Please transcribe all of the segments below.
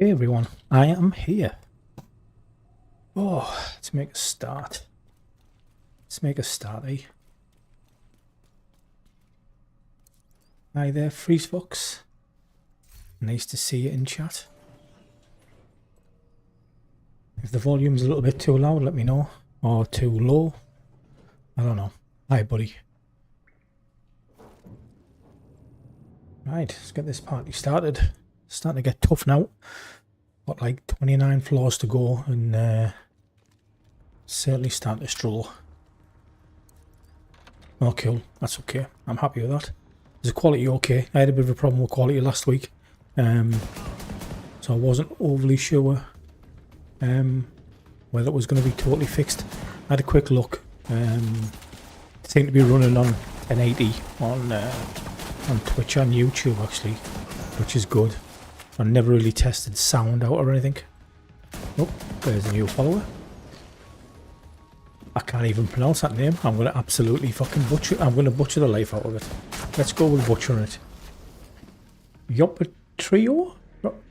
Hey everyone, I am here. Oh, let's make a start. Let's make a start, eh? Hi there, FreezeFox. Nice to see you in chat. If the volume's a little bit too loud, let me know. Or too low. I don't know. Hi, buddy. Right, let's get this party started. It's starting to get tough now. Got like 29 floors to go and certainly starting to struggle. Oh, cool. That's okay. I'm happy with that. Is the quality okay? I had a bit of a problem with quality last week. So I wasn't overly sure whether it was going to be totally fixed. I had a quick look. It seemed to be running on 1080 on Twitch and YouTube actually, which is good. I never really tested sound out or anything. Oh, there's a new follower. I can't even pronounce that name. I'm going to absolutely fucking butcher. I'm going to butcher the life out of it. Let's go with butchering it. Yoppa Trio?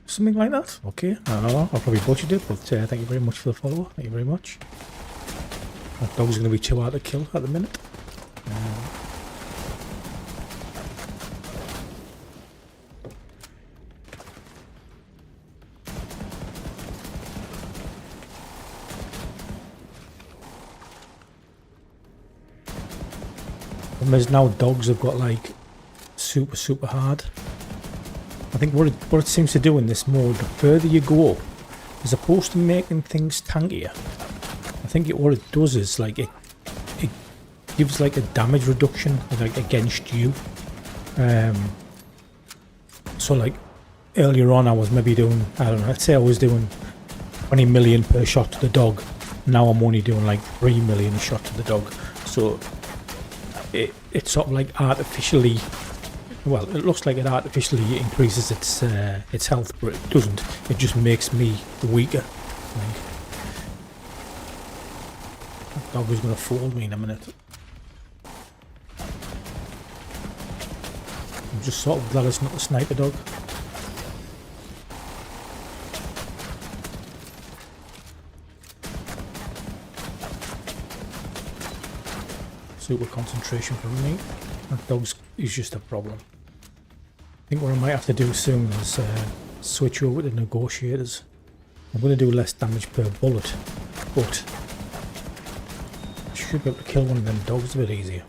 Something like that? Okay, I don't know. I'll probably butchered it, but thank you very much for the follow. Thank you very much. That dog's going to be too hard to kill at the minute. There's now dogs have got like super hard. I think what it seems to do in this mode, the further you go up, as opposed to making things tankier, I think what it does is like it gives like a damage reduction like against you. So like earlier on I was maybe doing, I don't know, let's say I was doing 20 million per shot to the dog. Now I'm only doing like 3 million a shot to the dog. So it sort of like artificially, well, it looks like it artificially increases its health, but it doesn't. It just makes me weaker. I think. That dog is going to fold me in a minute. I'm just sort of glad it's not a sniper dog. Super concentration for me. That dog is just a problem. I think what I might have to do soon is switch over to negotiators. I'm going to do less damage per bullet, but I should be able to kill one of them dogs a bit easier.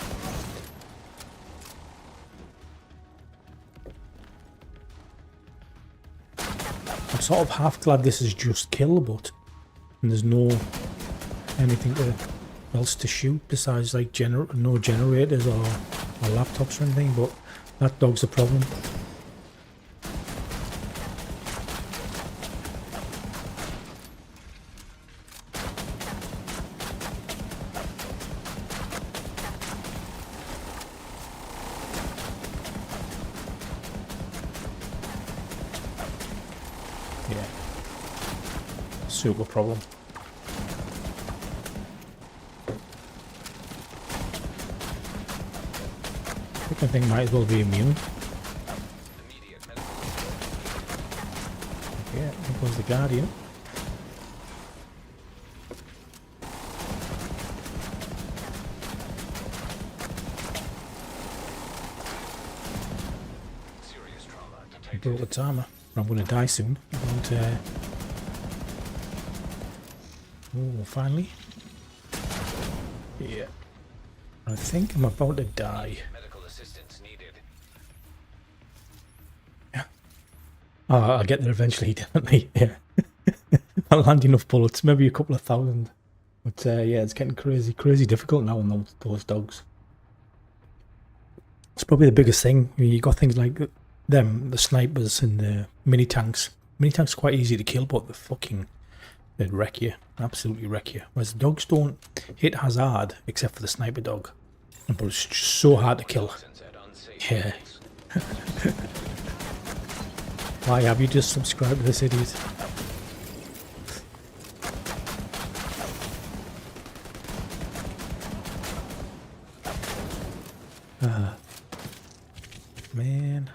I'm sort of half glad this is just kill, but and there's no anything else to shoot besides like no generators or laptops or anything, but that dog's a problem. Yeah, super problem. I think might as well be immune. Yeah, there goes the Guardian. I broke its armor. I'm going to die soon. Oh, finally. Yeah. I think I'm about to die. Oh, I'll get there eventually, definitely. Yeah. I'll land enough bullets, maybe a couple of thousand. But yeah, it's getting crazy difficult now on those dogs. It's probably the biggest thing. You got things like the snipers and the mini tanks. Mini tanks are quite easy to kill, but they'd wreck you, absolutely wreck you. Whereas the dogs don't hit as hard, except for the sniper dog. But it's just so hard to kill. Yeah. Why have you just subscribed to this idiot? Man.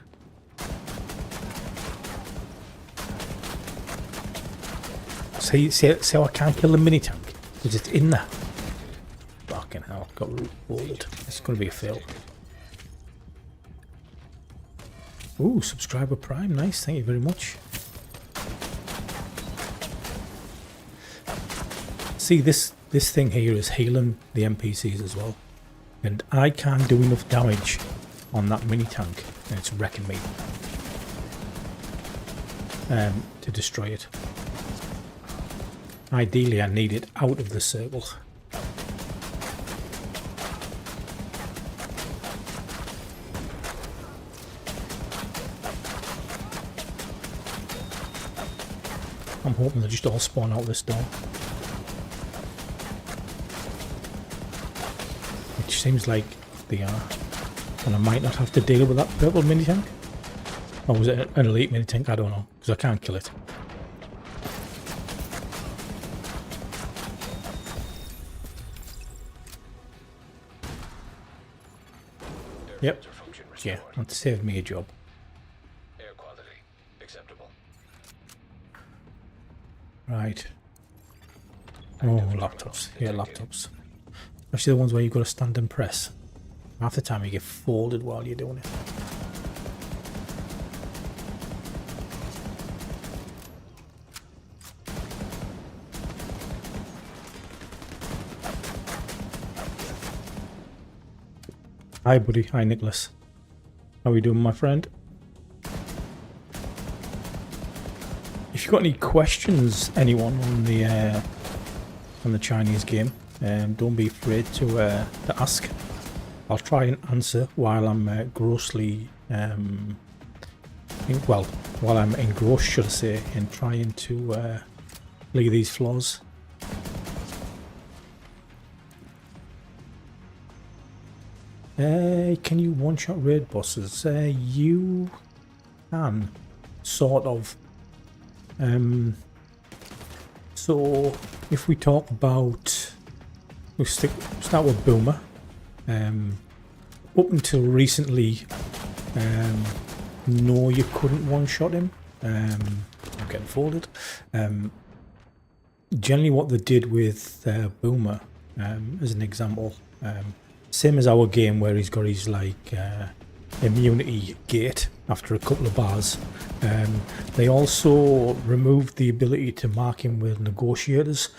see how I can't kill the mini tank? Because it's in there. Fucking hell, got rolled. It's going to be a fail. Ooh, subscriber prime, nice, thank you very much. See, this thing here is healing the NPCs as well. And I can't do enough damage on that mini tank, and it's wrecking me. To destroy it. Ideally, I need it out of the circle. I'm hoping they just all spawn out this door. Which seems like they are. And I might not have to deal with that purple mini tank. Or was it an elite mini tank? I don't know, because I can't kill it. Yep. Yeah, that saved me a job. Air quality acceptable. Right. Oh, laptops. Yeah, laptops. Especially the ones where you've got to stand and press. Half the time you get folded while you're doing it. Hi buddy, hi Nicholas. How are you doing, my friend? If you've got any questions, anyone on the Chinese game, don't be afraid to ask. I'll try and answer while I'm grossly, while I'm engrossed, should I say, in trying to lay these flaws. Can you one-shot raid bosses? You can, sort of. So if we talk about, we'll start with Boomer. Up until recently, no, you couldn't one-shot him. I'm getting folded. Generally, what they did with Boomer, as an example, same as our game where he's got his like immunity gate after a couple of bars. They also removed the ability to mark him with negotiators.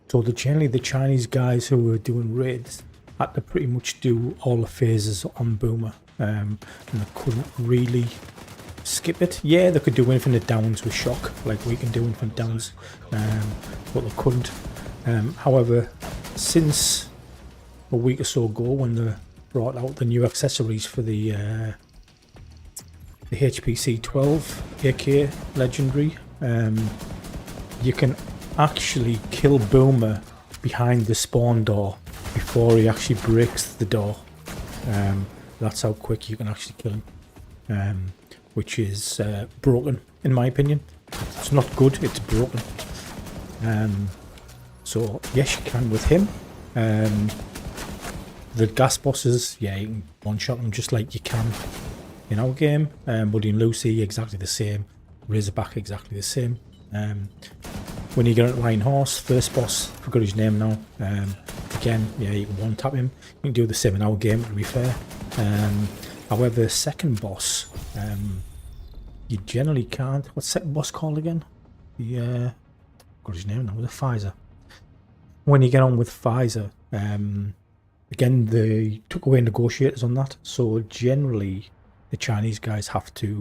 So generally the Chinese guys who were doing raids had to pretty much do all the phases on Boomer, and they couldn't really skip it. Yeah, they could do infinite downs with shock, like we can do infinite downs, but they couldn't. However, since a week or so ago, when they brought out the new accessories for the HPC 12 AK Legendary, you can actually kill Boomer behind the spawn door before he actually breaks the door. That's how quick you can actually kill him, which is broken in my opinion. It's not good, it's broken. So yes, you can with him. The gas bosses, yeah, you can one-shot them just like you can in our game. Buddy and Lucy, exactly the same. Razorback, exactly the same. When you get at Lion Horse, first boss, I forgot his name now. Again, yeah, you can one-tap him. You can do the same in our game, to be fair. However, second boss, you generally can't. What's second boss called again? The got his name now. Was it Pfizer? When you get on with Pfizer, again, they took away negotiators on that. So generally, the Chinese guys have to,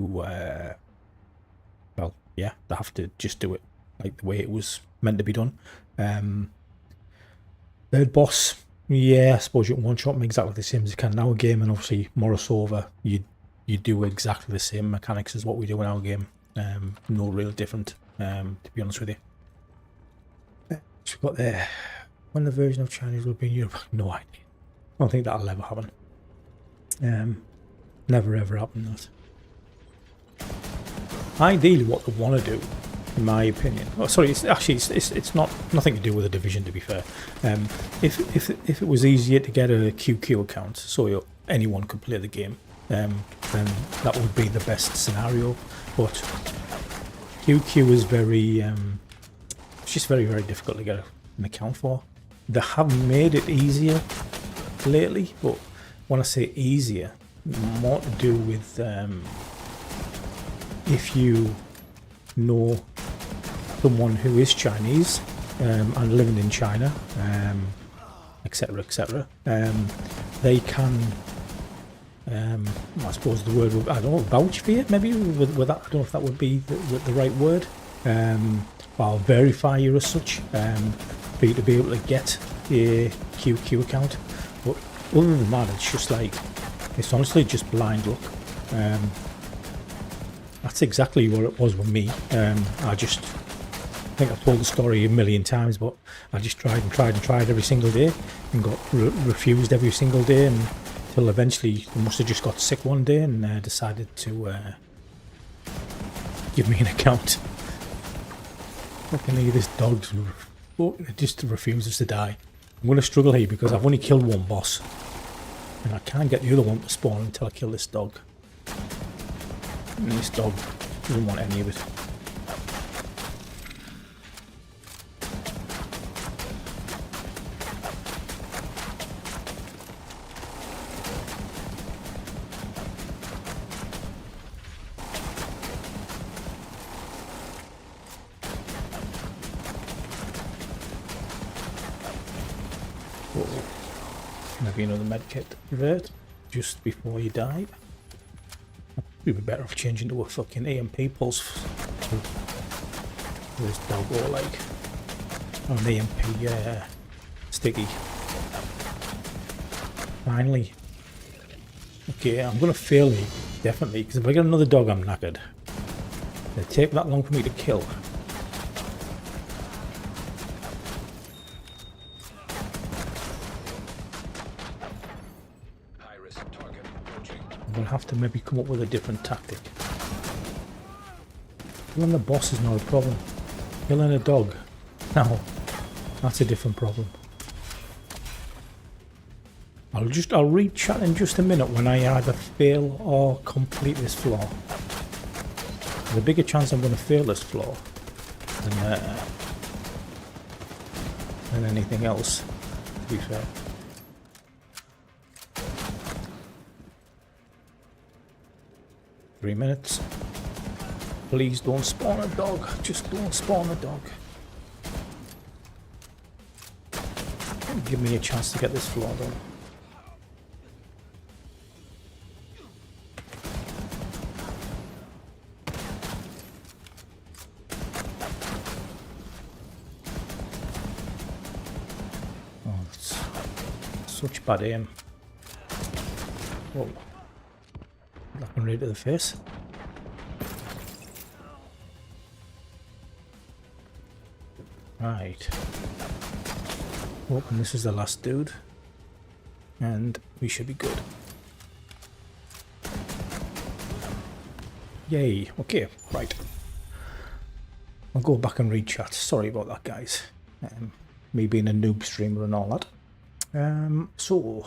well, yeah, they have to just do it like the way it was meant to be done. Third boss, yeah, I suppose you can one-shot them exactly the same as you can in our game, and obviously Morosova, you do exactly the same mechanics as what we do in our game. No real different, to be honest with you. We've got there. When the version of Chinese will be in Europe, no idea. I don't think that'll ever happen. Never ever happen that. Ideally, what they want to do, in my opinion, oh sorry, it's not nothing to do with the division, to be fair. If it was easier to get a QQ account, so anyone could play the game, then that would be the best scenario. But QQ is very It's just very, very difficult to get an account for. They have made it easier lately, but when I say easier, more to do with if you know someone who is Chinese and living in China, etc., etc., they can, I suppose the word would, I don't know, vouch for you, maybe, with that, I don't know if that would be the right word, or verify you as such, for you to be able to get a QQ account. But other than that, it's just like, it's honestly just blind luck. That's exactly what it was with me. I think I've told the story a million times, but I just tried and tried and tried every single day and got refused every single day, until eventually I must have just got sick one day and decided to give me an account. Fucking this dog just refuses to die. I'm going to struggle here because I've only killed one boss and I can't get the other one to spawn until I kill this dog. And this dog doesn't want any of it. Maybe another medkit revert just before you die. We'd be better off changing to a fucking EMP pulse for this dog, or like an EMP sticky. Finally. Okay, I'm gonna fail here, definitely, because if I get another dog I'm knackered. It'll take that long for me to kill. I'm going to have to maybe come up with a different tactic. Killing the boss is not a problem. Killing a dog, now, that's a different problem. I'll read chat in just a minute when I either fail or complete this floor. There's a bigger chance I'm going to fail this floor than anything else, to be fair. Three minutes. Please don't spawn a dog. Just don't spawn a dog. Give me a chance to get this floor done. Oh, that's such bad aim. Whoa. Knocking right to the face. Right. Hoping this is the last dude. And we should be good. Yay. Okay, right. I'll go back and read chat. Sorry about that, guys. Me being a noob streamer and all that. So.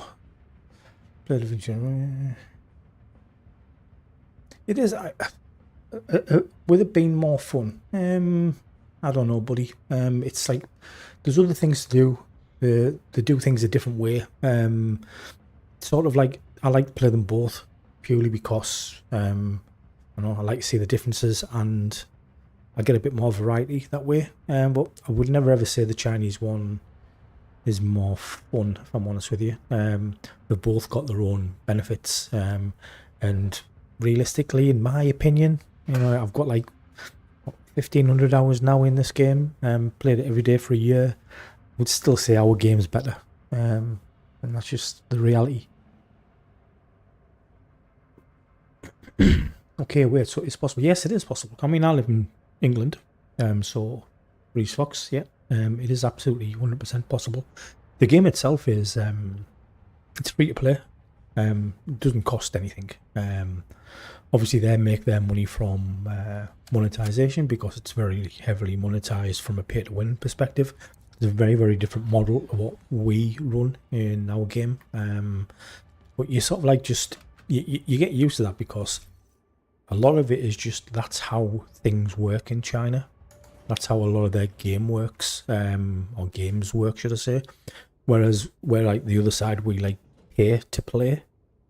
It is, with it being more fun, I don't know, buddy. It's like, there's other things to do. They do things a different way. Sort of like, I like to play them both, purely because, I like to see the differences, and I get a bit more variety that way. But I would never ever say the Chinese one is more fun, if I'm honest with you. They've both got their own benefits, and realistically, in my opinion, I've got like 1,500 hours now in this game. Played it every day for a year. Would still say our game's better, and that's just the reality. Okay, wait. So it's possible? Yes, it is possible. I mean, I live in England, so Reese Fox, yeah. It is absolutely 100% possible. The game itself is it's free to play. It doesn't cost anything. Obviously they make their money from monetization, because it's very heavily monetized from a pay to win perspective. It's a very, very different model of what we run in our game. But you sort of like just you get used to that, because a lot of it is just, that's how things work in China. That's how a lot of their game works, or games work, should I say. Whereas we're like the other side, we like pay to play,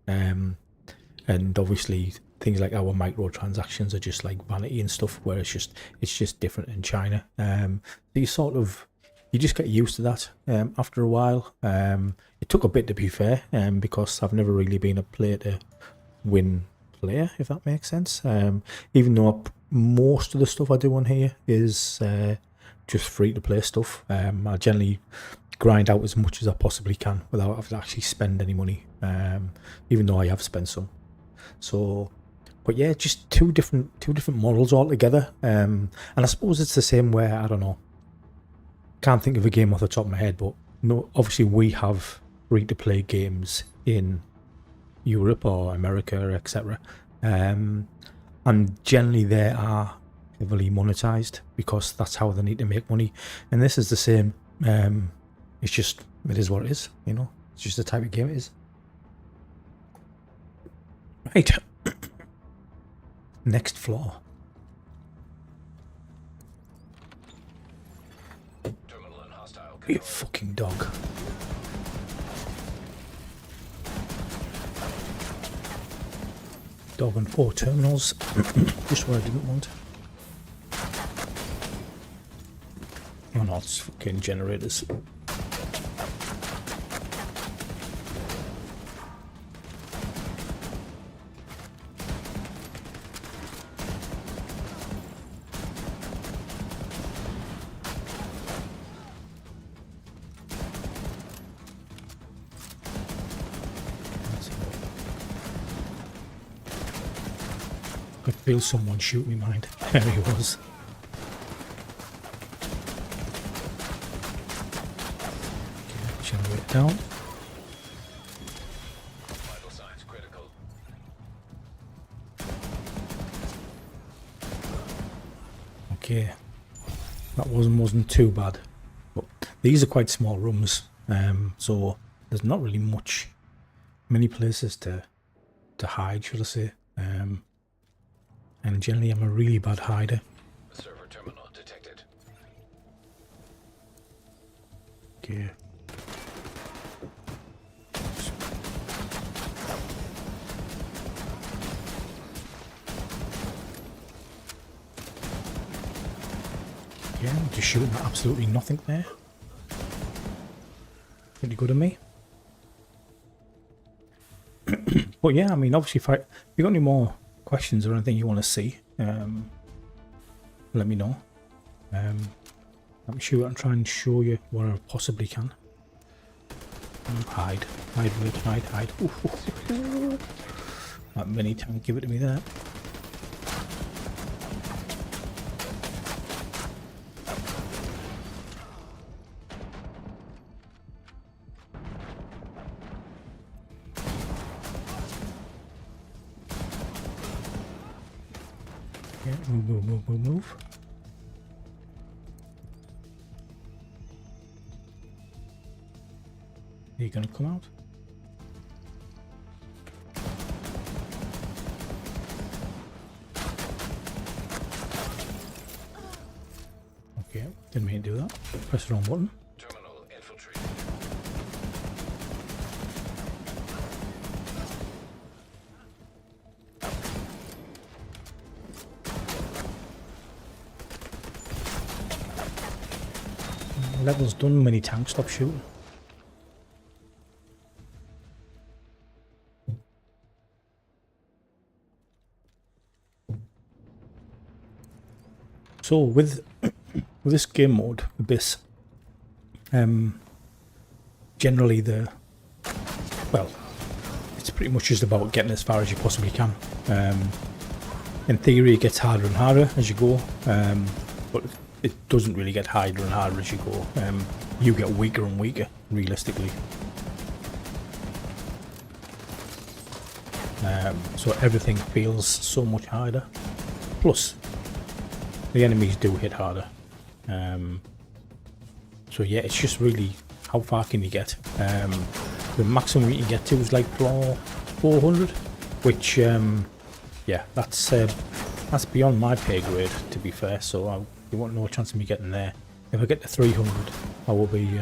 and obviously things like our microtransactions are just like vanity and stuff. Where it's just different in China. So you just get used to that after a while. It took a bit, to be fair, because I've never really been a play to win player, if that makes sense. Even though most of the stuff I do on here is just free to play stuff. I generally grind out as much as I possibly can without having to actually spend any money, even though I have spent some. So, but yeah, just two different models altogether. And I suppose it's the same where, I don't know, can't think of a game off the top of my head, but no, obviously we have free to play games in Europe or America, etc. And generally they are heavily monetized because that's how they need to make money. And this is the same. It's just, it is what it is, you know. It's just the type of game it is. Right. Next floor. Terminal and hostile Be a control. fucking dog. Dog and 4 terminals. Just what I didn't want. Oh no, it's fucking generators. I could feel someone shoot me, mind. There he was. Okay, generate down. Vital signs critical. Okay, that wasn't too bad. But these are quite small rooms, so there's not really many places to hide, should I say. And generally I'm a really bad hider. Server terminal detected. Okay. Yeah, I'm just shooting at absolutely nothing there. Pretty good of me. But yeah, I mean, obviously, if you got any more questions or anything you want to see, let me know. I'm sure I'll try and show you what I possibly can. Hide. Ooh. That mini tank, give it to me there. Yeah, move. Are you gonna come out? Okay, didn't mean to do that. Press the wrong button. Terminal infiltrated. Level's done, mini tank, stop shooting. So with this game mode, Abyss, generally it's pretty much just about getting as far as you possibly can. In theory it gets harder and harder as you go, but it doesn't really get harder and harder as you go. You get weaker and weaker, realistically. So everything feels so much harder. Plus, the enemies do hit harder. So yeah, it's just really how far can you get. The maximum you can get to is like 400, which yeah, that's beyond my pay grade, to be fair. So You want no chance of me getting there. If I get to 300, I will be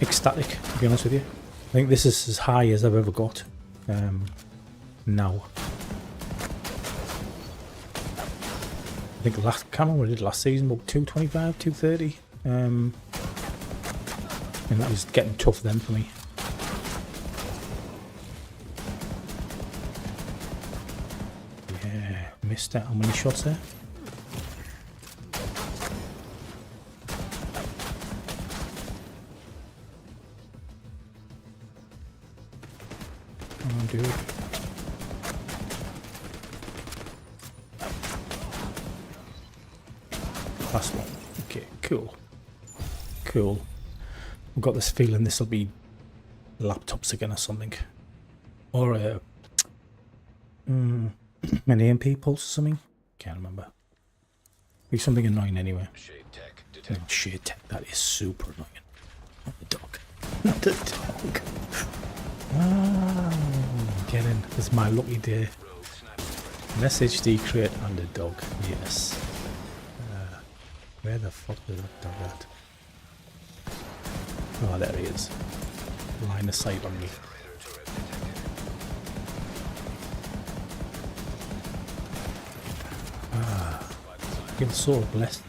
ecstatic, to be honest with you. I think this is as high as I've ever got now. I think last, can't remember what I did last season, about 225, 230. And that was getting tough then for me. Yeah, missed out. How many shots there? Come on, dude. Last one. Okay, cool. Cool. I've got this feeling this will be laptops again or something. Or an AMP pulse or something. Can't remember. Be something annoying anyway. Shade tech Oh, detected. shit, that is super annoying. Not the dog. Not the dog. Ah, get in. It's my lucky day. Rogue sniper. Message decreate and a dog. Yes. Where the fuck is that dog at? Oh, there he is. Line of sight on me. Generator turret detected. I feel so blessed.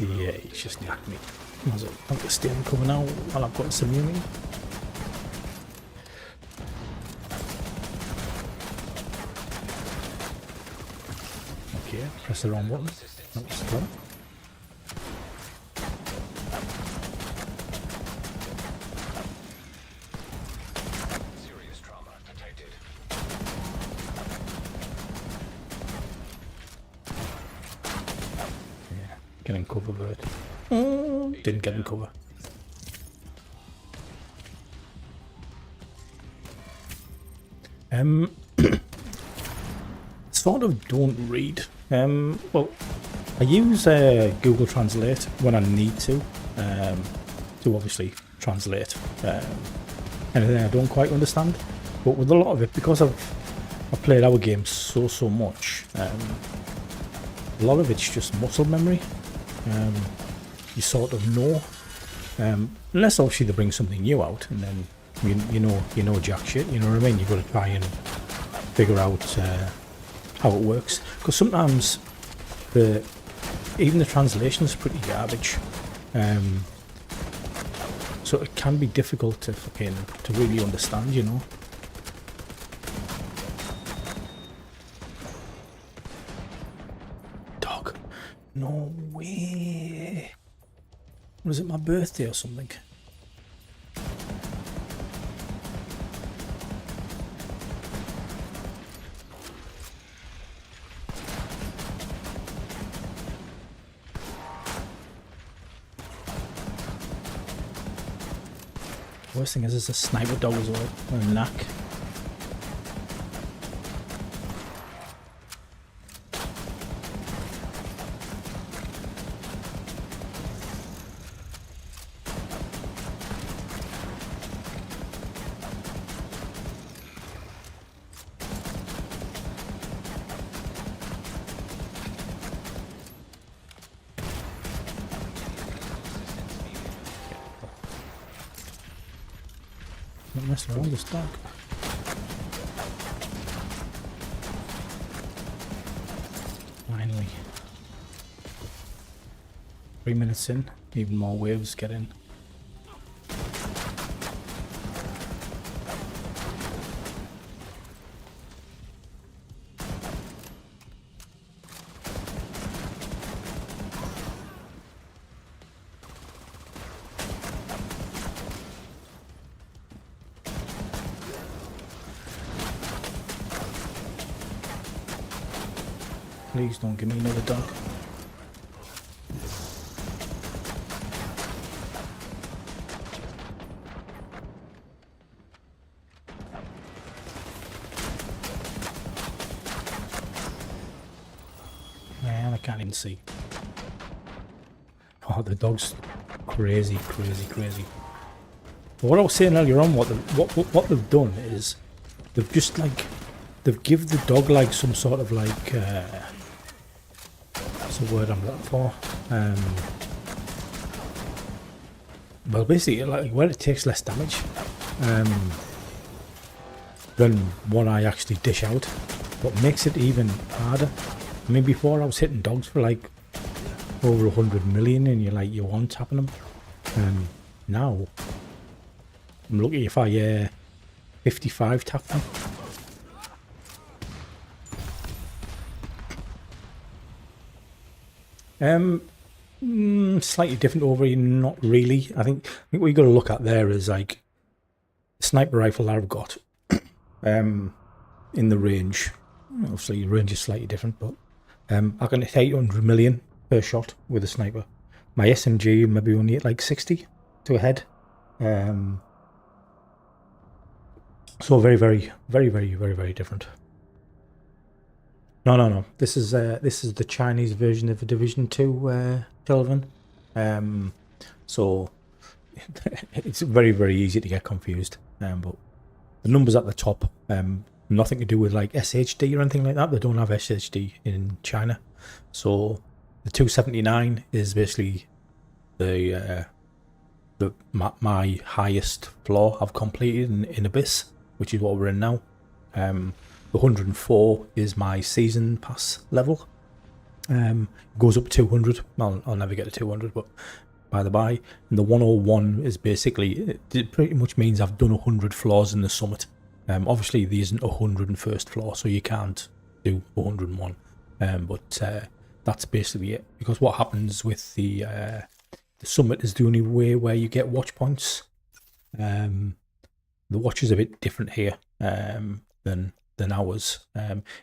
Yeah, he's just knocked me. Might as well have the steering cover now while I've got some immunity. Okay, press the wrong button. That was clever. Serious trauma detected. Yeah, get in cover, bird. Didn't get in cover. Sort of don't read. Well, I use Google Translate when I need to obviously translate anything I don't quite understand. But with a lot of it, because I've played our games so much, a lot of it's just muscle memory. You sort of know, unless obviously they bring something new out, and then you know jack shit. You know what I mean? You've got to try and figure out how it works, because sometimes even the translation is pretty garbage. So it can be difficult to really understand, you know. Dog. No way. Was it my birthday or something? Worst thing is it's a sniper dog as well, a knack. Not messing around this dog. Finally. 3 minutes in, even more waves get in. Please don't give me another dog. Man, I can't even see. Oh, the dog's crazy. But what I was saying earlier on, what they've done is they've just like they've give the dog like some sort of like what's the word I'm looking for? Well, basically, like where it takes less damage than what I actually dish out, what makes it even harder. I mean, before I was hitting dogs for like over 100 million, and you're one tapping them. Now I'm lucky if I 55 tap them. Slightly different over here, not really. I think what you got to look at there is like the sniper rifle I've got in the range. Obviously, the range is slightly different, but I can hit 800 million per shot with a sniper. My SMG maybe only hit like 60 to a head. So very, very, very, very, very, very different. No. This is the Chinese version of the Division 2 Kelvin. So it's very, very easy to get confused. But the numbers at the top, nothing to do with like SHD or anything like that. They don't have SHD in China. So the 279 is basically my highest floor I've completed in Abyss, which is what we're in now. The 104 is my season pass level. Goes up to 200. Well, I'll never get to 200, but by the by. And the 101 is basically, it pretty much means I've done 100 floors in the summit. Obviously, there isn't a 101st floor, so you can't do 101. But that's basically it. Because what happens with the summit is the only way where you get watch points. The watch is a bit different here than ours.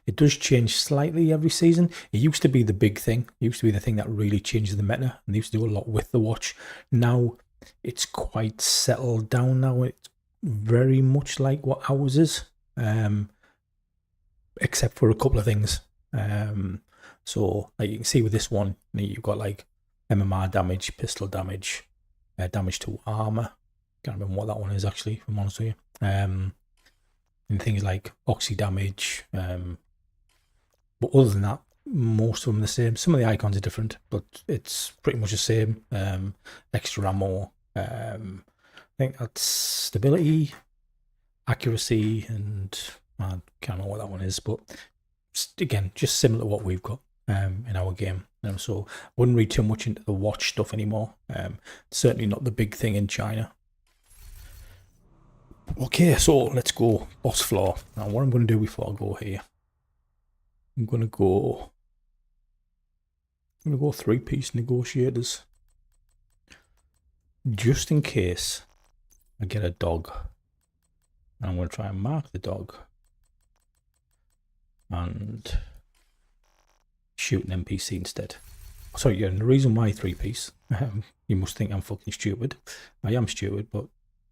It does change slightly every season. It used to be the big thing. It used to be the thing that really changed the meta, and they used to do a lot with the watch. Now it's quite settled down now. It's very much like what ours is, except for a couple of things. So like you can see with this one, you've got like MMR damage, pistol damage, damage to armor. Can't remember what that one is actually, if I'm honest with you. And things like oxy damage. But other than that, most of them are the same. Some of the icons are different, but it's pretty much the same. Extra ammo. I think that's stability, accuracy, and I can't remember what that one is. But again, just similar to what we've got in our game. So I wouldn't read too much into the watch stuff anymore. Certainly not the big thing in China. Okay, so let's go boss floor. Now what I'm going to do before I go here, I'm going to go 3-piece negotiators. Just in case I get a dog. And I'm going to try and mark the dog and shoot an NPC instead. Sorry, yeah, and the reason why 3-piece, you must think I'm fucking stupid. I am stupid, but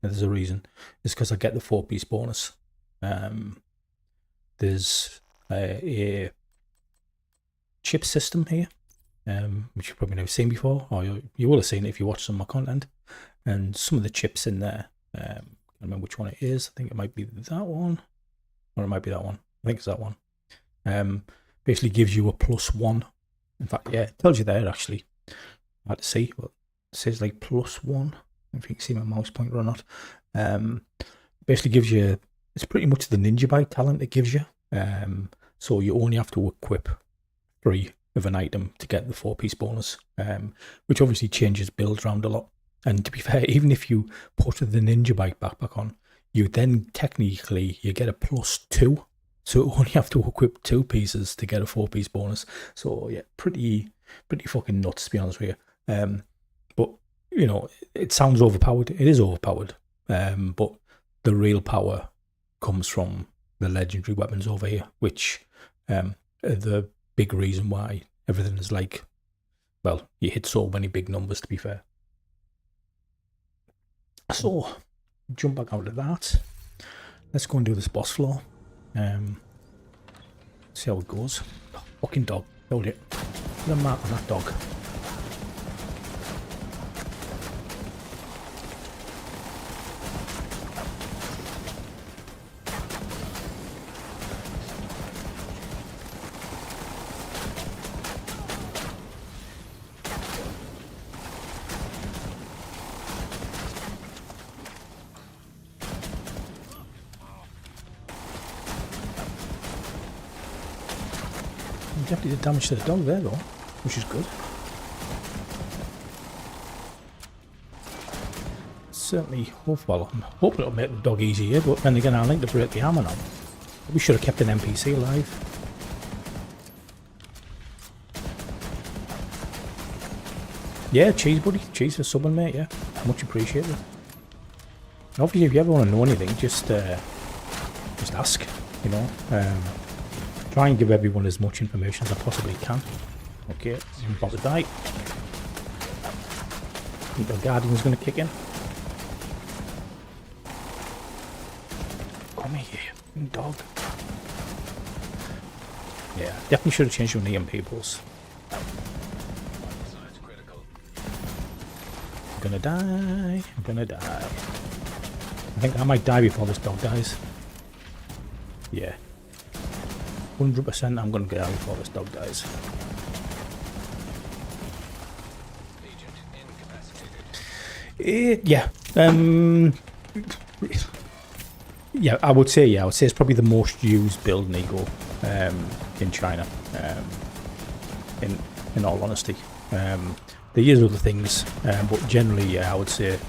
there's a reason. It's because I get the 4-piece bonus. There's a chip system here, which you've probably never seen before, or you will have seen it if you watch some of my content. And some of the chips in there, I don't remember which one it is. I think it might be that one, or it might be that one. I think it's that one. Basically gives you a +1. In fact, yeah, it tells you there actually. Hard to see, but it says like +1. If you can see my mouse pointer or not. Basically gives you, it's pretty much the Ninja Bite talent it gives you. So you only have to equip 3 of an item to get the 4-piece bonus, which obviously changes builds around a lot. And to be fair, even if you put the Ninja Bite backpack on, you then technically you get a +2. So you only have to equip 2 pieces to get a 4-piece bonus. So yeah, pretty fucking nuts to be honest with you. But you know, it sounds overpowered. It is overpowered. But the real power comes from the legendary weapons over here, which are the big reason why everything is like, well, you hit so many big numbers, to be fair. So, jump back out of that. Let's go and do this boss floor. See how it goes. Oh, fucking dog. Hold it. Put a mark on that dog. definitely did damage to the dog there though, which is good. Certainly hope, well, I'm hoping it'll make the dog easier, but then again I like to break the hammer now. We should have kept an NPC alive. Yeah, cheese buddy, cheese for subbing mate, yeah. Much appreciated. Obviously if you ever want to know anything, just ask, you know. Try and give everyone as much information as I possibly can. Okay, I'm about to die. I think the guardian's going to kick in. Come here, you dog. Yeah, definitely should have changed your name, peoples. Size critical. I'm gonna die. I'm gonna die. I think I might die before this dog dies. Yeah. 100% I'm gonna die before this dog dies. Agent incapacitated. Yeah. Yeah, I would say it's probably the most used build in Ego in China. In all honesty, there is other things, but generally, yeah, I would say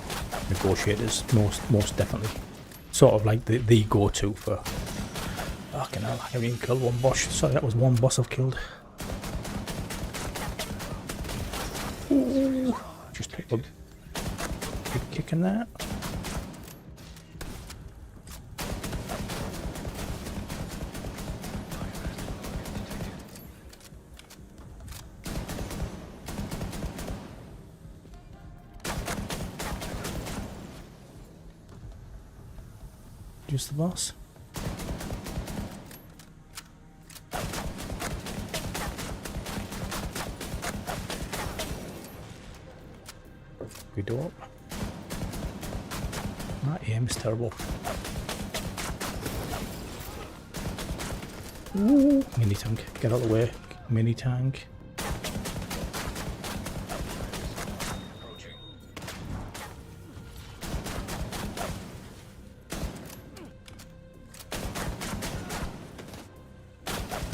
negotiators most definitely sort of like the go-to for. Fucking hell, I haven't even killed one boss. Sorry, that was one boss I've killed. Ooh, just picked up big kick in that. Just the boss. Good up. My aim is terrible. Ooh, mini tank, get out of the way. Mini tank. Approaching.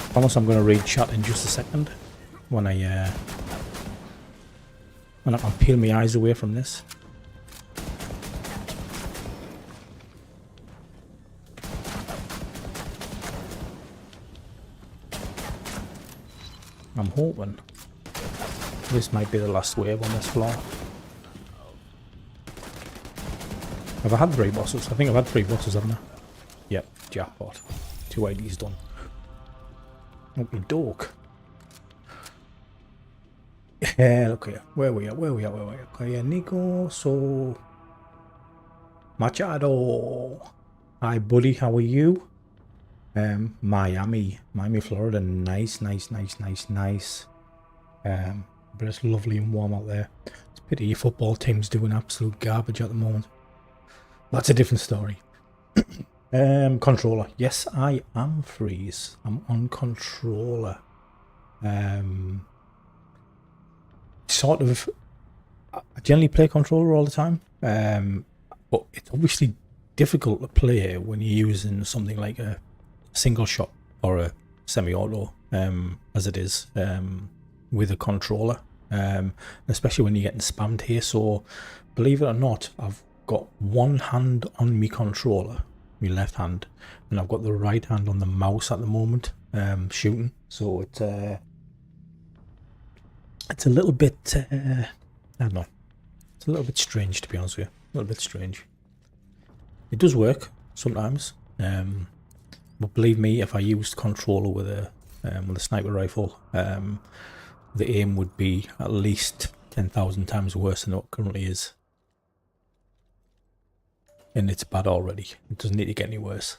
I promise I'm going to read chat in just a second when I can peel my eyes away from this. I'm hoping this might be the last wave on this floor. Have I had 3 bosses? I think I've had 3 bosses, haven't I? Yep, jackpot. 2 IDs done. Okay, dork. Yeah, look here. Where we at? Okay, yeah, Nico, so... Machado. Hi, buddy, how are you? Miami, Florida. Nice. But it's lovely and warm out there. It's a pity your football team's doing absolute garbage at the moment. That's a different story. Controller. Yes, I am Freeze. I'm on controller. Sort of, I generally play controller all the time, but it's obviously difficult to play when you're using something like a single shot or a semi-auto, as it is with a controller, especially when you're getting spammed here. So believe it or not, I've got one hand on my controller, my left hand, and I've got the right hand on the mouse at the moment, shooting. So it's a little bit, I don't know, it's a little bit strange, to be honest with you. A little bit strange. It does work sometimes, but believe me, if I used controller with a sniper rifle, the aim would be at least 10,000 times worse than what currently is. And it's bad already. It doesn't need to get any worse.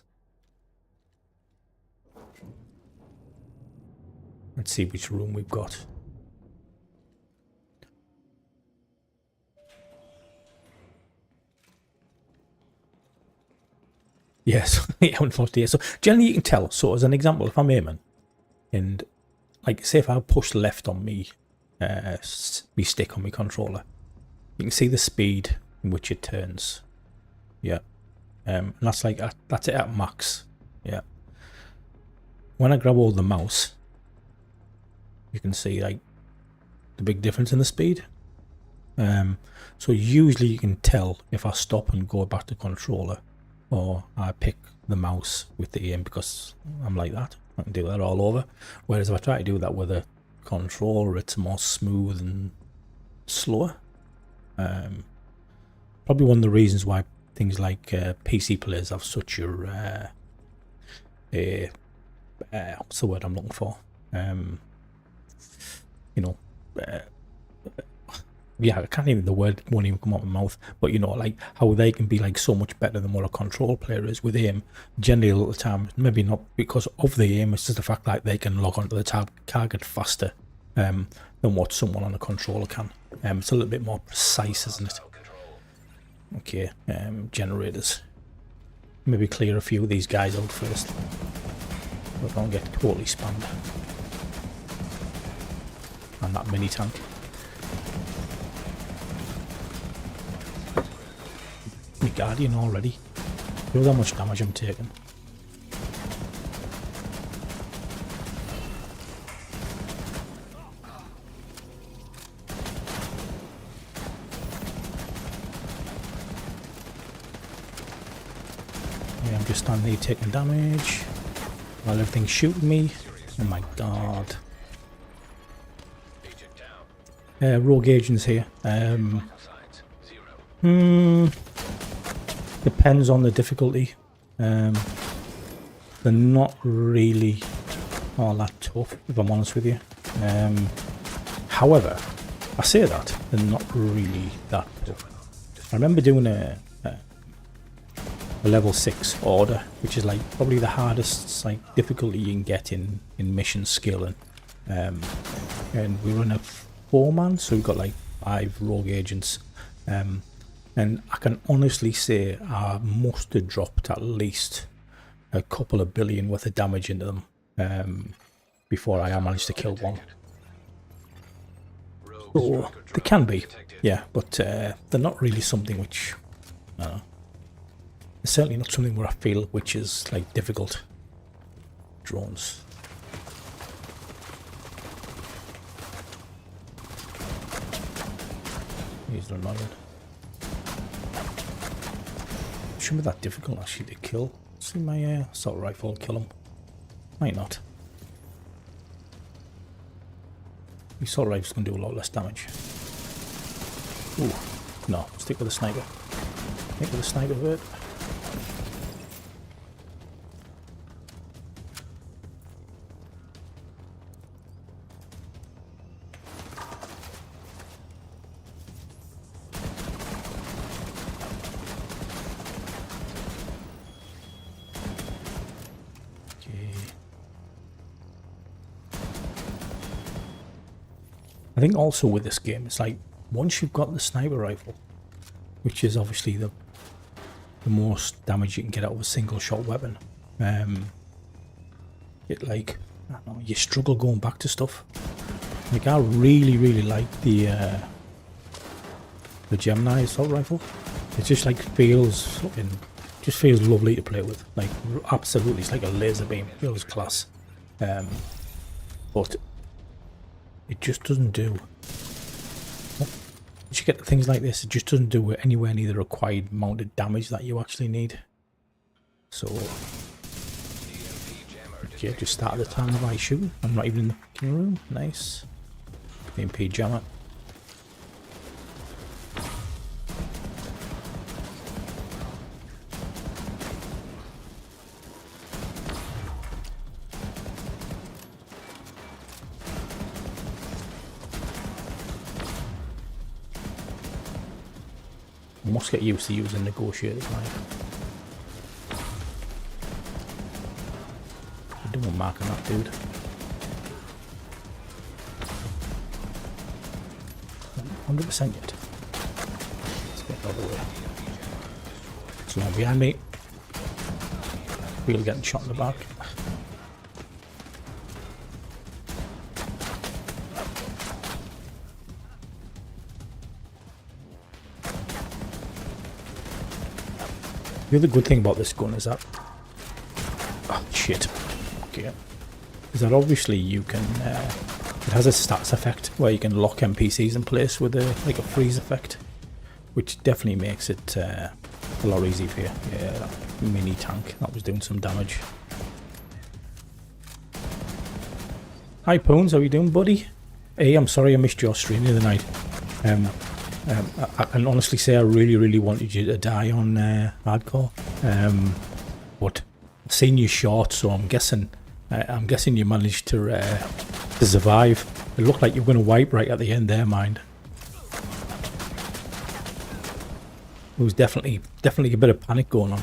Let's see which room we've got. Yes, yeah, unfortunately. So generally you can tell. So as an example, if I'm aiming, and like say if I push left on me stick on my controller, you can see the speed in which it turns. Yeah, and that's like that's it at max. Yeah. When I grab hold of the mouse, you can see like the big difference in the speed. So usually you can tell if I stop and go back to controller, or I pick the mouse with the aim, because I'm like that. I can do that all over. Whereas if I try to do that with a controller, it's more smooth and slower. Probably one of the reasons why things like PC players have such a what's the word I'm looking for? You know, yeah, I can't even, the word won't even come out of my mouth, but you know, like how they can be like so much better than what a control player is with aim. Generally a lot of the time, maybe not because of the aim, it's just the fact that they can log onto the target faster than what someone on a controller can. It's a little bit more precise, isn't it? Okay, generators. Maybe clear a few of these guys out first. We're going to get totally spammed. And that mini tank. My Guardian already. Look how much damage I'm taking. Yeah, I'm just standing there taking damage while everything's shooting me. Oh my god. Rogue agents here. Depends on the difficulty. They're not really all that tough, if I'm honest with you. However, I say that they're not really that tough. I remember doing a level 6 order, which is like probably the hardest like difficulty you can get in mission skill, and we were in a 4-man, so we've got like 5 rogue agents. And I can honestly say I must have dropped at least a couple of billion worth of damage into them before I managed to kill one. So they can be, yeah, but they're not really something which, I don't know. It's certainly not something where I feel which is like difficult. Drones. These are annoying. Shouldn't be that difficult actually to kill. See my assault rifle kill him. Might not. The assault rifle's gonna do a lot less damage. Ooh, no, stick with the sniper. Stick with the sniper bit. I think also with this game, it's like once you've got the sniper rifle, which is obviously the most damage you can get out of a single shot weapon, it like, I don't know, you struggle going back to stuff. Like I really like the Gemini assault rifle. It just like feels fucking, just feels lovely to play with. Like absolutely, it's like a laser beam. Feels class. But it just doesn't do. Once you get to things like this, it just doesn't do anywhere near the required amount of damage that you actually need. So, yeah, just start at the time of my shooting. I'm not even in the fucking room. Nice. EMP jammer. I must get used to using negotiators now. I don't want marking that dude. 100% yet. Let's get out of the way. Someone behind me. Really getting shot in the back. The other good thing about this gun is that, oh shit, okay, is that obviously you can It has a stats effect where you can lock NPCs in place with a like a freeze effect, which definitely makes it a lot easier for you. Yeah, that mini tank that was doing some damage. Hi Poons, how you doing, buddy? Hey, I'm sorry I missed your stream the other night. I can honestly say I really wanted you to die on hardcore, but I've seen you short, so I'm guessing you managed to survive. It looked like you were going to wipe right at the end there, mind. There was definitely a bit of panic going on.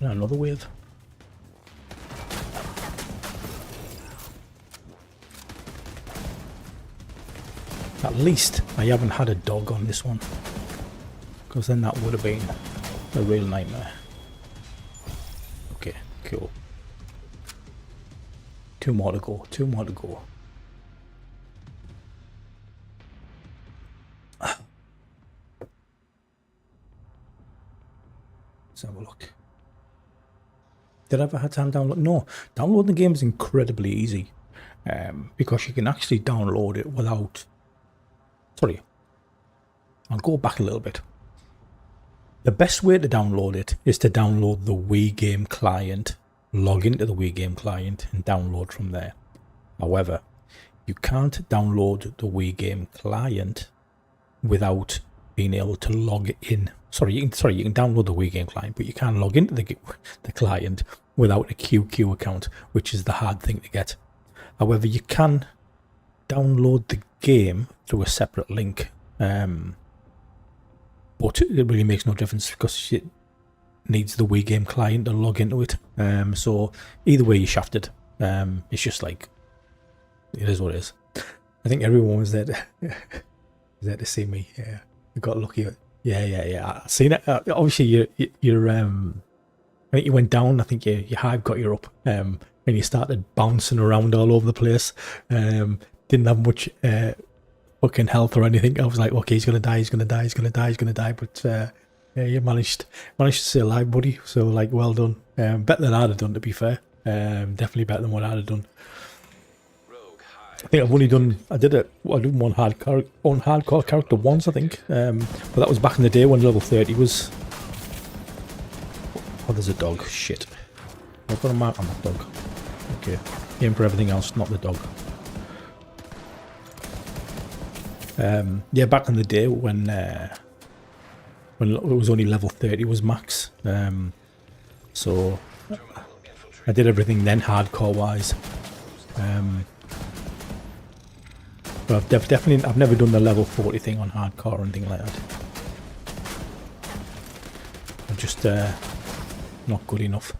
Another wave. At least I haven't had a dog on this one, because then that would have been a real nightmare. Okay, cool. Two more to go. Let's have a look. Did I ever have time to download? No, downloading the game is incredibly easy, because you can actually download it without... Sorry, I'll go back a little bit. The best way to download it is to download the Wii Game client, log into the Wii Game client and download from there. However, you can't download the Wii Game client without being able to log in. You can download the Wii Game client, but you can't log into the client without a QQ account, which is the hard thing to get. However, you can download the game through a separate link, but it really makes no difference because it needs the Wii Game client to log into it. So either way, you shafted. It's just like, it is what it is. I think everyone was there to see me. Yeah, I got lucky. Yeah. I seen it. Obviously, you're I think you went down. I think your hive got you up, and you started bouncing around all over the place. Didn't have much fucking health or anything. I was like, okay, he's gonna die. But yeah, you managed to stay alive, buddy. So like, well done. Better than I'd have done, to be fair. Definitely better than what I'd have done. I think I did one hardcore character once, I think. But that was back in the day when level 30 was... Oh, there's a dog. Shit. I've got a mark on that dog. Okay. Aim for everything else, not the dog. Yeah, back in the day when it was only level 30 was max. So I did everything then hardcore wise. But I've never done the level 40 thing on hardcore or anything like that. I'm just not good enough.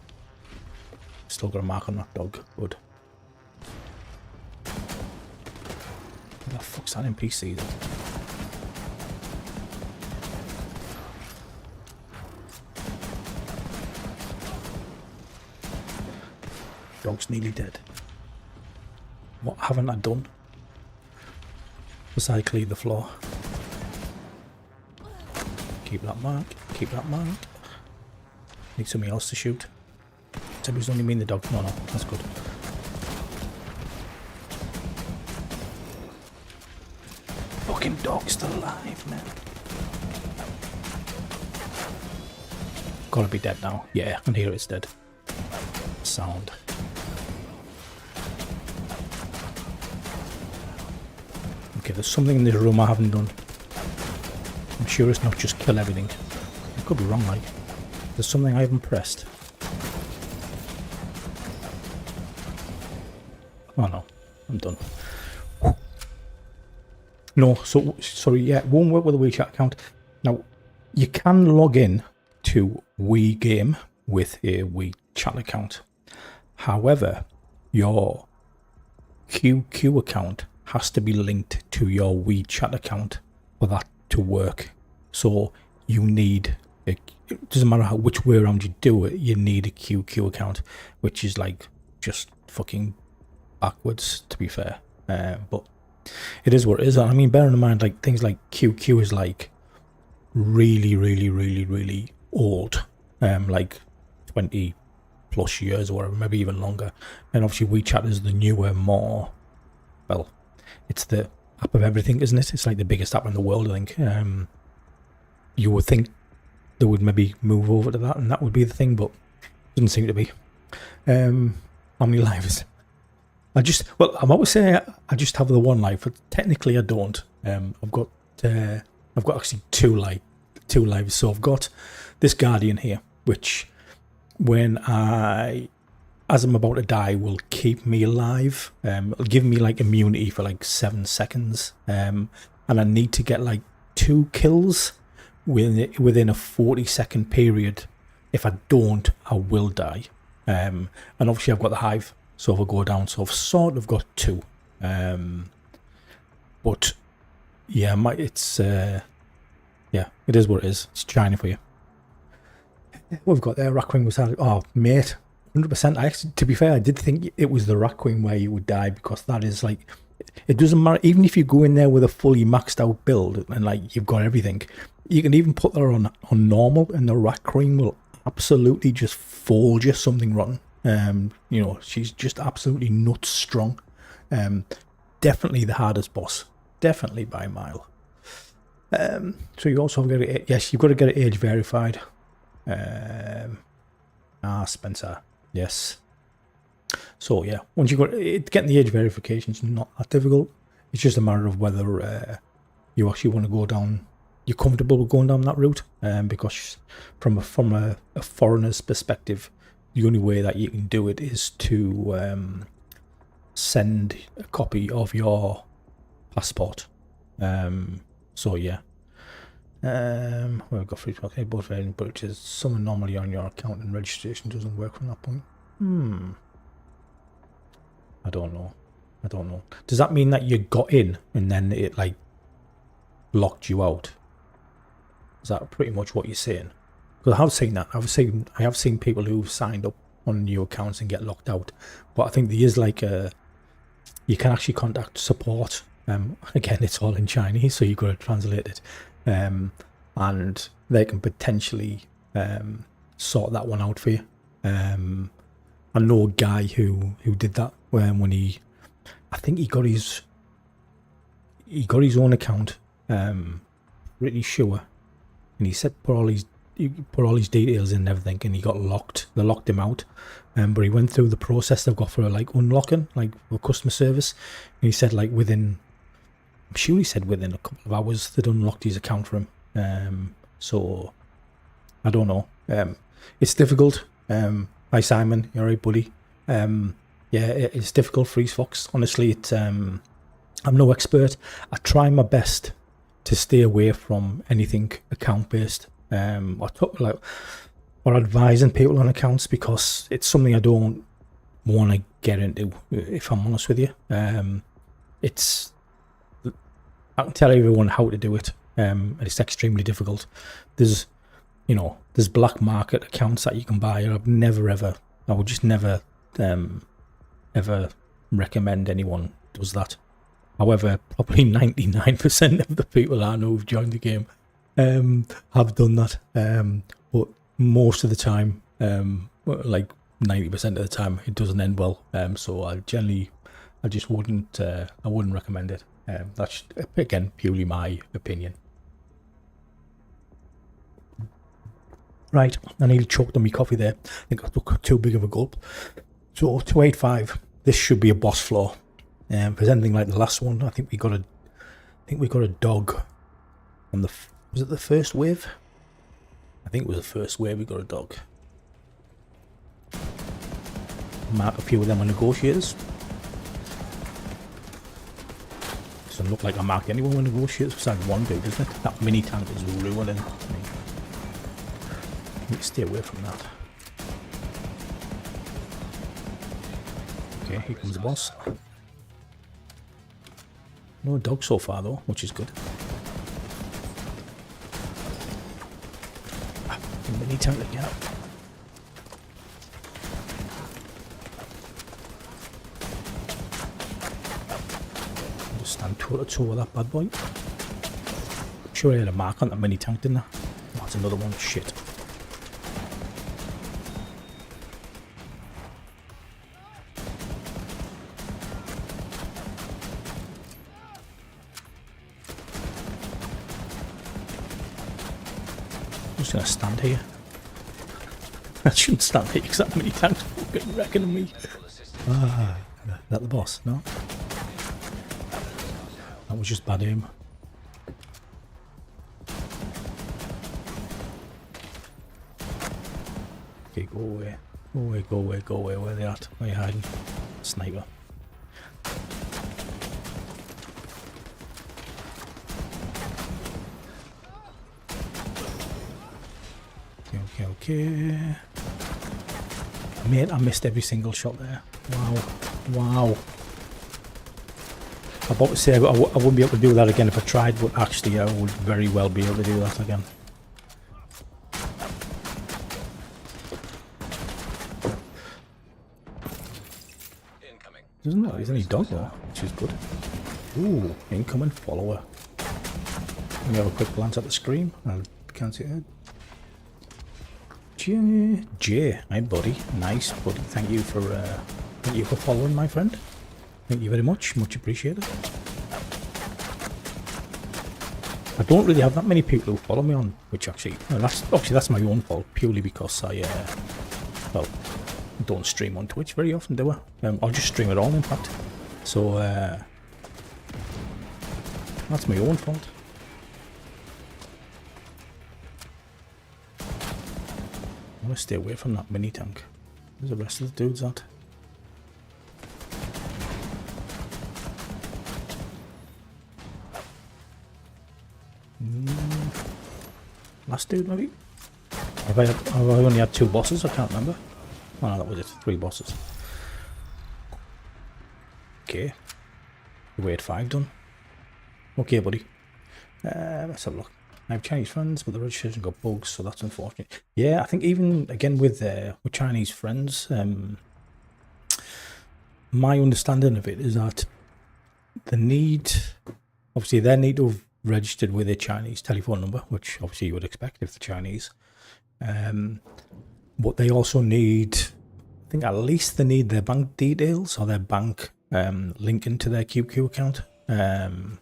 Still got a mark on that dog. Good. What the fuck's that NPC then? Dog's nearly dead. What haven't I done? Besides clean the floor. Keep that mark. Need something else to shoot. Somebody's only mean the dog. No, that's good. Fucking dog's still alive, man. Gotta be dead now. Yeah, I can hear it's dead. Sound. Okay, there's something in this room I haven't done. I'm sure it's not just kill everything. I could be wrong, like. There's something I haven't pressed. Oh no, I'm done. No, sorry, yeah, it won't work with a WeChat account. Now, you can log in to Wii Game with a WeChat account. However, your QQ account has to be linked to your WeChat account for that to work. So you need it doesn't matter which way around you do it, you need a QQ account, which is like just fucking backwards, to be fair. But it is what it is. I mean, bearing in mind, like things like QQ is like really, really, really, really old, like 20 plus years or whatever, maybe even longer. And obviously WeChat is the newer, more, well, it's the app of everything, isn't it? It's like the biggest app in the world, I think. You would think they would maybe move over to that and that would be the thing, but doesn't seem to be. How many lives? I'm always saying I just have the one life, but technically I don't. I've got actually two lives. So I've got this Guardian here, which as I'm about to die, will keep me alive. It'll give me like immunity for like 7 seconds. And I need to get like 2 kills within a 40-second period. If I don't, I will die. And obviously I've got the hive, so if I go down, so I've sort of got 2. But yeah, it is what it is. It's China for you. We've got there, Rackwing was had. Oh, mate, 100%. I actually, to be fair, I did think it was the Rackwing where you would die, because that is like, it doesn't matter. Even if you go in there with a fully maxed out build and like you've got everything, you can even put her on normal, and the Rackwing will absolutely just fold you something rotten. She's just absolutely nuts strong. Definitely the hardest boss, definitely by a mile. So you also have got to, yes, you've got to get it age verified. Spencer, yes. So yeah, once you got it, getting the age verification is not that difficult. It's just a matter of whether you actually want to go down. You're comfortable with going down that route, because from a foreigner's perspective, the only way that you can do it is to send a copy of your passport. So yeah. We've got free okay, both variant, but it is some anomaly on your account and registration doesn't work from that point. I don't know. Does that mean that you got in and then it like locked you out? Is that pretty much what you're saying? Because I have seen that. I have seen people who've signed up on new accounts and get locked out. But I think there is like you can actually contact support. Again, it's all in Chinese, so you've got to translate it. And they can potentially sort that one out for you. I know a guy who did that when I think he got his own account, pretty sure, and he said put all his details in and everything, and he got locked. They locked him out, but he went through the process they've got for like unlocking, like for customer service, and he said like within a couple of hours they'd unlocked his account for him. So I don't know. It's difficult. Hi Simon, you alright, buddy? Yeah, it's difficult, Freeze Fox. Honestly, it's I'm no expert. I try my best to stay away from anything account based. Or advising people on accounts, because it's something I don't want to get into, if I'm honest with you. I can tell everyone how to do it, and it's extremely difficult. There's black market accounts that you can buy, and I would just never ever recommend anyone does that. However, probably 99% of the people I know who've joined the game have done that, but most of the time, like 90% of the time, it doesn't end well. So I just wouldn't recommend it. That's again purely my opinion. Right, I nearly choked on my coffee there. I think I took too big of a gulp. So 285. This should be a boss floor. If there's anything like the last one, I think we got a dog on the. Was it the first wave? I think it was the first wave. We got a dog. Mark a few of them are negotiators. Doesn't look like I marked anyone with negotiators besides one dude, doesn't it? That mini tank is ruining me. Need to stay away from that. Okay, here comes the boss. No dog so far though, which is good. Mini tank again. Just stand toe to toe with that bad boy. Sure, I had a mark on that mini tank, didn't I? That's another one. Shit. I'm just gonna stand here. I shouldn't stand here because that mini tank's fucking wrecking me. Ah, is that the boss? No? That was just bad aim. Okay, go away. Go away, go away, go away. Where are they at? Where are you hiding? Sniper. Okay, okay. Mate, I missed every single shot there. Wow. Wow. I'm about to say I wouldn't be able to do that again if I tried, but actually I would very well be able to do that again. Incoming. Doesn't look like there's any dog though, which is good. Ooh, incoming follower. Let me have a quick glance at the screen. I can't see it. J, hi buddy, nice buddy. Thank you for following, my friend. Thank you very much, much appreciated. I don't really have that many people who follow me on, which actually, well, that's my own fault, purely because I don't stream on Twitch very often, do I? I'll just stream it all, in fact. So that's my own fault. I want to stay away from that mini tank. Where's the rest of the dudes at? Last dude, maybe? Have I only had 2 bosses? I can't remember. Oh no, that was it. 3 bosses. Okay. Wait, 5 done. Okay, buddy. Let's have a look. I have Chinese friends, but the registration got bugs, so that's unfortunate. Yeah, I think even again with Chinese friends, my understanding of it is that they need to have registered with a Chinese telephone number, which obviously you would expect if they're Chinese. But they also need, I think at least they need their bank details or their bank linking to their QQ account. I'm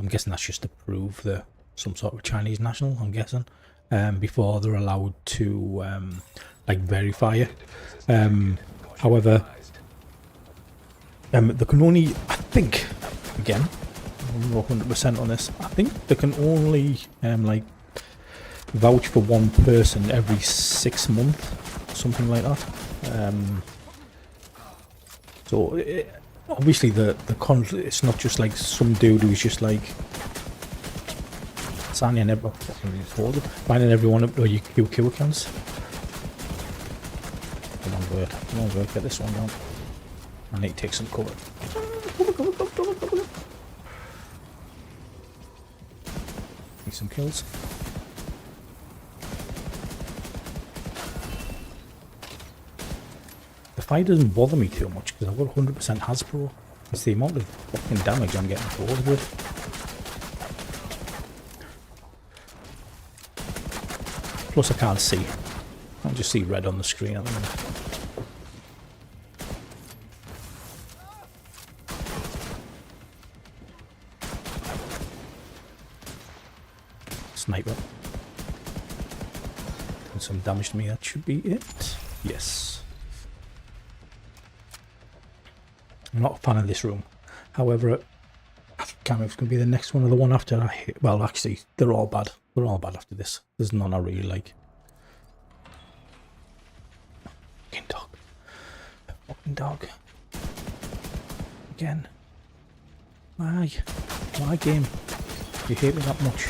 guessing that's just to prove they're some sort of Chinese national, I'm guessing, before they're allowed to like verify it. However, they can only, I think, again, I'm not 100% on this, I think they can only like vouch for one person every 6 months, something like that. So obviously it's not just like some dude who's just like signing finding everyone up to your QQ accounts. Come on, bird. Come on, bird. Get this one down. I need to take some cover. Cover. Need some kills. The fight doesn't bother me too much because I've got 100% Hasbro. It's the amount of fucking damage I'm getting forward with. Plus I can't see. I just see red on the screen at the minute. Sniper. Doing some damage to me, that should be it. Yes. I'm not a fan of this room. However, I can't remember if it's going to be the next one or the one after. Well, actually, they're all bad. They're all bad after this. There's none I really like. Fucking dog. Fucking dog. Again. Why? Why, game? You hate me that much?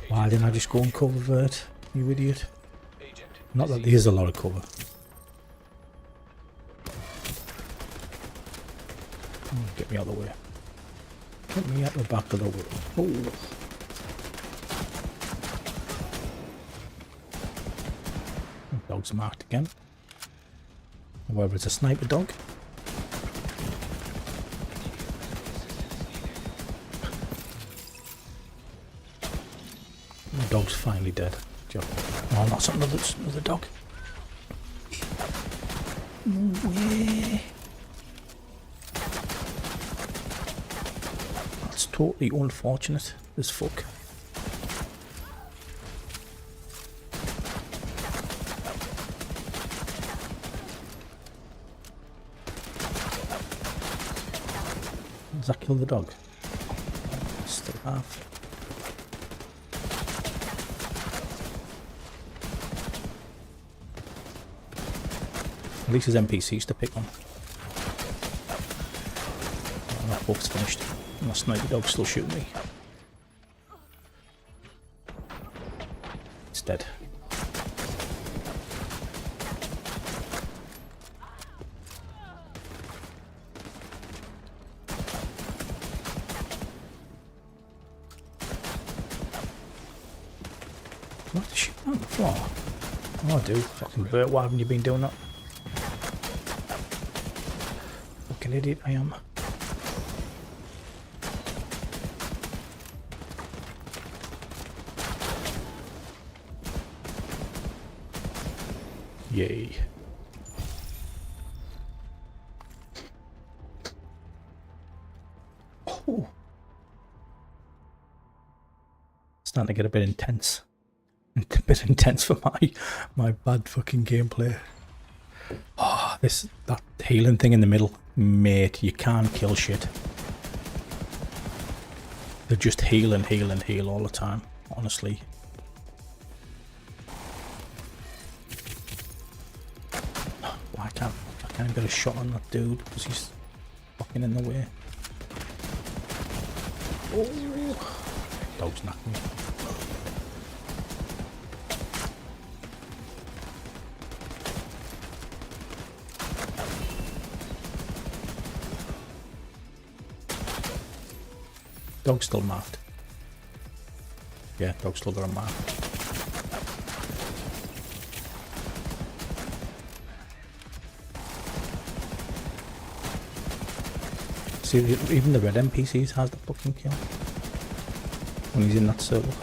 Why didn't I just go and cover vert, you idiot? Agent Not that there's a lot of cover. Get me out of the way. Get me out the back of the way. Oh. Dog's marked again. Whether it's a sniper dog. The dog's finally dead. Oh, that's another dog. No way. That's totally unfortunate as fuck. Does that kill the dog? Still have. At least there's NPCs to pick on. Oh, that book's finished. And that sniper dog's still shooting me. It's dead. What the shit on the floor? Oh dude, fucking Bert, why haven't you been doing that? Fucking idiot I am. Yay. Oh. Starting to get a bit intense. A bit intense for my bad fucking gameplay. Oh, that healing thing in the middle, mate, you can't kill shit. They just heal and heal and heal all the time, honestly. Why can't I get a shot on that dude because he's fucking in the way? Oh, dog's knacking me. Dog's still marked. Yeah, dog's still got a mark. See, even the red NPCs has the fucking kill when he's in that circle.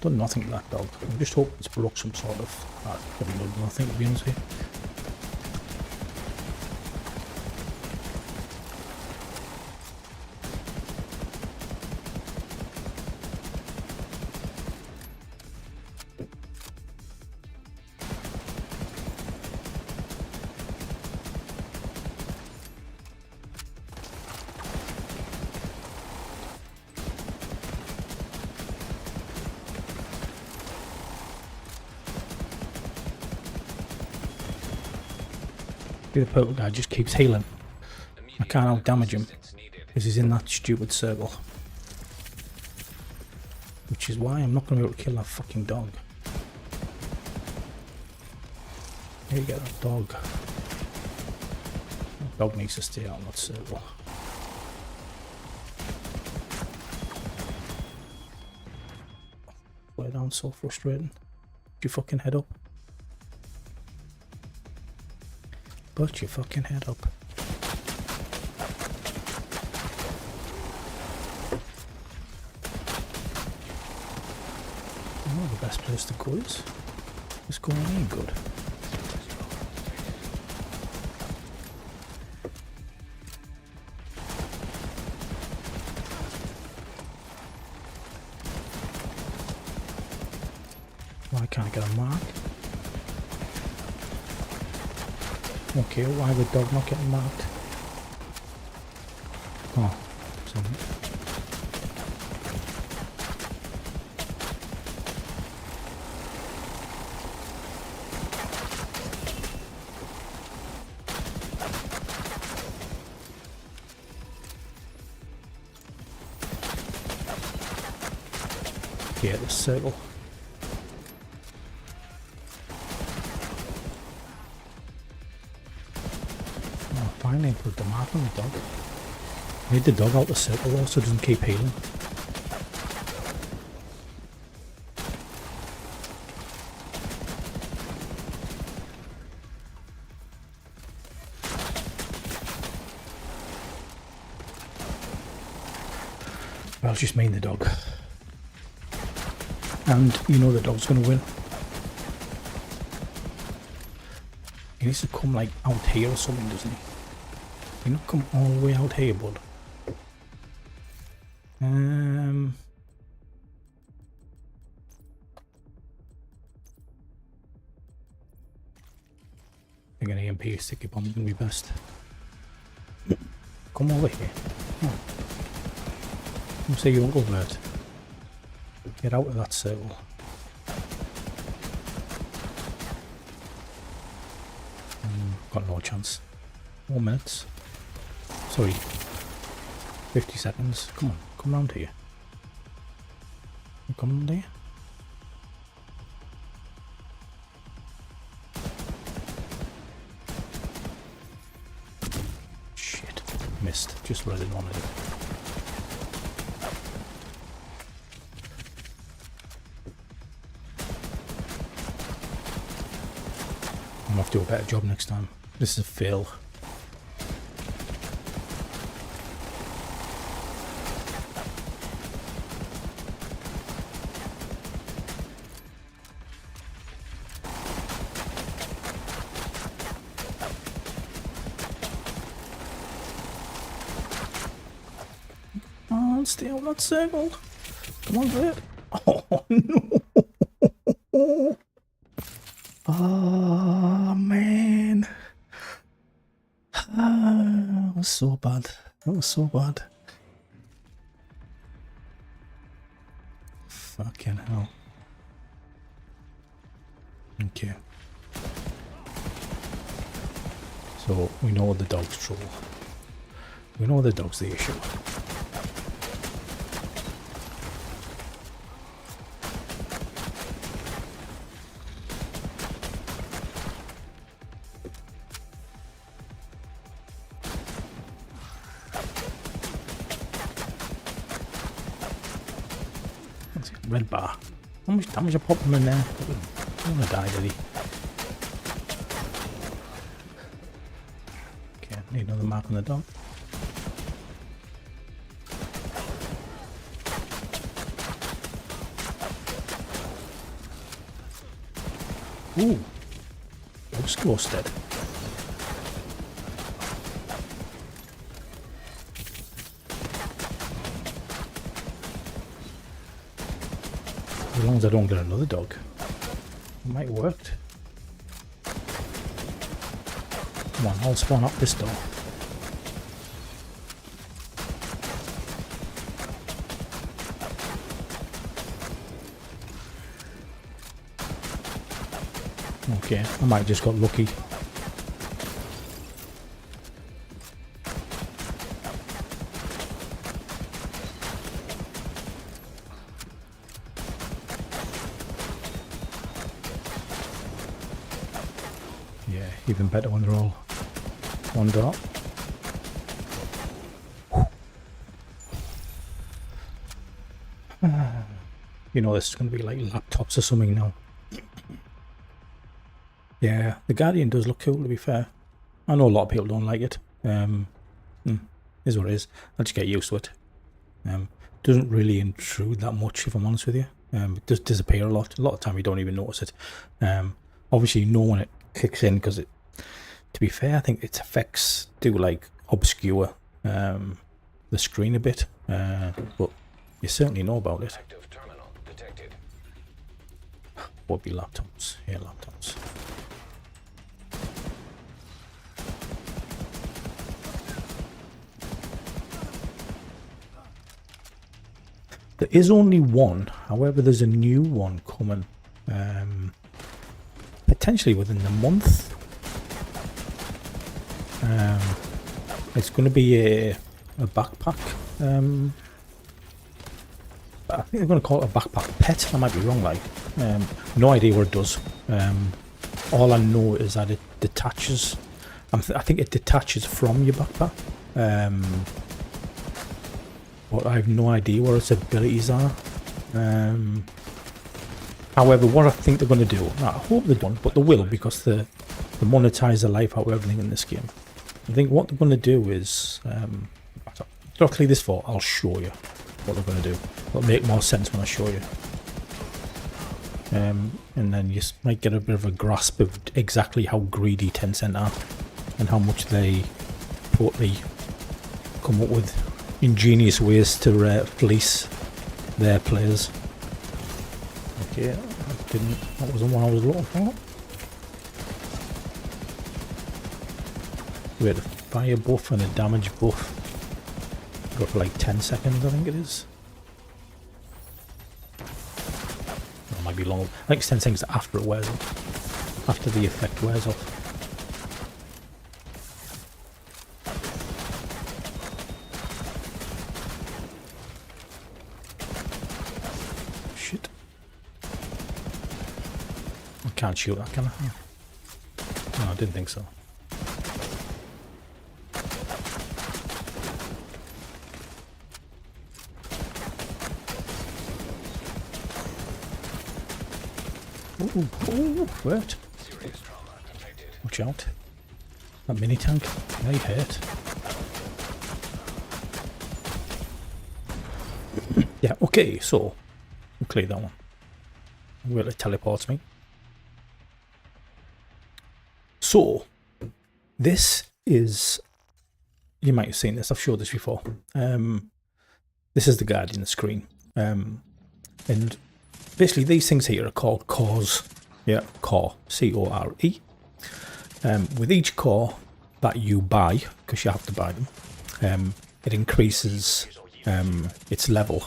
Done nothing to that dog. I'm just hoping it's broke some sort of. Probably done nothing, to be honest with you. The purple guy just keeps healing. I can't out damage him because he's in that stupid circle. Which is why I'm not going to be able to kill that fucking dog. Here you get that dog. That dog needs to stay out in that circle. Way down, so frustrating. Get your fucking head up. Put your fucking head up. Oh, the best place to go is going in good. Why can't I get a mark? Okay, why the dog not getting marked? Oh, sorry. locate this circle. Oh, finally put the mark on the dog. Need the dog out the circle though so it doesn't keep healing. Well, it's just me and the dog. And you know the dog's going to win. He needs to come like out here or something, doesn't he? He not come all the way out here, bud. I think an EMP sticky bomb is going to be best. Come over here. Oh. Come see your uncle, Bert. Get out of that circle. Got no chance. 4 minutes. Sorry. 50 seconds. Come on, come round here. You come round here? Shit. Missed. Just what I didn't want to do. I'm gonna have to do a better job next time. This is a fail. Oh, stay on that circle. Come on, Bert. Oh no. Oh man. That was so bad. That was so bad. Fucking hell. Okay. So we know the dog's trouble. We know the dog's the issue. Red bar. How much damage I popped him in there? I don't want to die, did he? Okay, need another mark on the dog. Ooh. Dog's ghosted. As long as I don't get another dog. It might have worked. Come on, I'll spawn up this door. Okay, I might have just got lucky. Yeah, even better when they're all one dot. You know this is going to be like laptops or something now. Yeah, the Guardian does look cool, to be fair. I know a lot of people don't like it. Is what it is. I'll just get used to it. Doesn't really intrude that much, if I'm honest with you. It does disappear a lot. A lot of time you don't even notice it. Obviously you know when it kicks in, because it, to be fair, I think its effects do like obscure the screen a bit. But you certainly know about it. Active terminal detected. Would be laptops. Yeah, laptops. There is only one, however there's a new one coming, potentially within the month. It's going to be a backpack I think they're going to call it a backpack pet. I might be wrong, like. No idea what it does. All I know is that it detaches. I think it detaches from your backpack. But I have no idea what its abilities are. However, what I think they're going to do, I hope they don't, but they will, because they monetize the life out of everything in this game. I think what they're going to do is, directly this far, I'll show you what they're going to do. It'll make more sense when I show you. And then you might get a bit of a grasp of exactly how greedy Tencent are and how much they totally come up with ingenious ways to fleece their players. Okay, that wasn't what I was looking for. We had a fire buff and a damage buff. Go for like 10 seconds, I think it is. It might be long. I think it's 10 seconds after it wears off. After the effect wears off. Shit. I can't shoot that, can I? No, I didn't think so. Ooh, wait. Watch out. That mini tank may hurt. Yeah, okay, so we'll clear that one. Will it teleports me? So this is, you might have seen this, I've showed this before. This is the Guardian screen. And basically, these things here are called cores. Yeah, core, C-O-R-E. With each core that you buy, because you have to buy them, it increases its level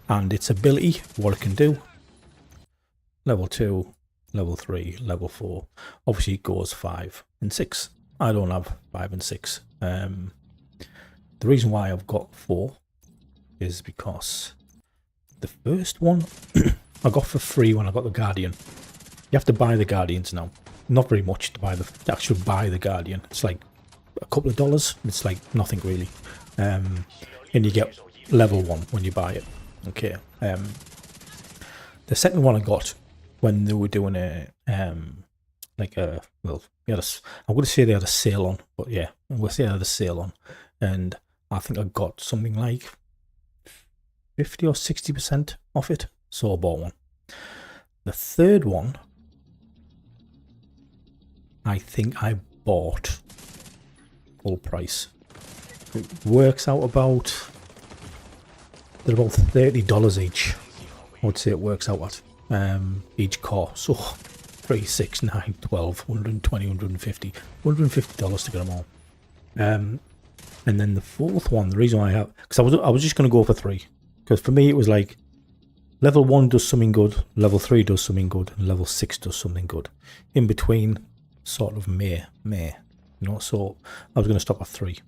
and its ability, what it can do. Level 2, level 3, level 4. Obviously, it goes 5 and 6. I don't have 5 and 6. The reason why I've got 4 is because the first one I got for free when I got the Guardian. You have to buy the Guardians now. Not very much to actually buy the Guardian. It's like a couple of dollars. It's like nothing really. And you get level 1 when you buy it. Okay. The second one I got when they were doing a like a, well, I'm going to say they had a sale on, but yeah, I'm going to say they had a sale on, and I think I got something like 50 or 60% off it, so I bought one. The third one, I think I bought full price. It works out about, they're about $30 each. I would say it works out at each car. So 3, 6, 9, 12, 120, 150, $150 to get them all. And then the fourth one, the reason why I have, because I was just going to go for 3, because for me it was like level 1 does something good, level 3 does something good, and level 6 does something good. In between, sort of meh, you know. So I was going to stop at 3.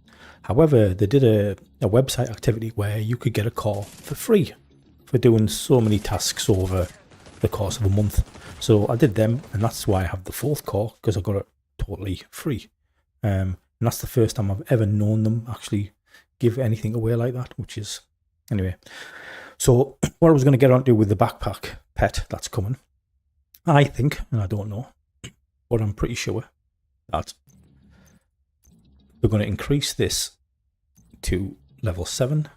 However, they did a website activity where you could get a car for free for doing so many tasks over the course of a month. So I did them, and that's why I have the 4th car, because I got it totally free. And that's the first time I've ever known them actually give anything away like that, which is, anyway. So what I was going to get on to with the backpack pet that's coming, I think, and I don't know, but I'm pretty sure that they're going to increase this to level 7,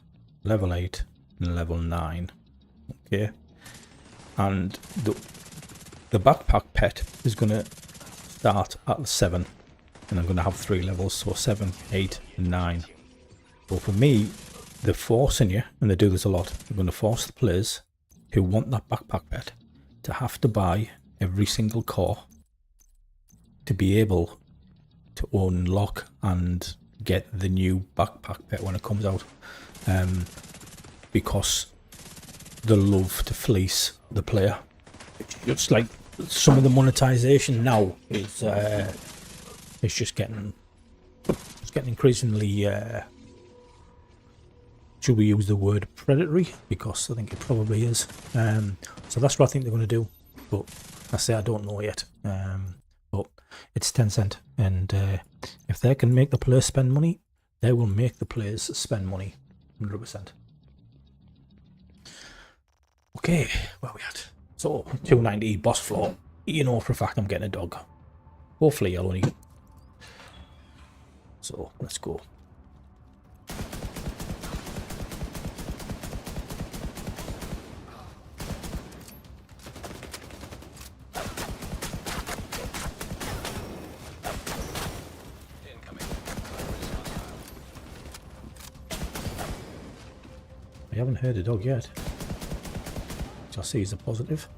level 8, and level 9. Okay. And the backpack pet is going to start at 7, and I'm going to have 3 levels, so 7, 8, and 9. But for me, they're forcing you, and they do this a lot, they're going to force the players who want that backpack pet to have to buy every single core to be able to unlock and get the new backpack pet when it comes out, because they love to fleece the player. It's like some of the monetization now is it's just getting increasingly should we use the word predatory? Because I think it probably is. So that's what I think they're going to do. But I say I don't know yet. But it's Tencent, and if they can make the players spend money, they will make the players spend money, 100%. Okay, where are we at? So 290 boss floor. You know for a fact I'm getting a dog. Hopefully I'll only. So let's go. I haven't heard a dog yet. Which I see is a positive.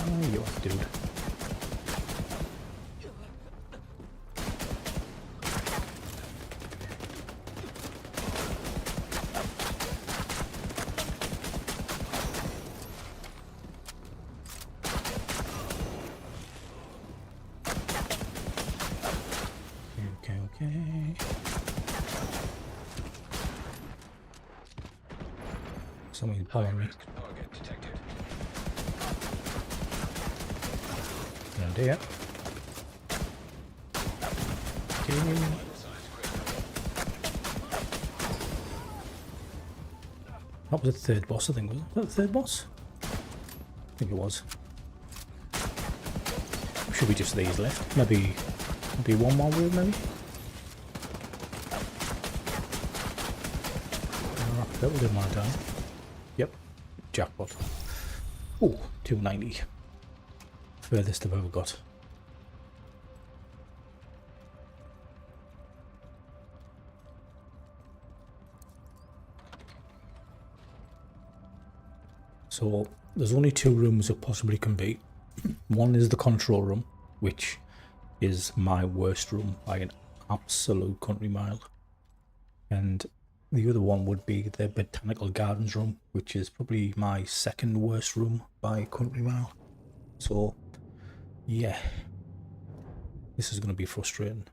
Oh, you are, dude. Okay. Something's following me. Target detected. No idea. Okay. That was the third boss, I think. Was that the third boss? I think it was. Should be just these left. Maybe one more room, maybe? That was in my time. Yep. Jackpot. Oh, 290. Furthest I've ever got. So there's only two rooms it possibly can be. One is the control room, which is my worst room by an absolute country mile. And the other one would be the botanical gardens room, which is probably my second worst room by a country mile. So yeah, this is going to be frustrating.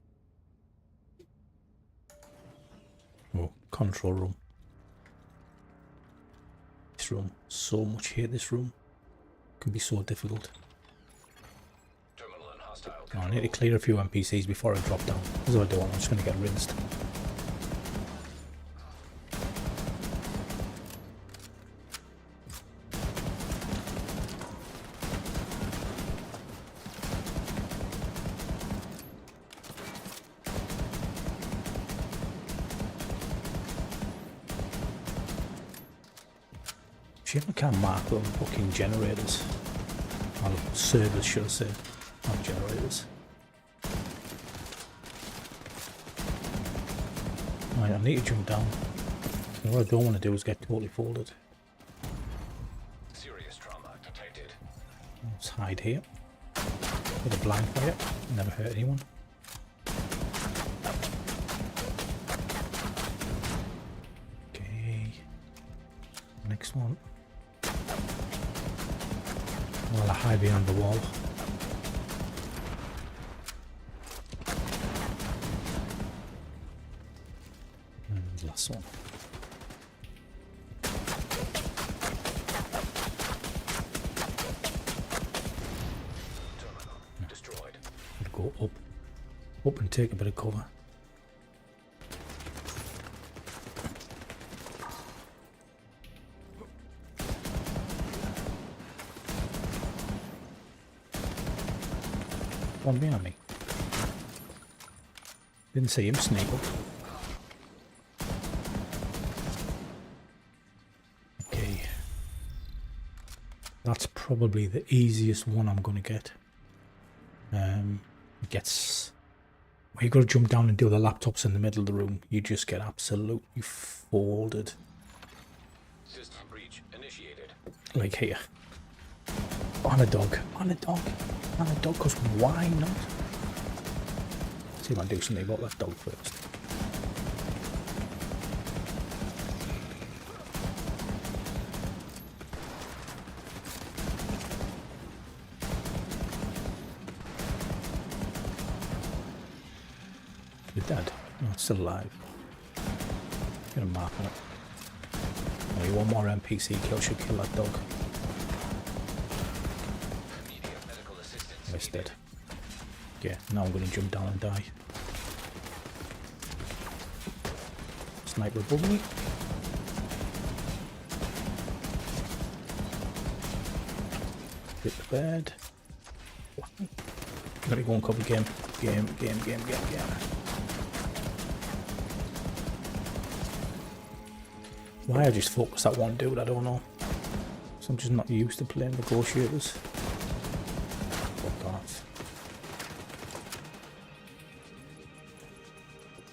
Oh, control room. This room, so much hate this room. It can be so difficult. Terminal and hostile Oh, control. I need to clear a few NPCs before I drop down. That's what I don't want. I'm just going to get rinsed. Shame I can't mark them fucking generators. Or servers, should I say. Not generators. Right, I need to jump down. What I don't want to do is get totally folded. Serious trauma detected. Let's hide here. With a blind fire. Never hurt anyone. Okay. Next one. While I hide behind the wall. And last one. Terminal destroyed. I'll go up and take a bit of cover. One behind me. Didn't see him sneak up. Okay. That's probably the easiest one I'm going to get. It gets... When you got to jump down and do the laptops in the middle of the room, you just get absolutely folded. System breach initiated. like here. On a dog. On a dog. On a dog, because why not? See if I can do something about that dog first. You're dead. No, it's still alive. Get a mark on it. Only one more NPC kill should kill that dog. Immediate medical assistance It's needed. dead. Yeah, now I'm going to jump down and die. Sniper above me. Hit the bed. Gotta go and cover game. Game. Why I just focused that one dude, I don't know. So I'm just not used to playing negotiators. Fuck that.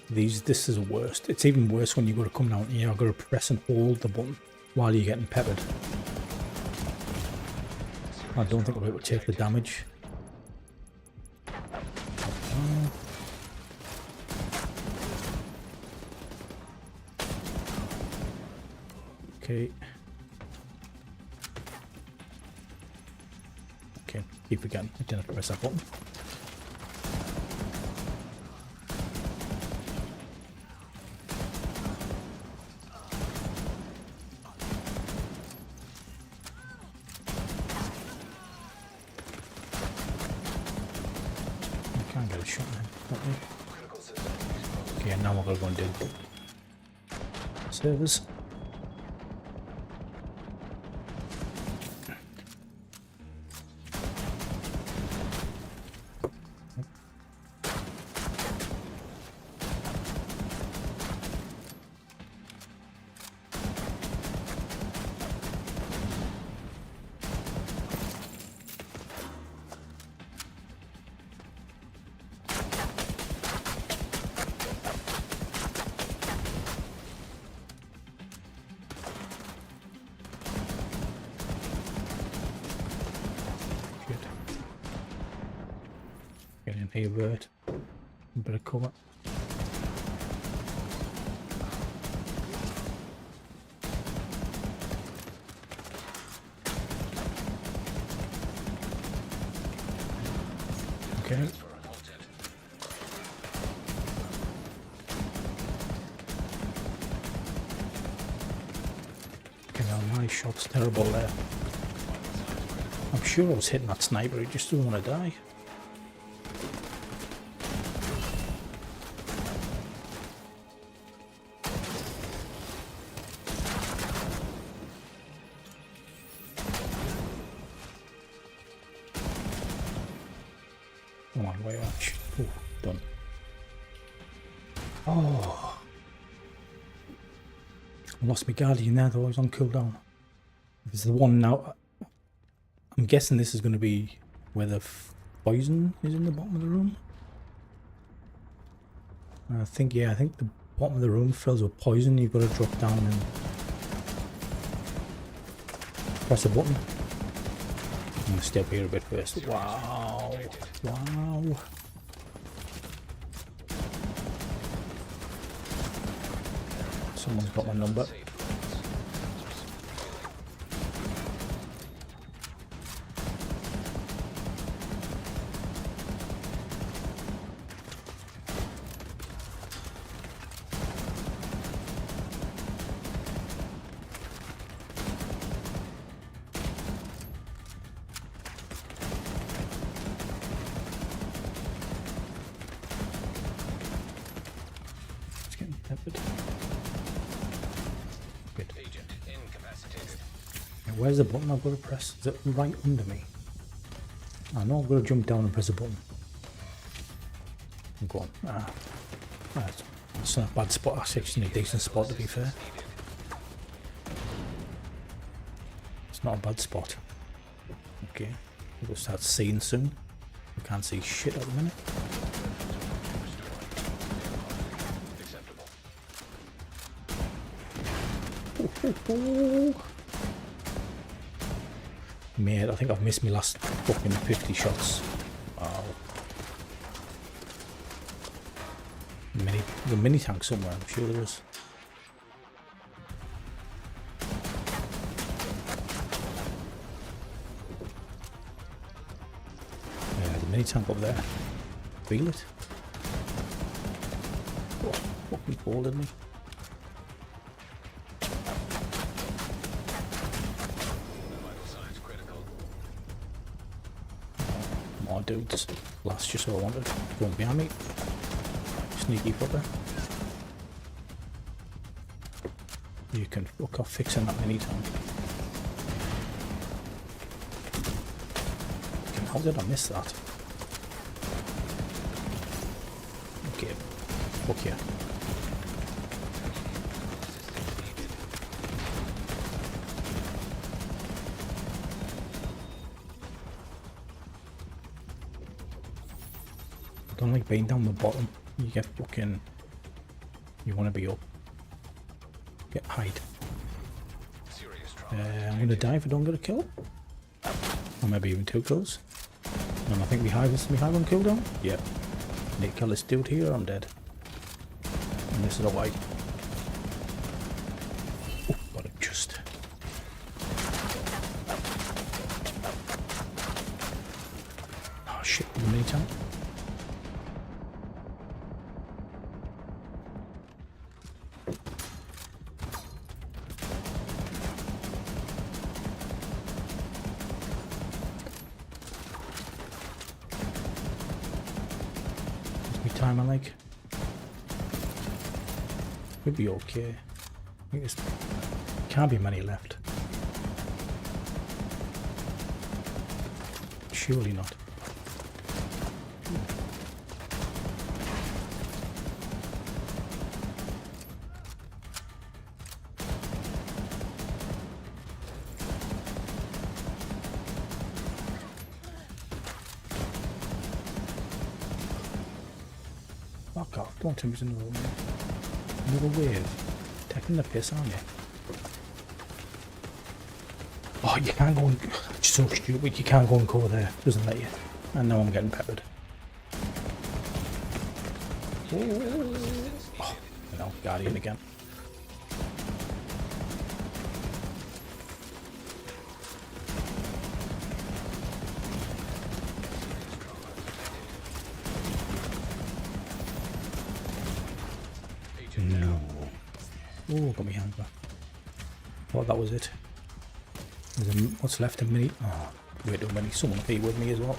This is worst. It's even worse when you got to come down here. I've got to press and hold the button while you're getting peppered. I don't think I'll be able to take the damage. Okay. Okay, keep forgetting. I didn't have to press that button. I can't get a shot now. Critical system exposed. Okay, now we're going to go and do servers. Good. Get in here, bird. A bit of cover. Okay. Transfer unhalted. Okay, now my shot's terrible there. I'm sure I was hitting that sniper, he just doesn't want to die. Come on, way watch. Oh, done. Oh. I lost my guardian there though, he's on cooldown. This is the one now. I'm guessing this is going to be where the poison is in the bottom of the room. I think the bottom of the room fills with poison. You've got to drop down and press a button. I'm going to stay up here a bit first. Wow. Wow. Someone's got my number. It's getting peppered. Good. Agent incapacitated. Now, where's the button I've got to press? Is it right under me? I know I've got to jump down and press a button. I'm going. Right. It's not a bad spot. That's actually a decent spot, to be fair. It's not a bad spot. Okay. We'll start seeing soon. We can't see shit at the minute. Acceptable. Mate, I think I've missed my last fucking 50 shots. Wow. There's a mini tank somewhere, I'm sure there is. Yeah, there's a mini tank up there. Feel it. Oh, fucking folded me. Vital signs critical. More dudes. Last just what I wanted. Going behind me. Sneaky fucker. You can fuck off fixing that mini tank. How did I miss that? Okay. Fuck yeah. I don't like being down the bottom. You get fucking... You want to be up. Get hide. Serious trauma. I'm gonna die if I don't get a kill. Or maybe even 2 kills. And I think we have one cooldown. Yep. Need to kill this dude here, I'm dead. And this is a white. Oh, got it just. Oh shit, the mini tank. Time I like. We'll be okay. I think there's can't be many left. Surely not. Fuck off, don't tell me there's another wave. Another wave. Taking the piss, aren't you? Oh, you can't go and... It's so stupid, you can't go and cover there. Doesn't let you. And now I'm getting peppered. Oh, no, Guardian again. No. Oh, got me hand back. Thought that was it. What's left? A mini? Oh, way too many. Someone be with me as well.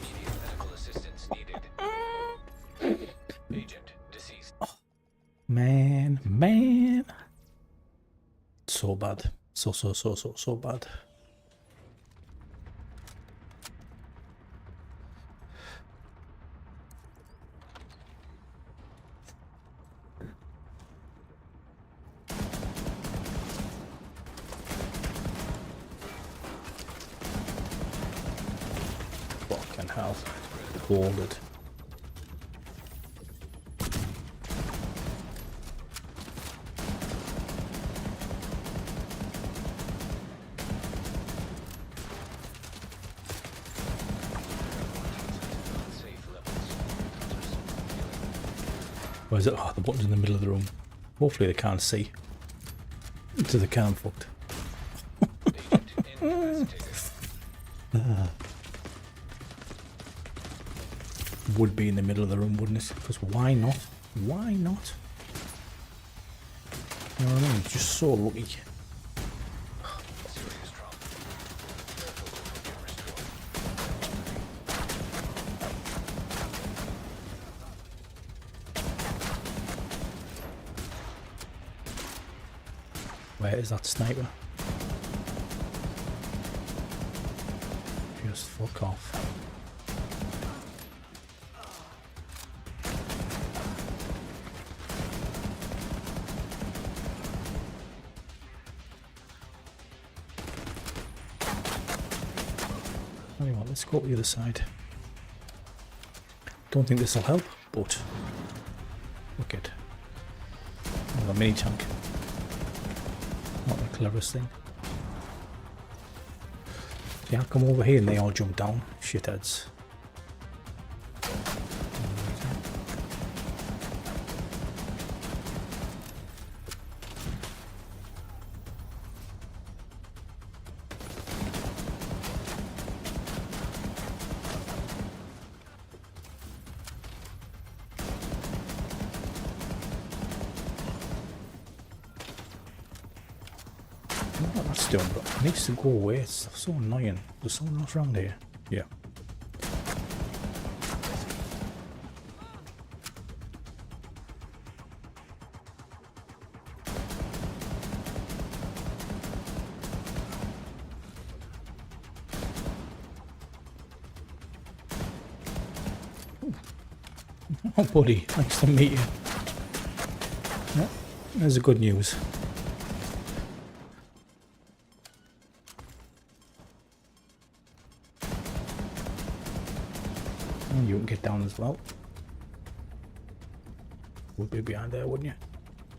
Immediate medical assistance needed. Agent deceased. Man. So bad. So bad. Fucking hell. Hold it. Safe levels. Where is it? Oh, the button's in the middle of the room. Hopefully they can't see. So they can't fucked. Agent incapacitated. Would be in the middle of the room, wouldn't it? Because why not? Why not? You know what I mean? Just so lucky. Serious trauma. Where is that sniper? Just fuck off. Anyway, let's go to the other side. Don't think this will help, but look it. A mini tank. Not the cleverest thing. See, I come over here and they all jump down. Shitheads. I don't know what that's doing, but it needs to go away. It's so annoying. There's someone else around here. Yeah. Oh, buddy, nice to meet you. Yeah, there's the good news. And you can get down as well. Would be behind there, wouldn't you?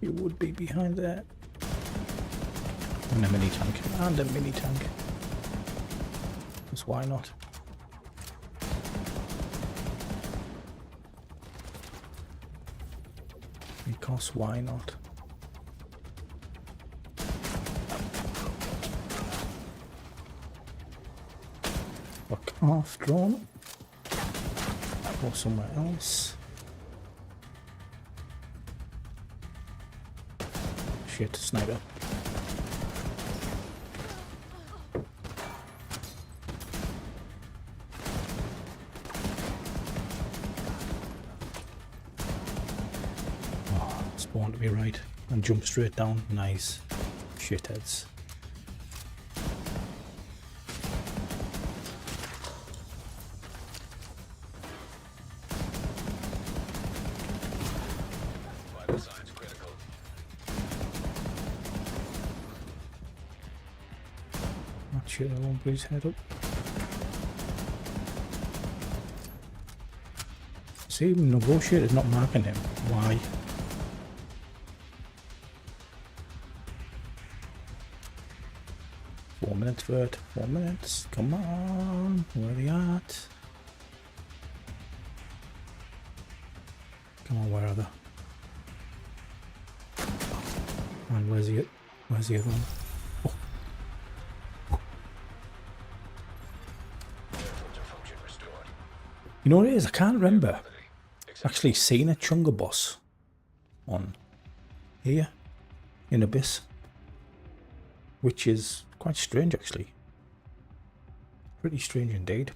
You would be behind there. And a mini tank. And a mini tank. Because why not? Because why not? Fuck off, drone. Go somewhere else. Shit, sniper. Spawn to be right and jump straight down. Nice. Shitheads. Vital signs critical. Not sure I won't put his head up. See, negotiator's not marking him. Why? Vert, 4 minutes. Come on, where are they at? Come on, where are they? And where's the other one? Oh. You know what it is? I can't remember actually seeing a Chunga boss on here in Abyss, which is quite strange actually. Pretty strange indeed.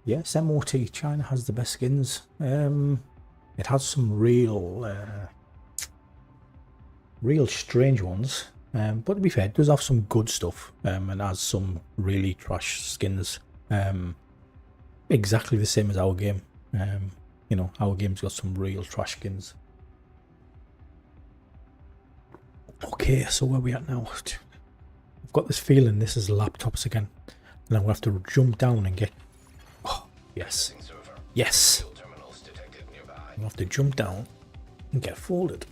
Yes, MOT China has the best skins. It has some real strange ones. But to be fair, it does have some good stuff. And has some really trash skins. Exactly the same as our game. You know, our game's got some real trash skins. Okay, so where are we at now? I've got this feeling this is laptops again, and I'm going to have to jump down and get... Oh, yes. Yes! I'm going to have to jump down and get folded.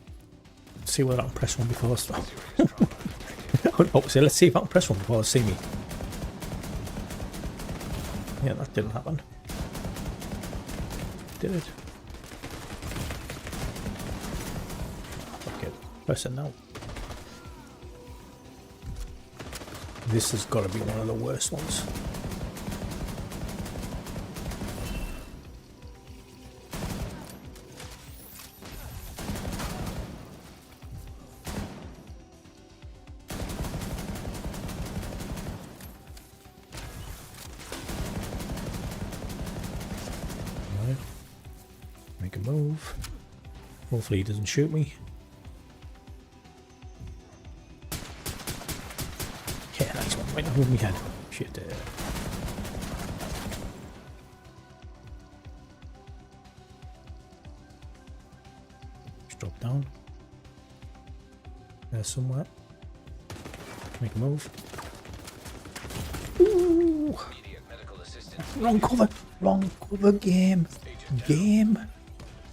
Let's see whether I can press one before I start. Oh, so let's see if I can press one before they see me. Yeah, that didn't happen. Did it? Okay, press it now. This has got to be one of the worst ones. Right. Make a move. Hopefully he doesn't shoot me. Right over my head. Shit. Just drop down. There somewhere. Make a move. Ooh! Wrong cover. Wrong cover game. Game.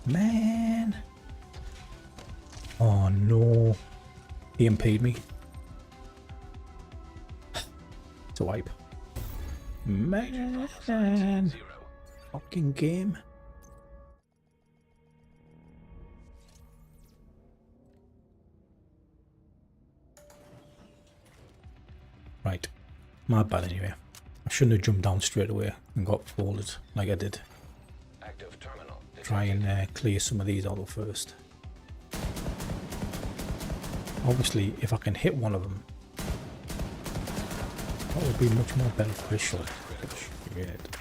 Man. Oh no. He impeded me. It's a wipe. Man. Zero. Fucking game. Right. My bad anyway. I shouldn't have jumped down straight away and got folded like I did. Active terminal. Try and clear some of these out first. Obviously, if I can hit one of them, that would be much more beneficial. Shit.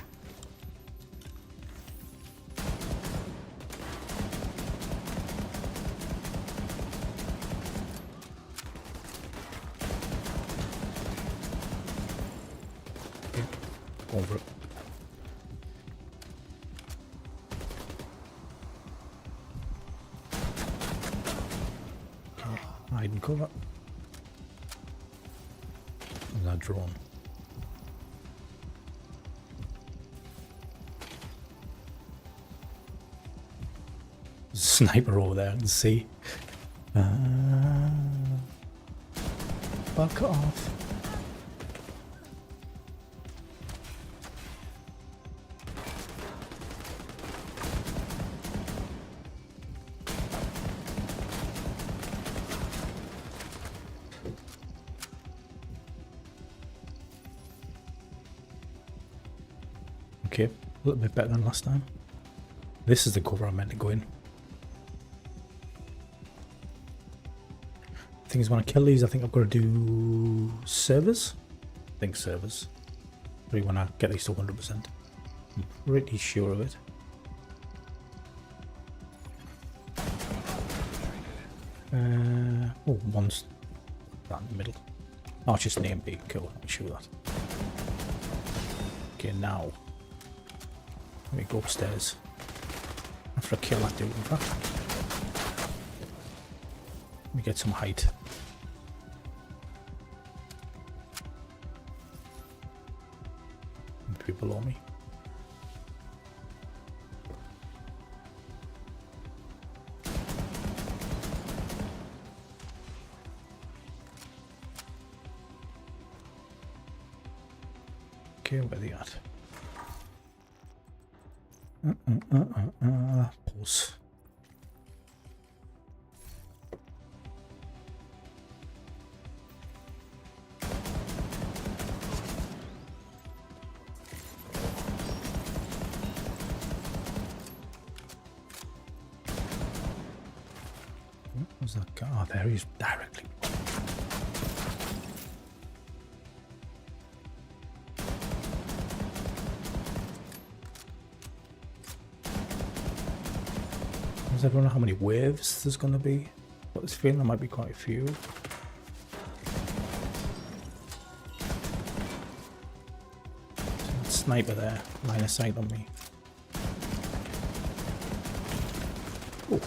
Over it. Okay, hide and cover. Where's that drone? There's a sniper over there, I can see. Back off. Okay, a little bit better than last time. This is the cover I meant to go in. Thing is, when I kill these, I think I've got to do servers. I think servers. Really when I get these to 100%. I'm pretty sure of it. Oh, one's right in the middle. Oh, it's just an AMP. Cool, I'm sure of that. Okay, now let me go upstairs. After I kill that dude, in fact. Let me get some height. Maybe below me. Okay, where are they at? Pause. Where's that guy? Oh, there he is directly. Does everyone know how many waves there's going to be? Got this feeling there might be quite a few. Sniper there, line of sight on me. Oh.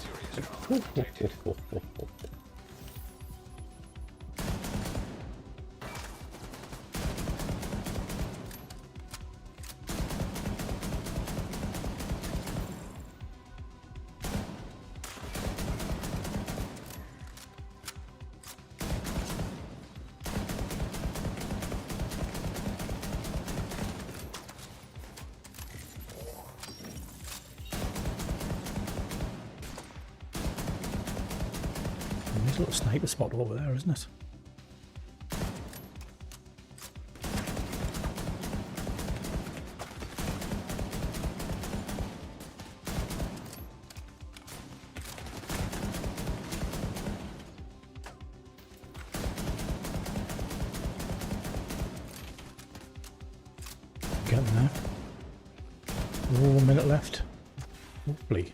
There's a little sniper spot over there, isn't it? Getting there. Oh, 1 minute left. Hopefully.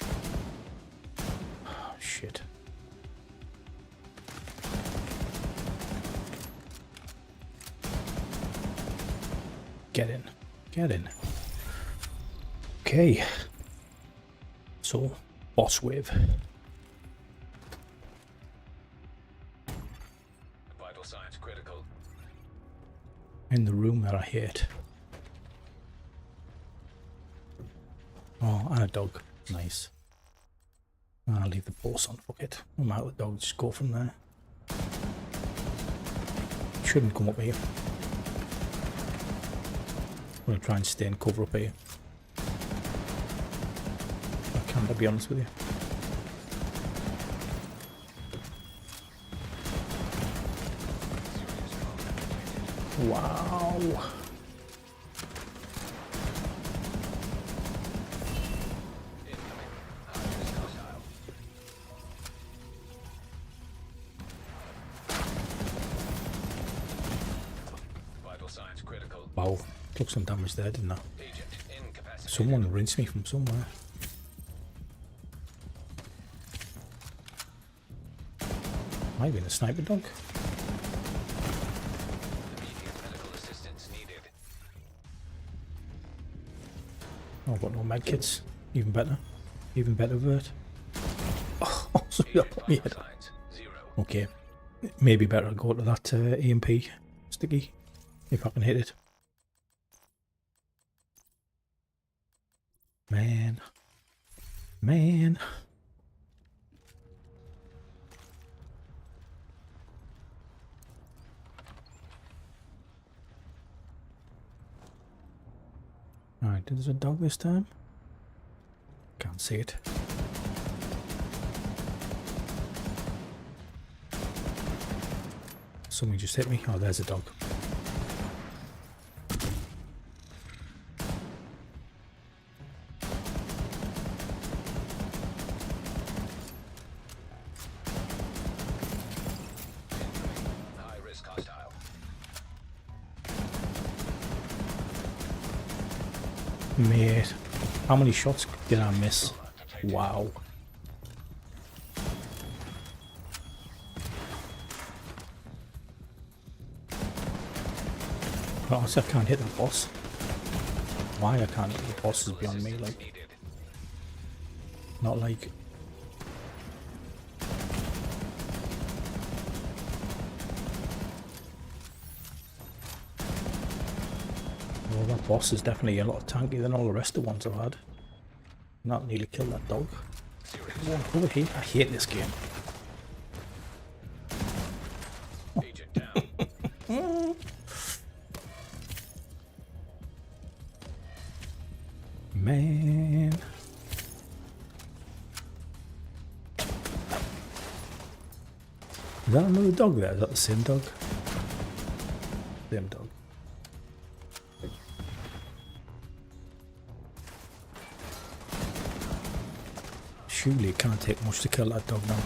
Oh, shit. Get in. Get in. Okay. So, boss wave. Vital signs critical. In the room that I hate. Oh, and a dog. Nice. I'll leave the pulse on, fuck it. I'm out of the dog, just go from there. Shouldn't come up here. I'm going to try and stay in cover up here. I can't, to be honest with you. Wow. Vital signs critical. Wow. Took some damage there, didn't I? Agent incapacitated. Someone rinsed me from somewhere. Might be a sniper dog. Immediate medical assistance needed. Oh, I've got no med kits. Even better. Even better vert. Oh, sorry, that put me Vital head. signs 0. Okay. Maybe better go to that EMP sticky. If I can hit it. Man. Man. Alright, there's a dog this time. Can't see it. Something just hit me. Oh, there's a dog. High risk hostile. Mate, how many shots did I miss? Wow. Honestly, I can't hit the boss. Why I can't hit the boss is beyond me. Like, Needed. not like. Well, that boss is definitely a lot tankier than all the rest of the ones I've had. Not nearly killed that dog. Serious. Come over here. I hate this game. Agent down. Man. Is that another dog there? Is that the same dog? Same dog. Surely it can't take much to kill that dog now.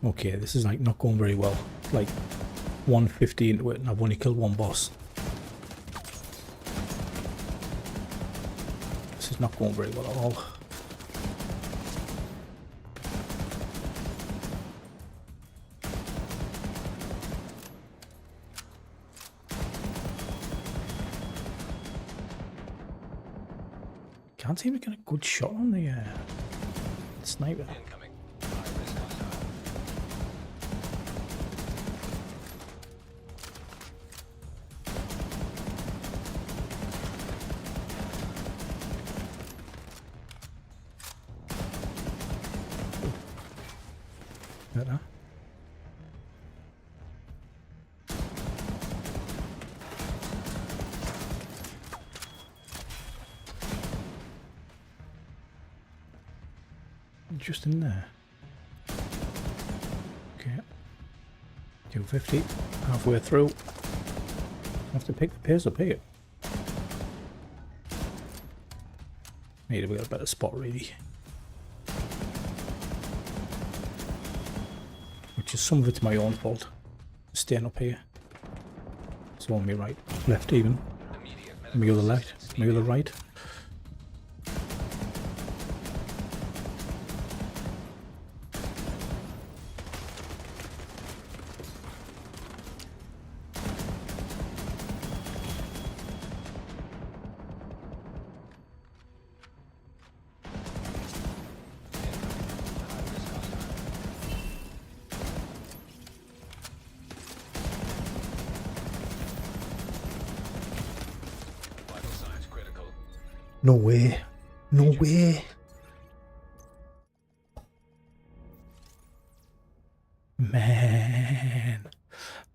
Okay, this is like not going very well. Like 150 into it and I've only killed one boss. This is not going very well at all. Can't seem to get a good shot on the sniper. Incoming. High risk hostile. Better. Just in there. Okay. 250. Halfway through. I have to pick the pace up here. Need to get a better spot really. Which is some of it's my own fault. Staying up here. It's on me right. Left even. Immediate Me medical other left. assistance Me other needed. right. No way. No way. Man.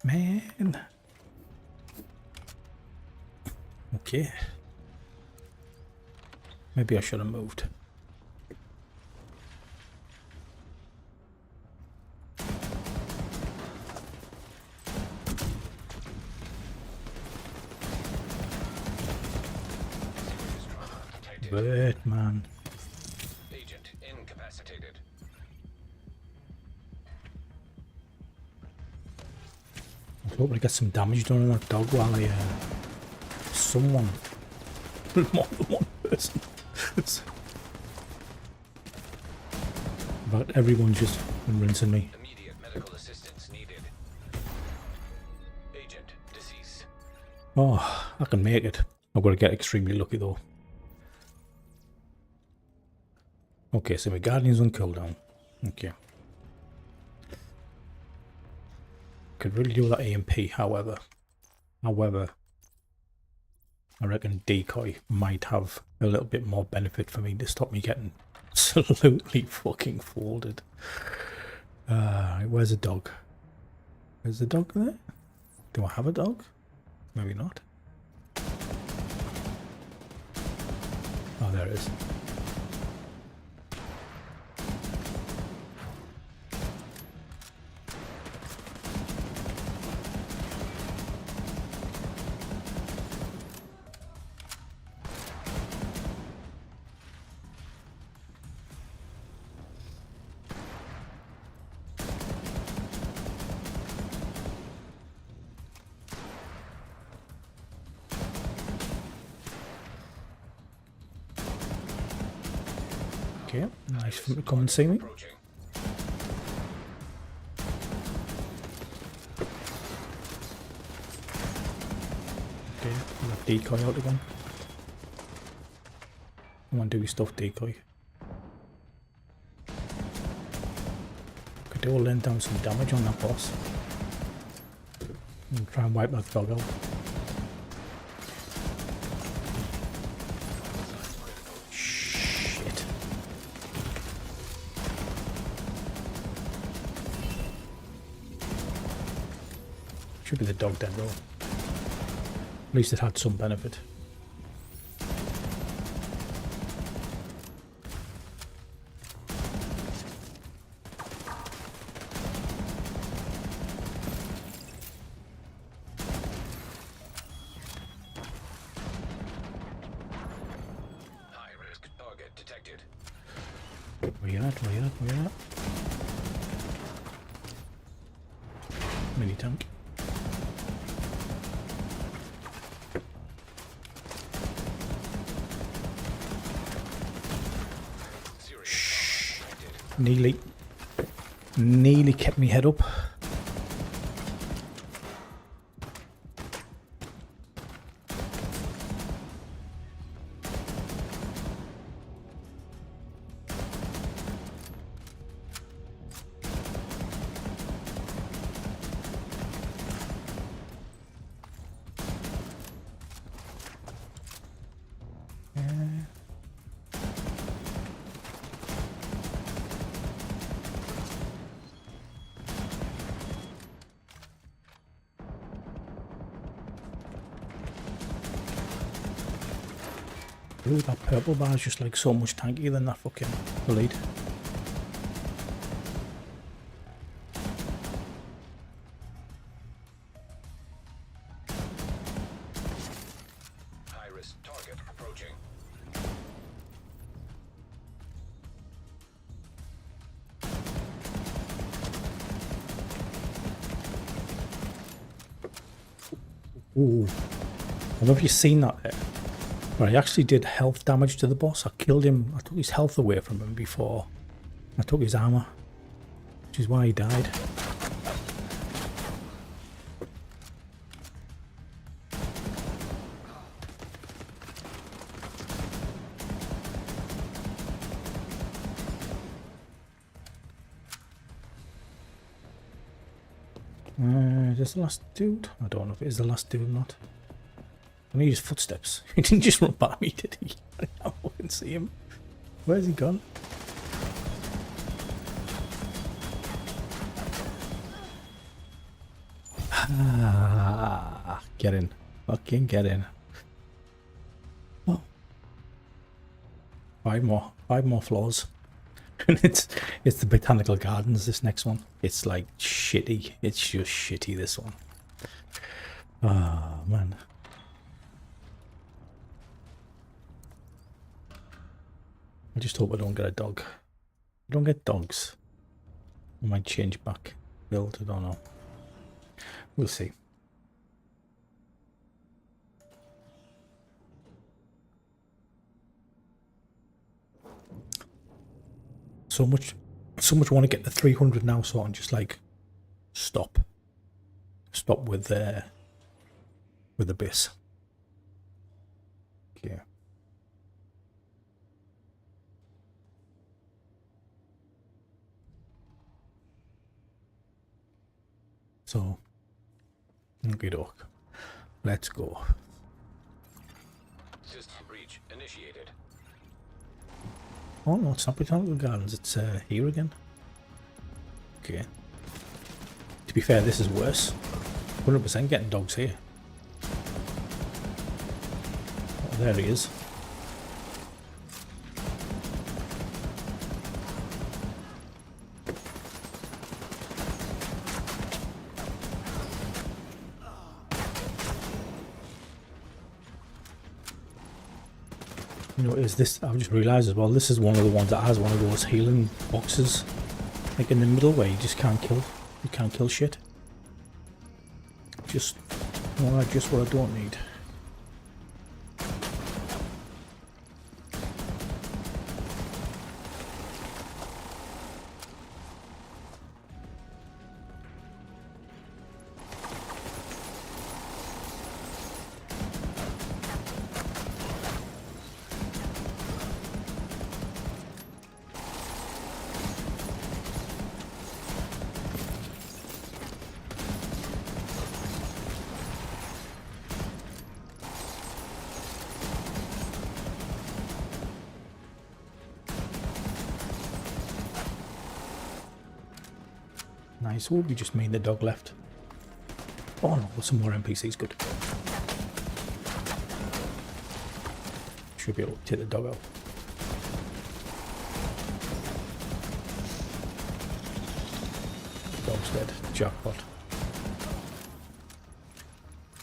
Man. Okay. Maybe I should have moved. Serious trauma detected. But man. Agent incapacitated. I was hoping to get some damage done on that dog while I someone more than one person. But everyone's just rinsing me. Immediate medical assistance needed. Agent deceased. Oh, I can make it. I've got to get extremely lucky though. Okay, so my guardian's on cooldown. Okay. Could really do that AMP, however. I reckon decoy might have a little bit more benefit for me to stop me getting absolutely fucking folded. Where's the dog? Is the dog there? Do I have a dog? Maybe not. Oh, there it is. Okay, nice for him to come and see me. Approaching. Okay, that decoy out again. Come on, do your stuff, decoy. Could do lay down some damage on that boss. And try and wipe that dog out. Shit. Should be the dog then though. At least it had some benefit. High risk target detected. Where you at? Where you at? Where you at? Mini tank. Serious trauma detected. Nearly kept me head up. Ooh, that purple bar is just like so much tankier than that fucking lead. High risk target approaching. Ooh. I don't know if you've seen that there. But I actually did health damage to the boss. I killed him. I took his health away from him before. I took his armor, which is why he died. Is this the last dude? I don't know if it is the last dude or not. I need his footsteps. He didn't just run by me, did he? I can see him. Where's he gone? Ah, get in. Fucking get in. Oh. Five more floors. And it's the botanical gardens, this next one. It's like shitty. It's just shitty, this one. Ah, man. I just hope I don't get a dog. I don't get dogs. I might change back. Build, I don't know. We'll see. So much want to get to 300 now, so I'm just like stop with the base. Okay. So, okay, doke. Let's go. System breach initiated. Oh no, it's not Botanical Gardens, it's here again. Okay. To be fair, this is worse. 100% getting dogs here. Oh, there he is. You know, is this? I've just realised as well. This is one of the ones that has one of those healing boxes, like in the middle, where you just can't kill. You can't kill shit. Just, well, just what I don't need. Nice. Oh, we just made the dog left. Oh no, some more NPCs. Good. Should be able to take the dog out. Dog's dead. Jackpot.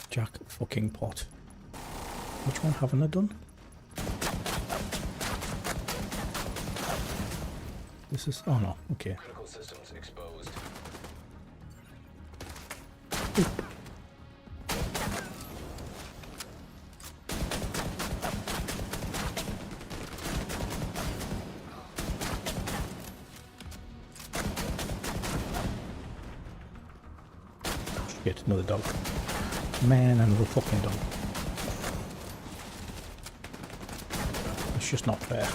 Jack fucking pot. Which one haven't I done? This is. Oh no. Okay. Critical systems exposed. Shit, another dog. Man, another fucking dog. It's just not fair.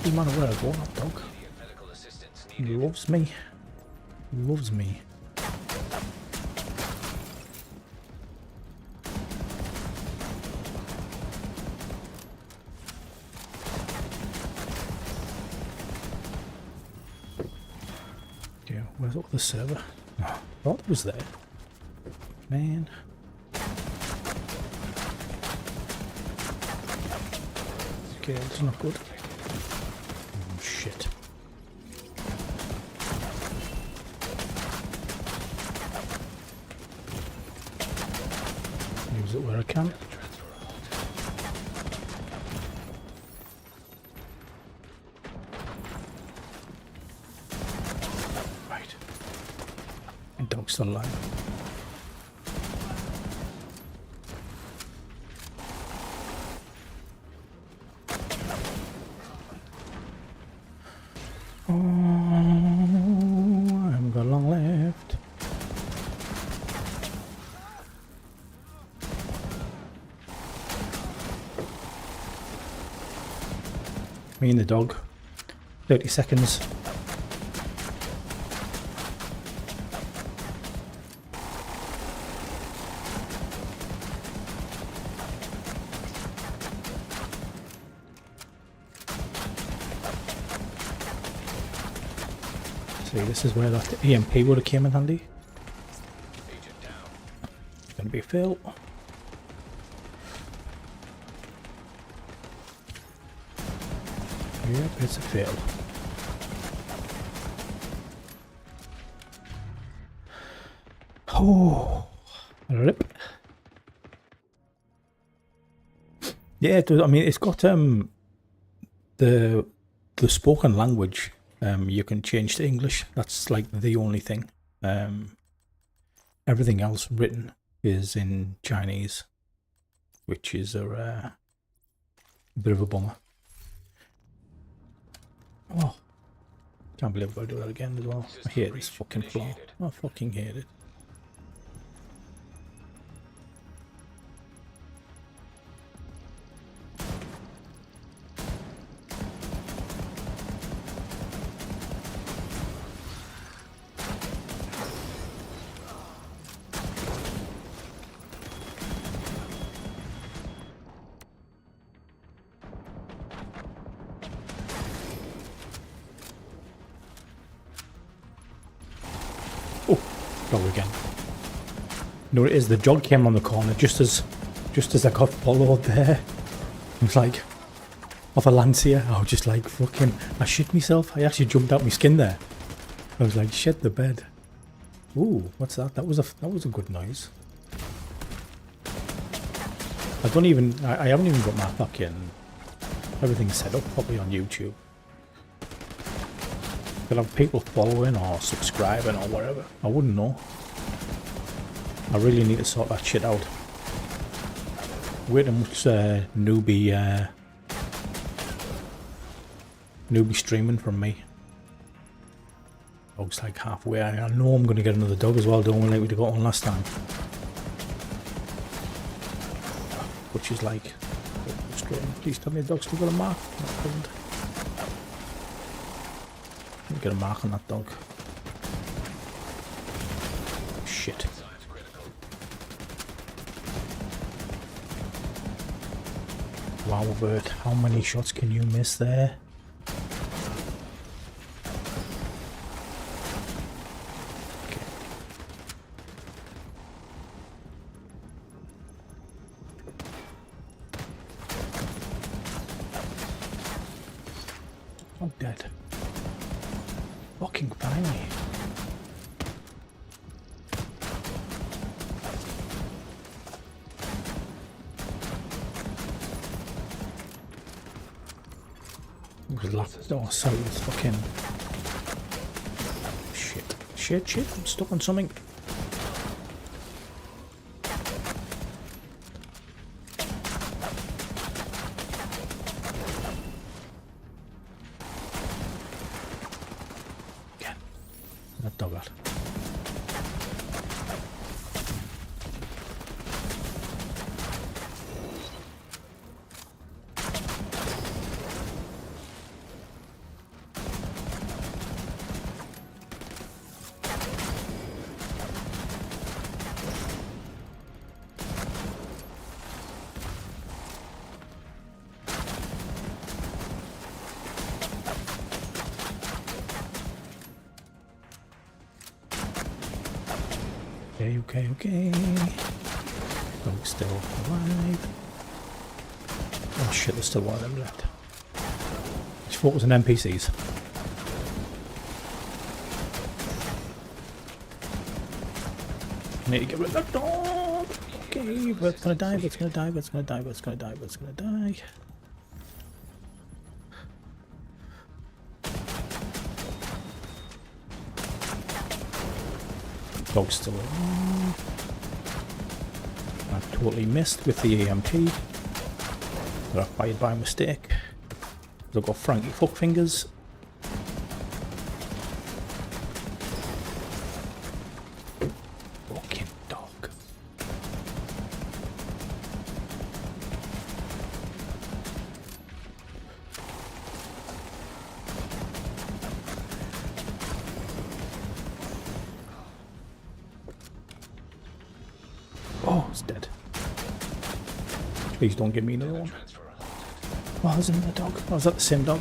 Doesn't matter where I go, that dog. Medical assistance He needed. loves me. He loves me. Yeah, where's all the server? Oh, I thought it was there. Man. Okay, it's not good. Oh, shit. can. Right. The dog's still alive. Oh, I haven't got long left. Me and the dog. 30 seconds. See, this is where that EMP would have came in handy. Agent down. It's going to be a fail. Yep, it's a fail. Oh, rip. Yeah, it does. I mean, it's got the spoken language. You can change to English. That's like the only thing. Everything else written is in Chinese, which is a bit of a bummer. Oh, can't believe I've got to do that again as well. I hate this fucking floor. I fucking hate it. Oh, dog again. No, it is. The dog came on the corner just as I got followed there. It was like off a Lancia. I was just like fucking. I shit myself. I actually jumped out my skin there. I was like, shit the bed. Ooh, what's that? That was a good noise. I haven't even got my fucking everything set up properly on YouTube. Could have people following or subscribing or whatever. I wouldn't know. I really need to sort that shit out. Way too much newbie streaming from me. Dog's like halfway. I know I'm going to get another dog as well. Don't want like we got one last time. Which is like, please tell me the dog's still got a mark. No, it doesn't. Get a mark on that dog. Shit. Wow, Bert, how many shots can you miss there? Okay. I'm dead. Fucking finally. Oh, sorry, it's fucking... Shit, I'm stuck on something. Again. That dog out. Okay. Dog's still alive. Oh shit, there's still one of them left. Just focus on NPCs. I need to get rid of that dog. Okay, it's gonna die, it's gonna die, it's gonna die, it's gonna die, it's gonna die. Dog's still alive. I totally missed with the AMT. Got fired by mistake. I've got Frankie fuck fingers. Fucking dog. Oh, it's dead. Please don't give me another one. Oh, there's another dog. Oh, is that the same dog?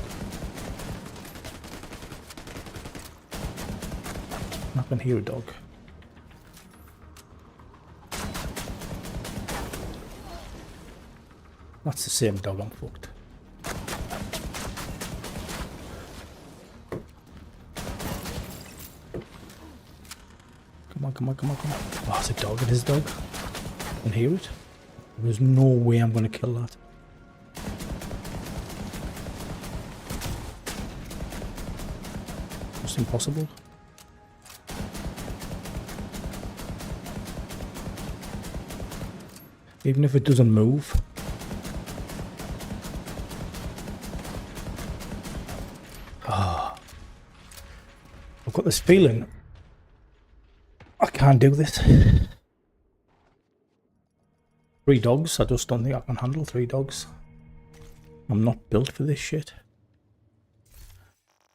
I can hear a dog. That's the same dog. I'm fucked. Come on, come on, come on, come on. Oh, it's a dog. It is a dog. I can hear it. There's no way I'm going to kill that. It's impossible. Even if it doesn't move. Ah. I've got this feeling I can't do this. 3 dogs, I just don't think I can handle 3 dogs. I'm not built for this shit.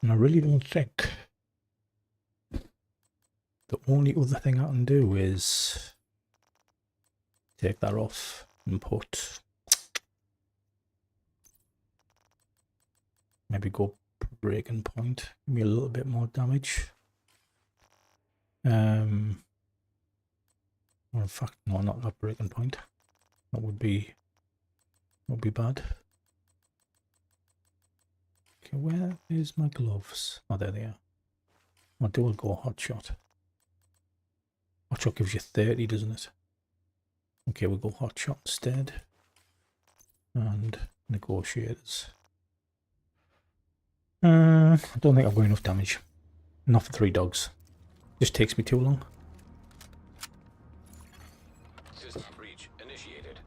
And I really don't think. The only other thing I can do is take that off and put, maybe go breaking point, give me a little bit more damage. Or in fact, no, not that breaking point. That would be bad. Okay, where is my gloves? Oh, there they are. I do go hot shot. Hot shot gives you 30, doesn't it? Okay, we'll go hot shot instead. And negotiators. I don't think I've got enough damage. Not for 3 dogs. Just takes me too long. System breach initiated.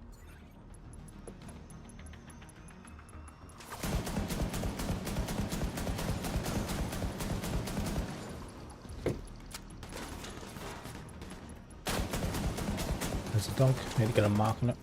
There's a dog. Need to get a mark on it.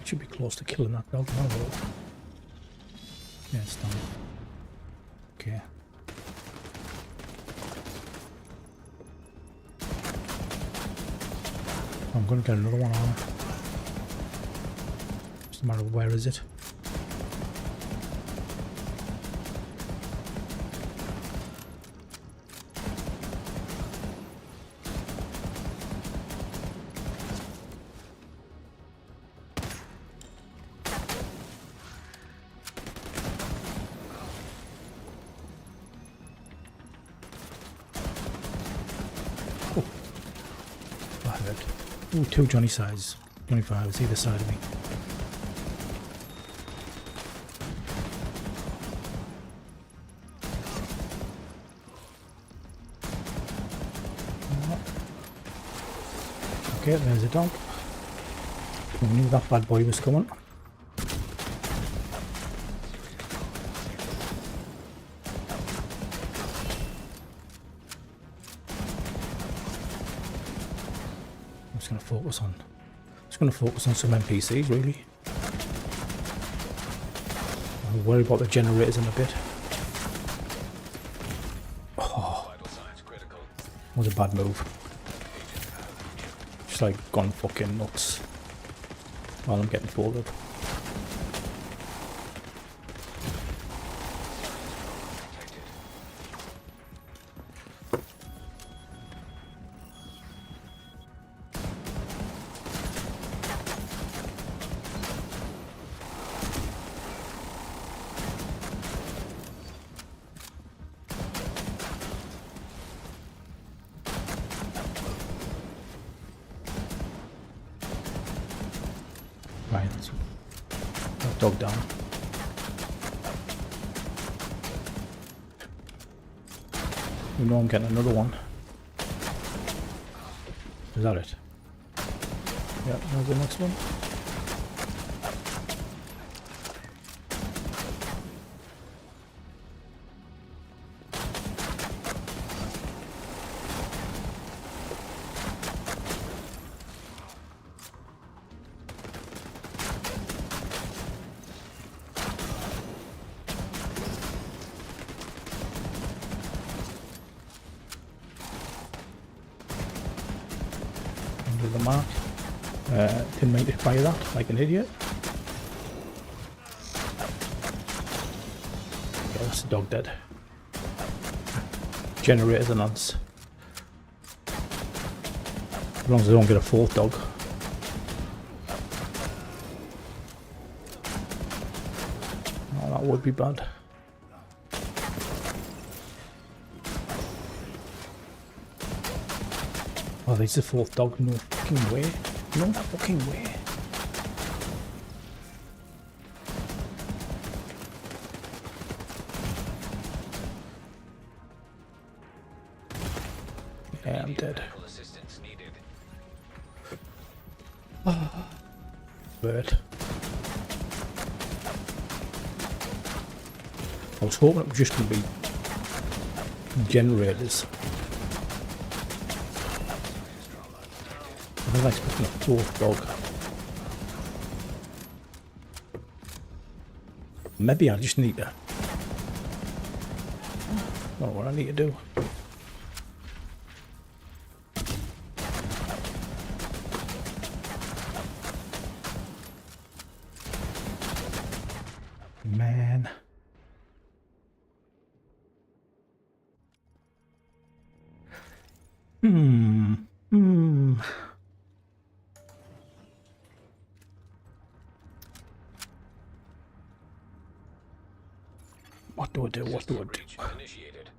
Should be close to killing that dog now. Yeah, it's done. Okay. I'm gonna get another one on. Just a matter of where is it? Ooh, 2 Johnny sides. 25s either side of me. Okay, there's a dog. I knew that bad boy was coming. Just going to focus on some NPCs really. I'll worry about the generators in a bit. Vital signs critical. Was a bad move. Just like gone fucking nuts while I'm getting folded. Right, let's that dog down. You know I'm getting another one. Is that it? Yeah, there's the next one. Under the mark. Didn't mean to fire that like an idiot. Yeah, that's the dog dead. Generators and ants. As long as I don't get a fourth dog. Oh, that would be bad. Oh, there's the fourth dog. No fucking way. No fucking way. Yeah, I'm dead. Medical assistance needed. Bird. I was hoping it was just going to be generators. I was expecting a fourth dog. Maybe I just need to... I don't know what I need to do. Man. What do I do? What do I do? Breach initiated.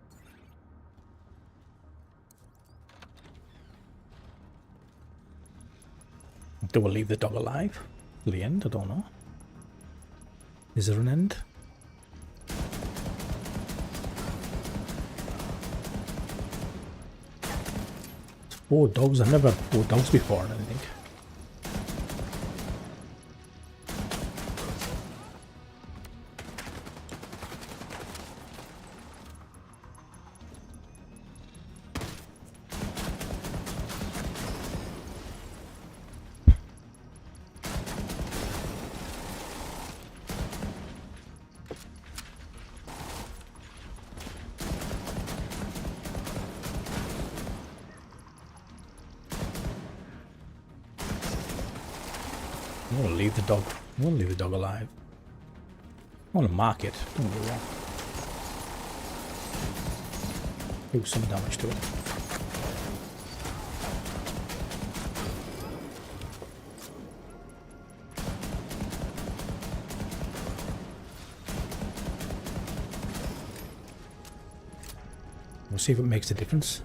Do I leave the dog alive? Till the end? I don't know. Is there an end? It's 4 dogs. I've never had 4 dogs before, I don't think. I want to leave the dog. I want to leave the dog alive. I want to mark it. Don't get me wrong. Do some damage to it. We'll see if it makes a difference.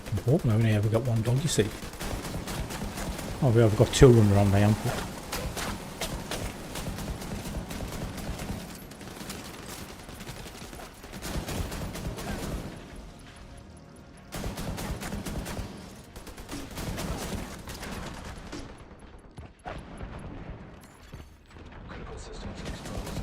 I hope I only ever got 1 dog, you see. Oh, we have got 2 running around my ankle. Critical systems exposed.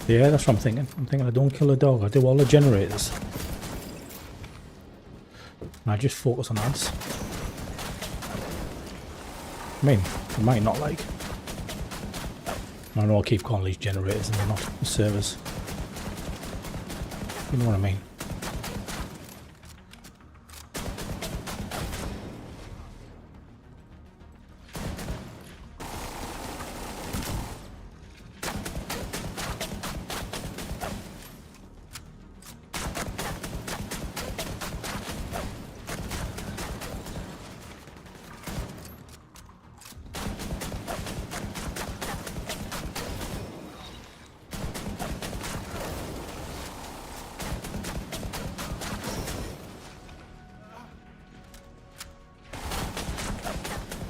Yeah, that's what I'm thinking. I'm thinking I don't kill the dog, I do all the generators. And I just focus on ads. I mean, you might not like. I know I keep calling these generators and they're not the servers. You know what I mean?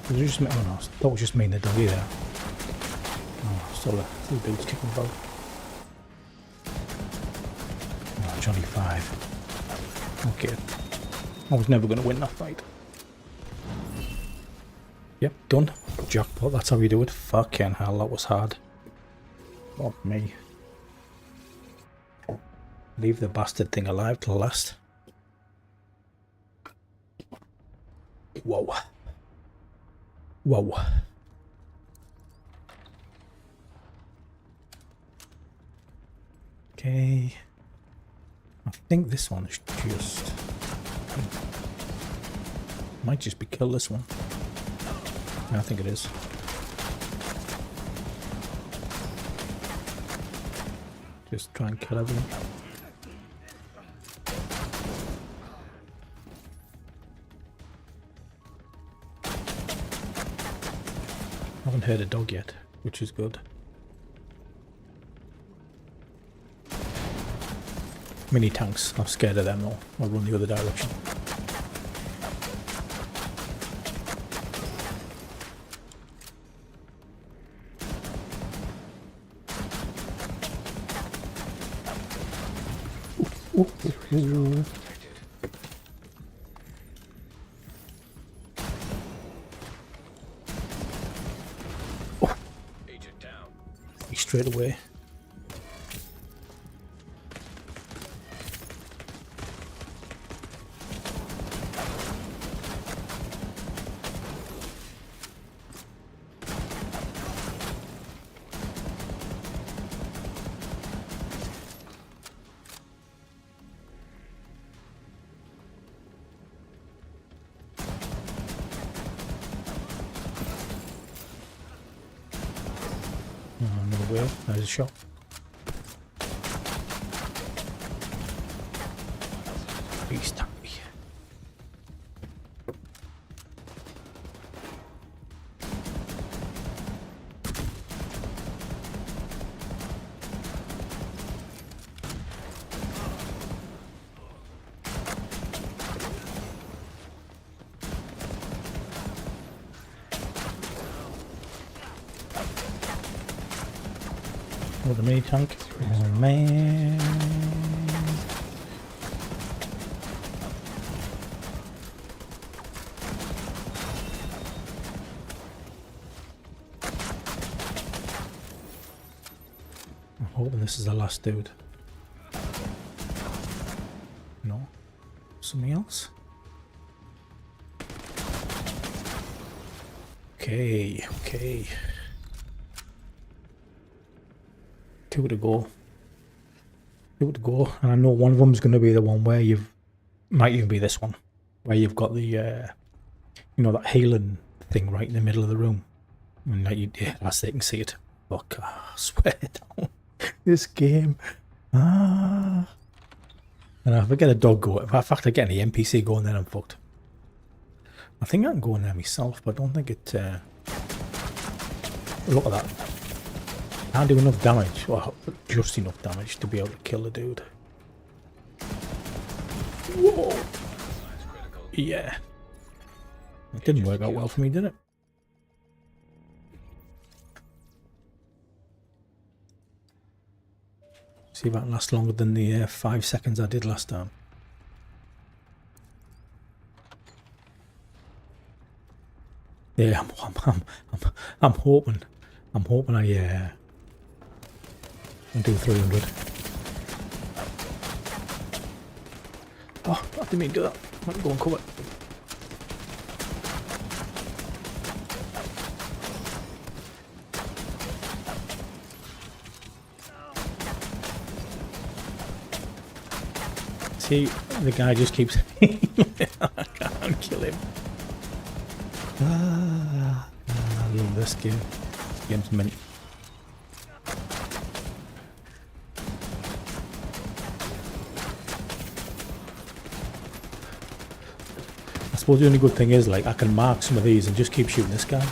Did you just make, oh no, that was just me and the doggy there. Oh, still the dude's kicking about. Oh, Johnny 5. Okay. I was never going to win that fight. Yep, done. Jackpot, that's how you do it. Fucking hell, that was hard. Not me. Leave the bastard thing alive till last. Whoa. Whoa. Okay. I think this one is just... Might just be kill this one. Yeah, I think it is. Just try and kill everything. I haven't heard a dog yet, which is good. Mini tanks, I'm scared of them though. I'll run the other direction. Ooh. Agent down. Straight away. Another wave, there's a shot. Please tell me. Oh, the mini tank. Oh man. I'm hoping this is the last dude. No? Something else? Okay, okay. 2 to go. 2 to go, and I know one of them's going to be the one where you've... Might even be this one. Where you've got the, you know, that healing thing right in the middle of the room. And like you, yeah, that's it, you can see it. Fuck, I swear down. This game. Ah. And if I get a dog go, in fact I get an NPC going, then I'm fucked. I think I can go in there myself, but I don't think it... Look at that. Can't do enough damage, well, just enough damage to be able to kill the dude. Whoa! Yeah. It didn't work out well for me, did it? See if that lasts longer than the 5 seconds I did last time. Yeah, I'm hoping I and do 300. Oh, I didn't mean to do that. Let me go and cover. See, the guy just keeps... I can't kill him. I love this game. This game's mint. I suppose the only good thing is, like, I can mark some of these and just keep shooting this guy.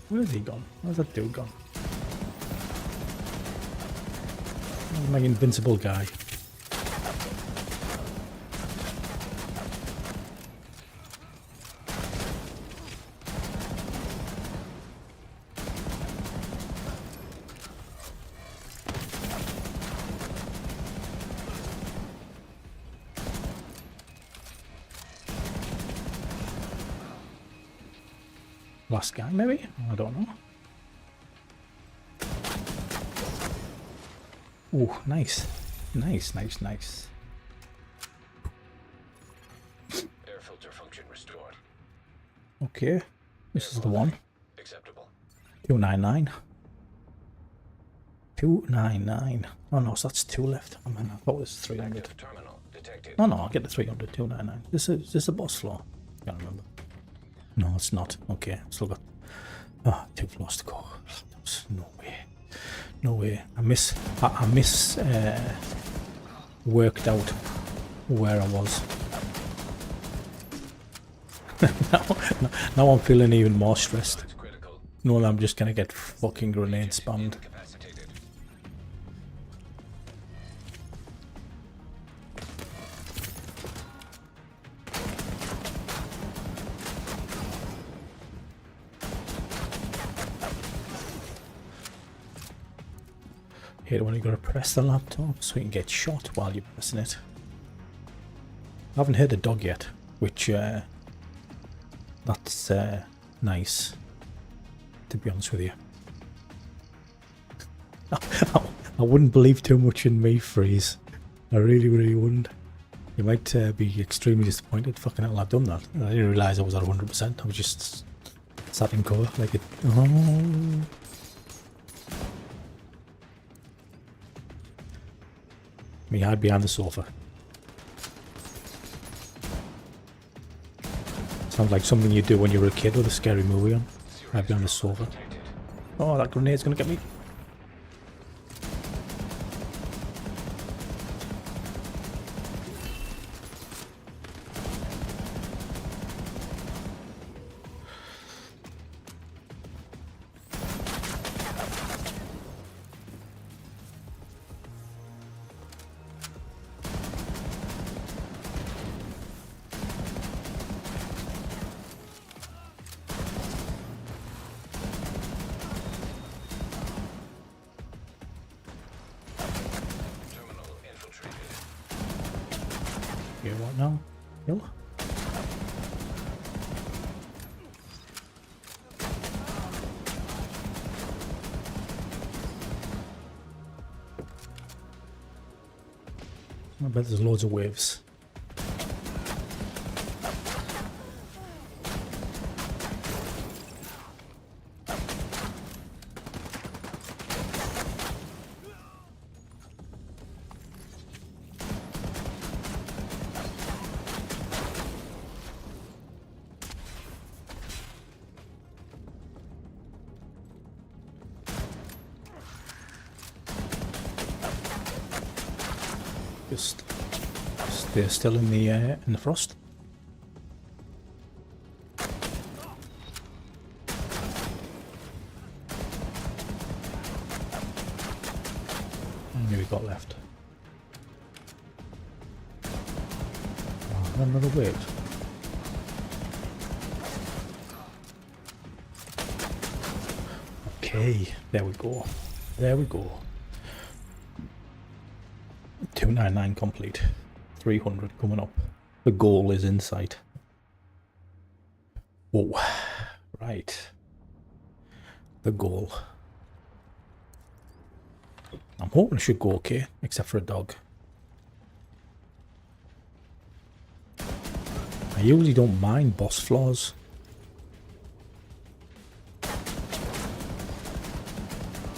Where's he gone? Where's that dude gone? Where's my invincible guy? Last guy, maybe? I don't know. Ooh, nice. Nice, nice, nice. Air filter function restored. Okay, this is the one. Acceptable. 299. 299. Oh no, so that's 2 left. I mean, I thought it was 300. Active terminal detected. No, no, I'll get the 300. 299. Is this a boss floor? Can't remember. No, it's not. Okay, still got 2 floors to go. No way. No way. I miss worked out where I was. now I'm feeling even more stressed. It's critical. No, I'm just gonna get fucking grenade spammed. Incapacitated. Hate it when you gotta press the laptop so you can get shot while you're pressing it. I haven't heard a dog yet, which that's nice, to be honest with you. I wouldn't believe too much in me, Freeze. I really, really wouldn't. You might be extremely disappointed. Fucking hell, I've done that. I didn't realise I was at 100%. I was just sat in cover like it. Oh. Me hide behind the sofa. Sounds like something you do when you were a kid with a scary movie on. Hide behind the sofa. Oh, that grenade's gonna get me. Terminal infiltrated. Okay, what now? Kill? I bet there's loads of waves. Just stay still in the frost. How many we got left? Oh, another wave. Okay, there we go. There we go. 299 complete. 300 coming up. The goal is in sight. Whoa. Right. The goal. I'm hoping it should go okay, except for a dog. I usually don't mind boss flaws.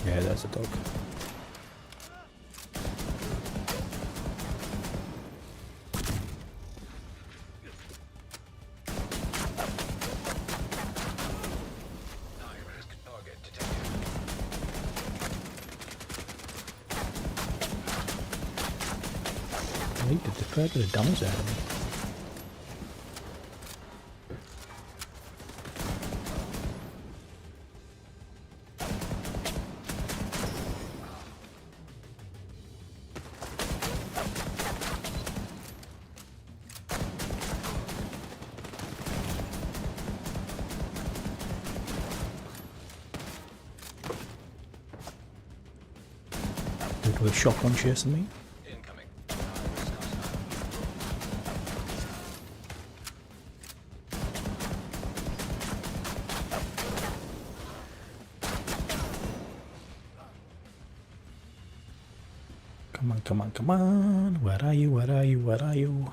Yeah, there's a dog. High-risk target detected. I need to defer to the damage there. With a shotgun chasing me. Incoming. High-risk hostile. Come on, come on, come on. Where are you? Where are you? Where are you?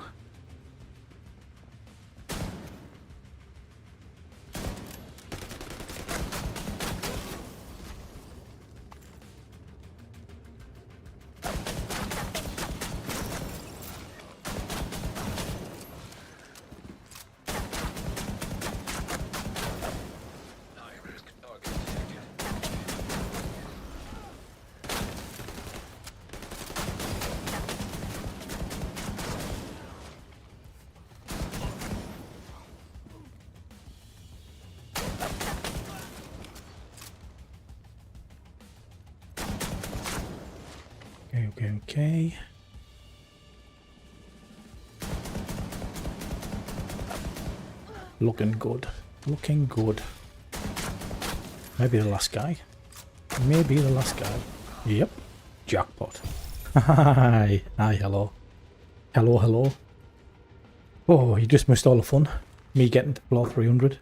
High-risk target detected. Okay, okay, okay. Looking good. Looking good. Maybe the last guy. Maybe the last guy. Yep. Jackpot. Hi. Hi, hello. Hello, hello. Oh, you just missed all the fun. Me getting to floor 300.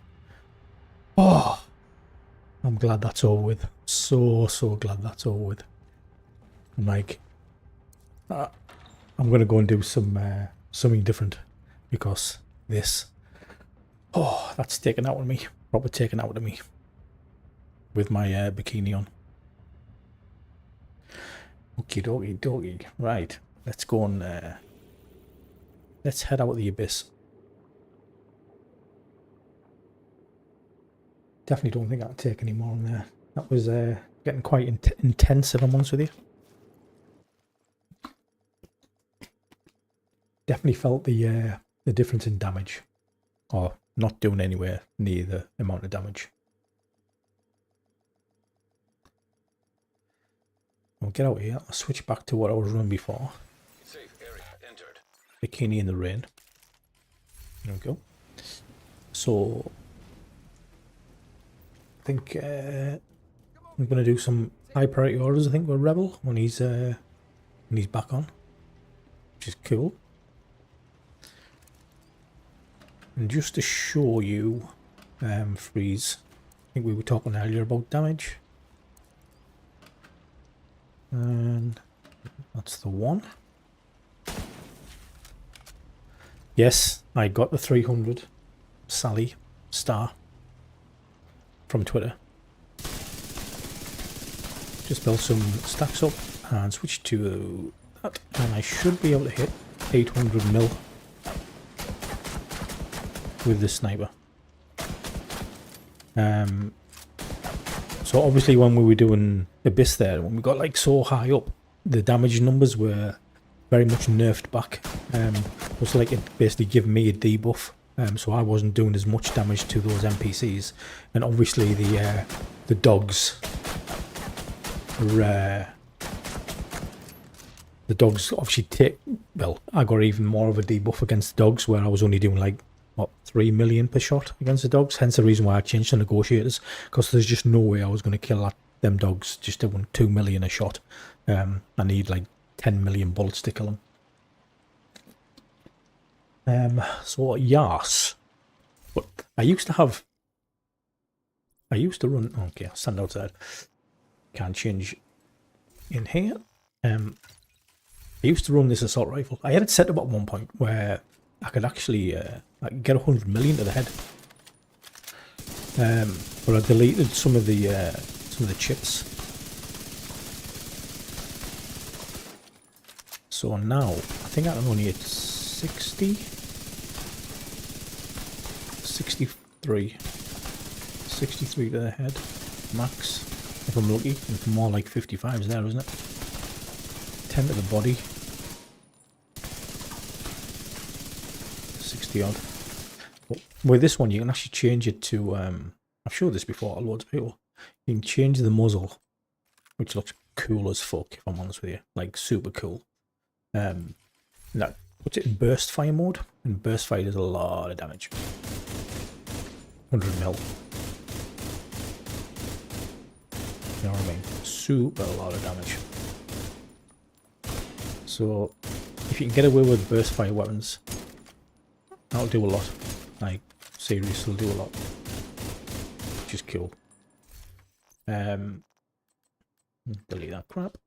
Oh, I'm glad that's over with. So glad that's over with. I'm like, I'm gonna go and do some something different because this, oh, that's taken out of me. Proper taken out of me with my bikini on. Okie dokie dokie. Right, let's go and let's head out of the abyss. Definitely don't think I can take any more on there. That was getting quite intense, if I'm honest with you. Definitely felt the difference in damage, or not doing anywhere near the amount of damage. I'll get out here. I'll switch back to what I was running before. Safe area entered. Bikini in the rain. There we go. So I think I'm gonna do some high priority orders. I think with Rebel when he's back on, which is cool. And just to show you, freeze. I think we were talking earlier about damage, and that's the one. Yes, I got the 300 Sally star from Twitter. Just build some stacks up and switch to that, and I should be able to hit 800 mil with this sniper. So obviously when we were doing Abyss there, when we got like so high up, the damage numbers were very much nerfed back. It was like it basically gave me a debuff, so I wasn't doing as much damage to those NPCs, and obviously the dogs were, the dogs obviously take, well, I got even more of a debuff against the dogs, where I was only doing like, what, 3 million per shot against the dogs. Hence the reason why I changed to negotiators, because there's just no way I was going to kill them dogs just doing 2 million a shot. I need like 10 million bullets to kill them. So yes, but I used to run, okay, I'll stand outside, can't change in here. I used to run this assault rifle. I had it set up at one point where I could actually like get 100 million to the head, but I deleted some of the chips. So now I think I can only hit 60, 63 to the head max if I'm lucky. It's more like 55s there, isn't it? 10 to the body, 60 odd. But with this one you can actually change it to, I've showed this before to loads of people, you can change the muzzle, which looks cool as fuck if I'm honest with you, like super cool. That puts it in burst fire mode, and burst fire does a lot of damage. 100 mil. You know what I mean? Super lot of damage. So if you can get away with burst fire weapons, that'll do a lot. Like, seriously, will do a lot. Which is cool. Delete that crap.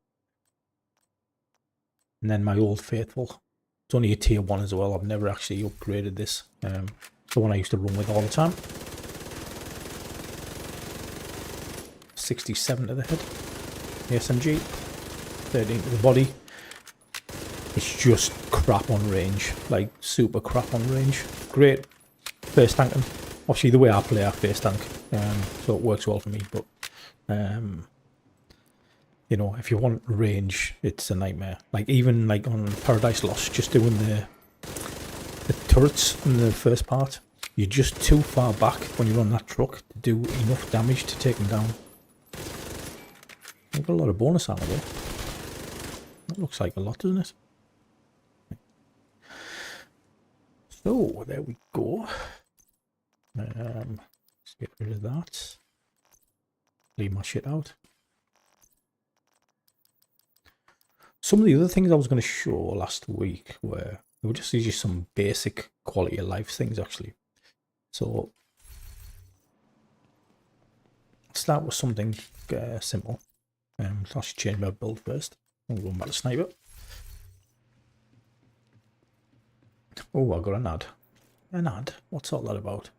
And then my old faithful. It's only a tier 1 as well. I've never actually upgraded this. The one I used to run with all the time. 67 to the head. The SMG. 13 to the body. It's just crap on range. Like, super crap on range. Great face tanking. Obviously, the way I play, I face tank. So it works well for me. But, you know, if you want range, it's a nightmare. Like, even like on Paradise Lost, just doing the turrets in the first part, you're just too far back when you're on that truck to do enough damage to take them down. I've got a lot of bonus ammo there. That looks like a lot, doesn't it? So, there we go. Let's get rid of that. Leave my shit out. Some of the other things I was going to show last week were just some basic quality of life things, actually. So, let's start with something simple. I'll change my build first. I'm going back to sniper. Oh, I got an ad. An ad? What's all that about?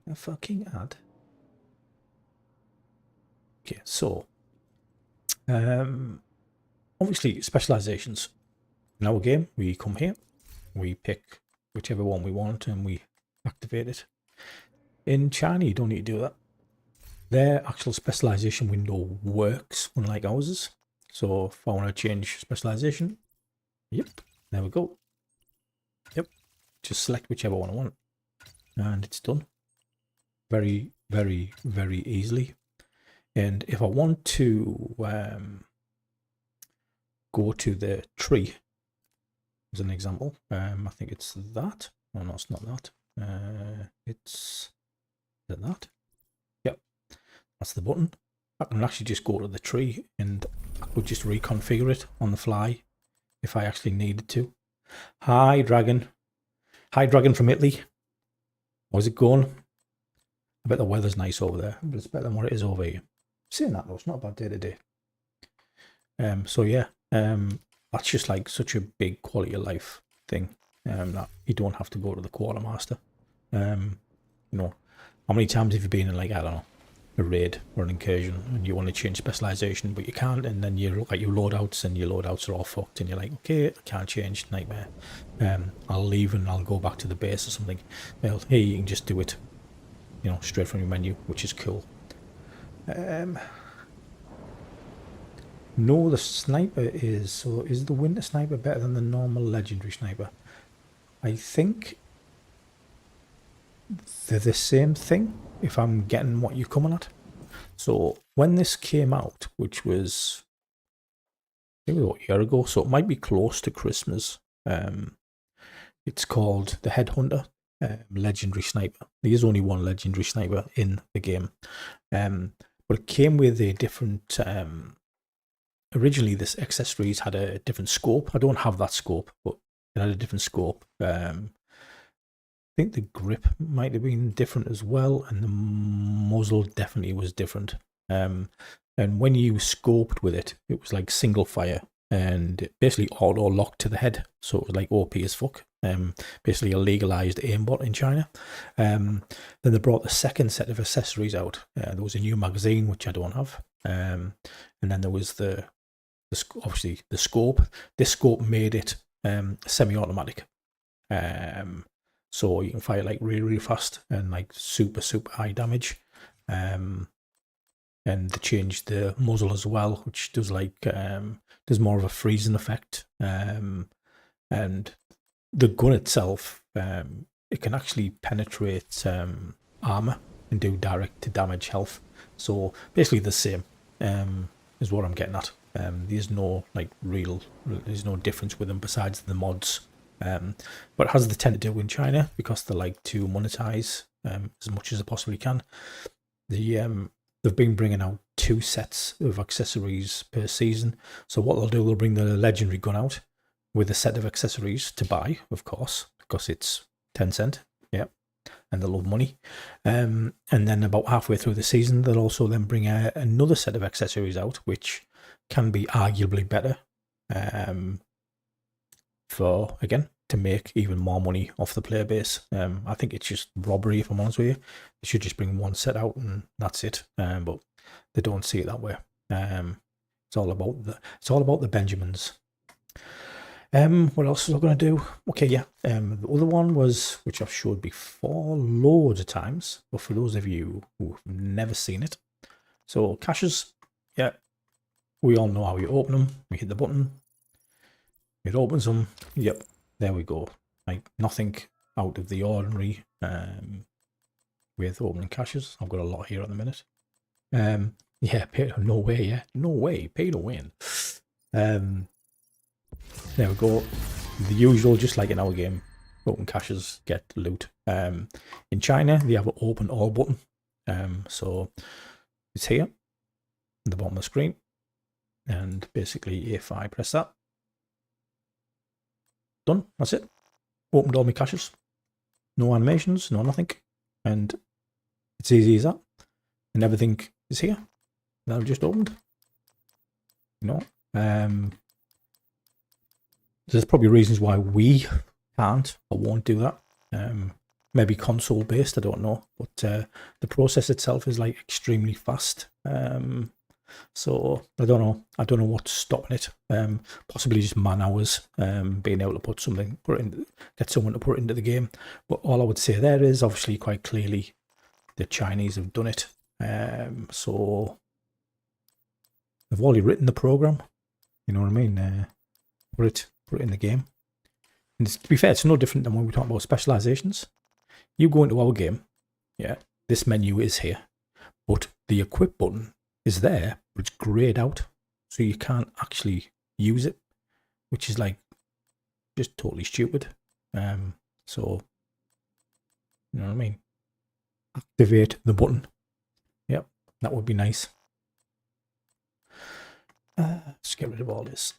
A fucking ad. Okay, so obviously specializations. In our game, we come here, we pick whichever one we want, and we activate it. In China, you don't need to do that. Their actual specialization window works, unlike ours. So if I want to change specialization, yep, there we go. Yep, just select whichever one I want, and it's done. Very, very, very easily. And if I want to go to the tree, as an example, I think it's that. Oh no, it's not that. It's that. Yep, that's the button. I can actually just go to the tree, and I could just reconfigure it on the fly if I actually needed to. Hi, Dragon. Hi, Dragon from Italy. How's it going? I bet the weather's nice over there, but it's better than what it is over here. Saying that though, it's not a bad day today. So yeah, that's just like such a big quality of life thing. That you don't have to go to the quartermaster. You know, how many times have you been in, like, I don't know, a raid or an incursion, and you want to change specialization but you can't, and then you look at your loadouts and your loadouts are all fucked, and you're like, okay, I can't change, nightmare. I'll leave and I'll go back to the base or something. Well, here you can just do it, you know, straight from your menu, which is cool. No, the sniper is. So is the winter sniper better than the normal legendary sniper? I think they're the same thing, if I'm getting what you're coming at. So when this came out, which was I think it was a year ago, so it might be close to Christmas. It's called the Headhunter Legendary Sniper. There's only one legendary sniper in the game, but it came with a different. Originally, this accessories had a different scope. I don't have that scope, but it had a different scope. I think the grip might have been different as well, and the muzzle definitely was different. And when you scoped with it, it was like single fire and it basically auto locked to the head. So it was like OP as fuck. Basically a legalized aimbot in China. Then they brought the second set of accessories out. There was a new magazine, which I don't have. And then there was obviously the scope. This scope made it semi-automatic. So you can fire like really, really fast and like super, super high damage. And they changed the muzzle as well, which does like there's more of a freezing effect. And the gun itself, it can actually penetrate armor and do direct to damage health. So basically the same is what I'm getting at. There's no there's no difference with them besides the mods. But it has the tend to do in China because they like to monetize as much as they possibly can. They've been bringing out 2 sets of accessories per season. So what they'll do, they'll bring the legendary gun out with a set of accessories to buy, of course, because it's 10 cent. Yeah, and they love money. And then about halfway through the season, they'll also then bring another set of accessories out, which can be arguably better. For again to make even more money off the player base. I think it's just robbery, if I'm honest with you. They should just bring one set out and that's it. But they don't see it that way. It's all about the Benjamins. What else was I going to do? Okay, yeah. The other one was, which I've showed before loads of times, but for those of you who've never seen it, so caches, yeah, we all know how you open them. We hit the button. It opens them. Yep, there we go. Like nothing out of the ordinary with opening caches. I've got a lot here at the minute. Yeah, no way. Yeah, no way. Pay to win. There we go. The usual, just like in our game. Open caches, get loot. In China, they have an open all button. So it's here, at the bottom of the screen, and basically, if I press that. Done. That's it. Opened all my caches. No animations, no nothing. And it's easy as that. And everything is here. That I've just opened. You know. There's probably reasons why we can't or won't do that. Maybe console based, I don't know. But the process itself is like extremely fast. So I don't know. I don't know what's stopping it. Possibly just man hours. Being able to get someone to put it into the game. But all I would say there is obviously quite clearly the Chinese have done it. So they've already written the program. You know what I mean? Put it in the game. And to be fair, it's no different than when we talk about specializations. You go into our game. Yeah, this menu is here, but the equip button is there, but it's grayed out, so you can't actually use it, which is like just totally stupid. So you know what I mean? Activate the button. Yep, that would be nice. Let's get rid of all this.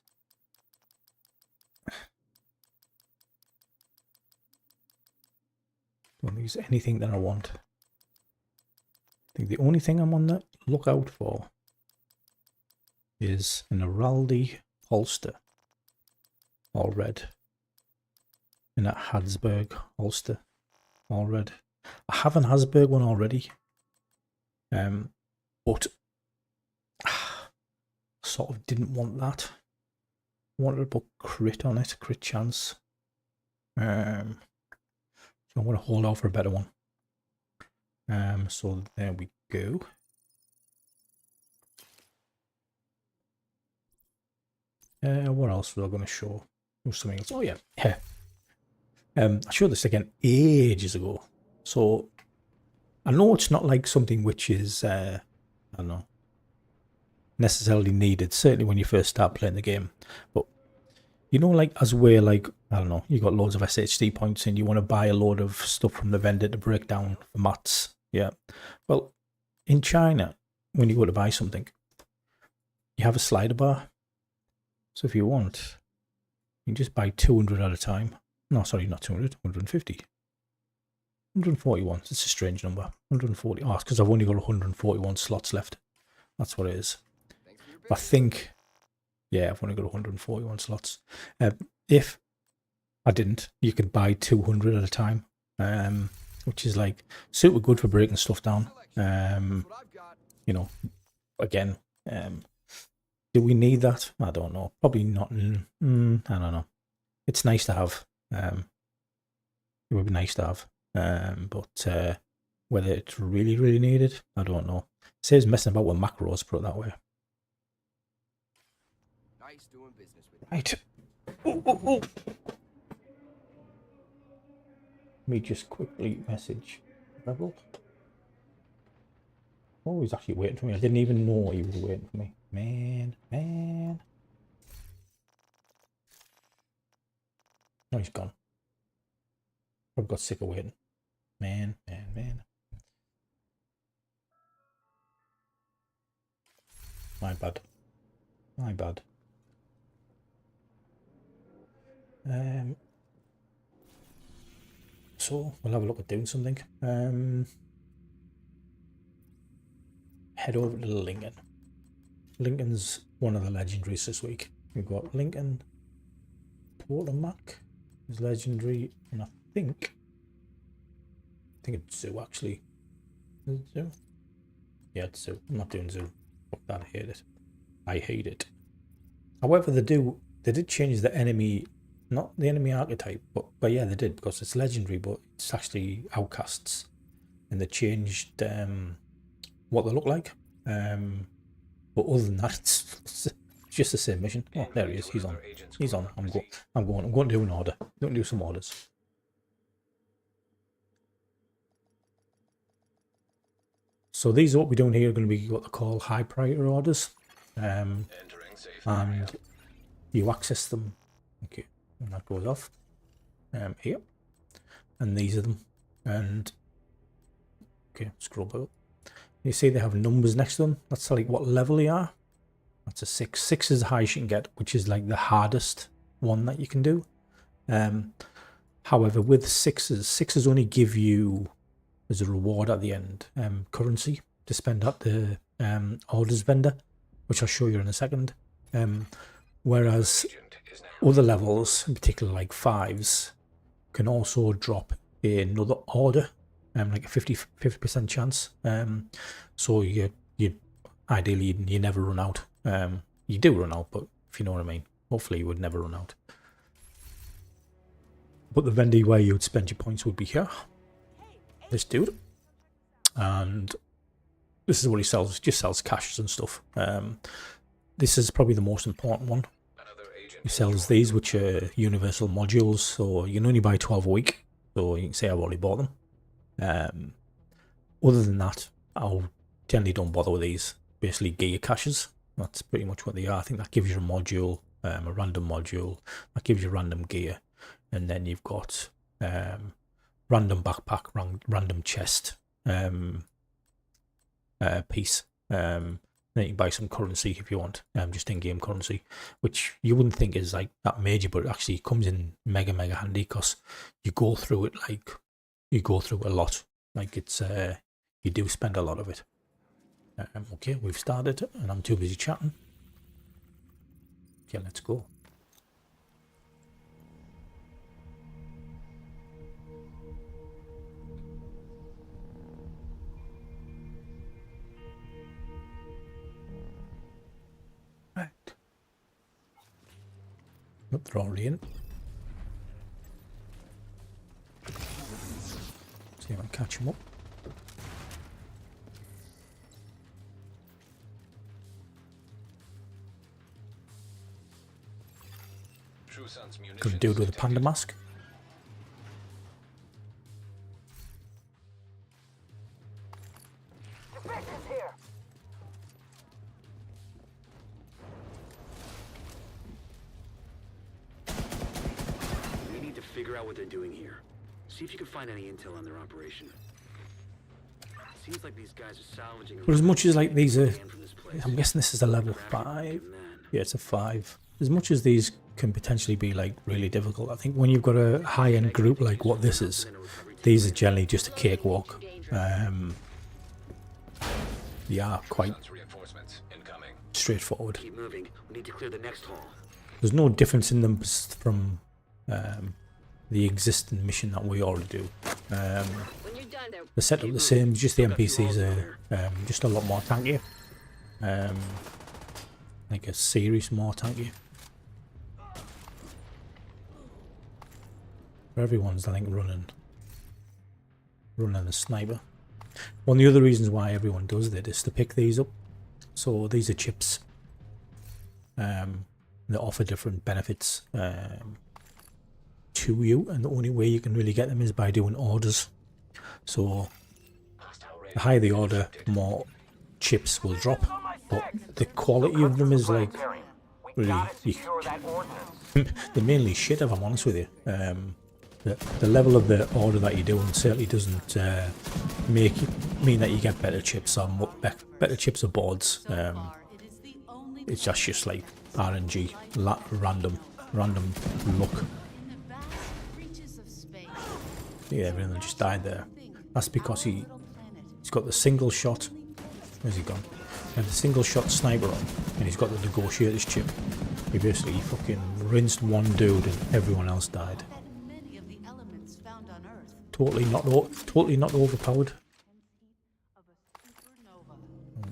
Don't use anything that I want. I think the only thing I'm on the lookout for is an Araldi holster, all red, and a Habsburg holster, all red. I have an Habsburg one already, but sort of didn't want that. I wanted to put crit on it, crit chance. So I'm going to hold out for a better one. So there we go. What else was I going to show? There was something else. Oh yeah, yeah. I showed this again ages ago. So I know it's not like something which is I don't know, necessarily needed. Certainly when you first start playing the game, but you know, like as where like I don't know, you got loads of SHD points and you want to buy a load of stuff from the vendor to break down for mats. Yeah. Well, in China, when you go to buy something, you have a slider bar. So if you want, you can just buy 200 at a time. No, sorry, not 200, 150. 141. It's a strange number. 140. Oh, it's because I've only got 141 slots left. That's what it is. I think, yeah, I've only got 141 slots. If I didn't, you could buy 200 at a time, which is like super good for breaking stuff down. You know, again, do we need that? I don't know. Probably not. I don't know. It's nice to have. It would be nice to have. But whether it's really, really needed, I don't know. It says messing about with macros, put it that way. Nice doing business with you. Right. Oh. Let me just quickly message Rebel. Oh, he's actually waiting for me. I didn't even know he was waiting for me. Man. Oh, he's gone. Probably got sick of waiting. Man. My bad. So we'll have a look at doing something. Head over to Lincoln. Lincoln's one of the legendaries this week. We've got Lincoln, Portamac is legendary, and I think it's Zoo actually. Is it Zoo? Yeah, it's Zoo. I'm not doing Zoo. Fuck that, I hate it. However, they did change the enemy, not the enemy archetype, but yeah, they did, because it's legendary, but it's actually outcasts, and they changed what they look like. But other than that, it's just the same mission. Oh, there he is. He's on. I'm going to do an order. Going to do some orders. So these are what we're doing here. Are going to be what they call high priority orders. And you access them. Okay, and that goes off. Here, and these are them. And okay, scroll up. You see they have numbers next to them. That's like what level they are. That's a 6. 6 is the highest you can get, which is like the hardest one that you can do. However, with sixes only give you as a reward at the end currency to spend at the orders vendor, which I'll show you in a second. Whereas other levels, in particular like 5s, can also drop another order, like a 50% chance. So you ideally you never run out. You do run out, but if you know what I mean. Hopefully you would never run out. But the vendor where you would spend your points would be here. This dude. And this is what he sells. Just sells caches and stuff. This is probably the most important one. He sells these, which are universal modules, so you can only buy 12 a week. So you can say I've already bought them. Other than that, I generally don't bother with these. Basically gear caches. That's pretty much what they are. I think that gives you a module, a random module. That gives you random gear. And then you've got random backpack, random chest piece. Then you can buy some currency if you want, just in-game currency, which you wouldn't think is like that major, but it actually comes in mega handy because you go through it a lot. Like it's you do spend a lot of it. Okay, we've started, and I'm too busy chatting. Okay, let's go. Right. Nope, they're already in. See if I can catch them up. True Sun's munitions Got a dude with a panda detected. mask. Defectors here. We need to figure out what they're doing here. See if you can find any intel on their operation. Seems like these guys are salvaging. But as much as like these are, from this place. I'm guessing this is a level Grab it, 5. man. Yeah, it's a 5. As much as these can potentially be like really difficult, I think when you've got a high-end group like what this is, these are generally just a cakewalk. Yeah, quite Sun's reinforcements incoming. straightforward. Keep moving. We need to clear the next hall. There's no difference in them from the existing mission that we already do. When you're done there, The setup the same, just the NPCs are just a lot more tanky. Like a series more tanky. Everyone's, I think, running a sniper. One of the other reasons why everyone does that is to pick these up. So these are chips. They offer different benefits to you, and the only way you can really get them is by doing orders. So the higher the order, more chips will drop, but the quality of them is like really they're mainly shit, if I'm honest with you. The level of the order that you're doing certainly doesn't mean that you get better chips or better chips or boards. It's just like RNG, random luck. Yeah, everyone just died there. That's because he's got the single shot. Where's he gone? He had the single shot sniper on, and he's got the negotiator's chip. He basically fucking rinsed one dude and everyone else died. Totally not overpowered.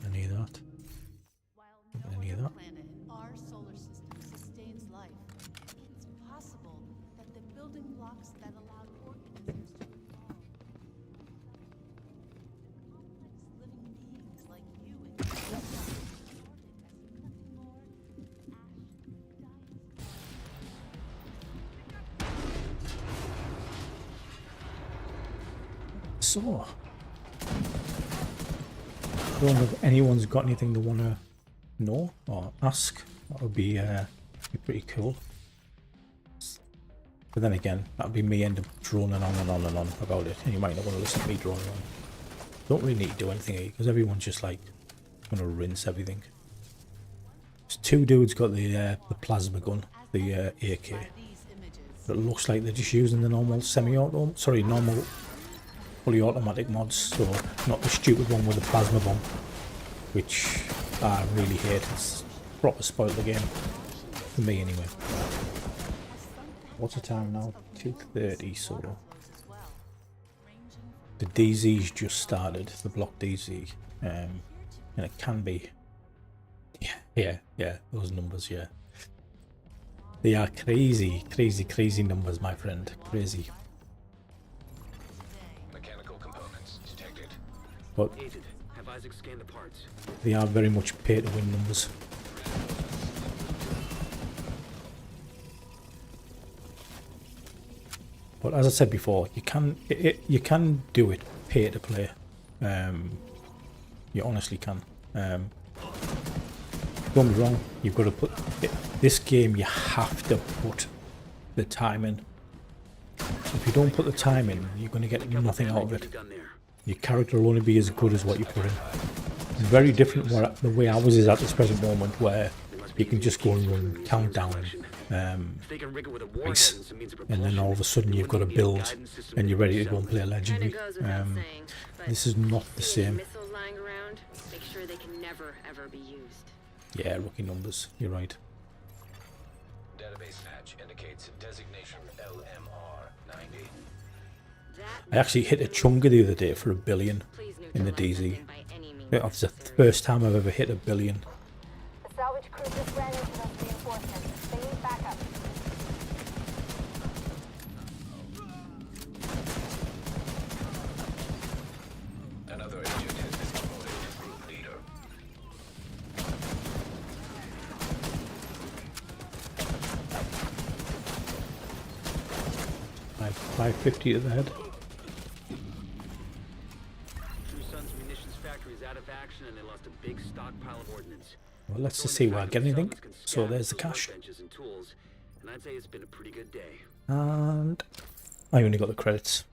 Any of that. Any of that. So, I don't know if anyone's got anything they want to know or ask. That would be pretty cool. But then again, that would be me end up droning on and on and on about it, and you might not want to listen to me droning on. Don't really need to do anything here because everyone's just like going to rinse everything. There's two dudes got the plasma gun, the AK. But it looks like they're just using the normal normal fully automatic mods, so not the stupid one with the plasma bomb, which I really hate. It's proper spoiled the game for me anyway. What's the time now? 2:30. So the DZ's just started, the block DZ, and it can be, yeah, those numbers, yeah, they are crazy numbers, my friend, crazy. But Agent, have Isaac scanned the parts. they are very much pay to win numbers. But as I said before, you can do it pay to play. You honestly can. Don't be wrong. You've got to put this game. You have to put the time in. If you don't put the time in, you're going to get nothing out of it. Your character will only be as good as what you put in. It's very different the way ours is at this present moment, where you can just go and run countdown twice, and then all of a sudden you've got a build and you're ready to go and play a legendary. This is not the same. missiles lying around, make sure they can never ever be used. Yeah, rookie numbers. You're right. Database hatch indicates designation LMR 90. I actually hit a chunga the other day for 1 billion in the DZ. That's the first time I've ever hit 1 billion. The salvage crew just ran into those reinforcements. They need backup. Another agent has been promoted to group leader. like 550 to the head. True Sun's munitions factory is out of action and they lost a big stockpile of ordnance. Well, let's just see where I get anything. So there's the cash. Benches and tools, and I'd say it's been a pretty good day. And I only got the credits.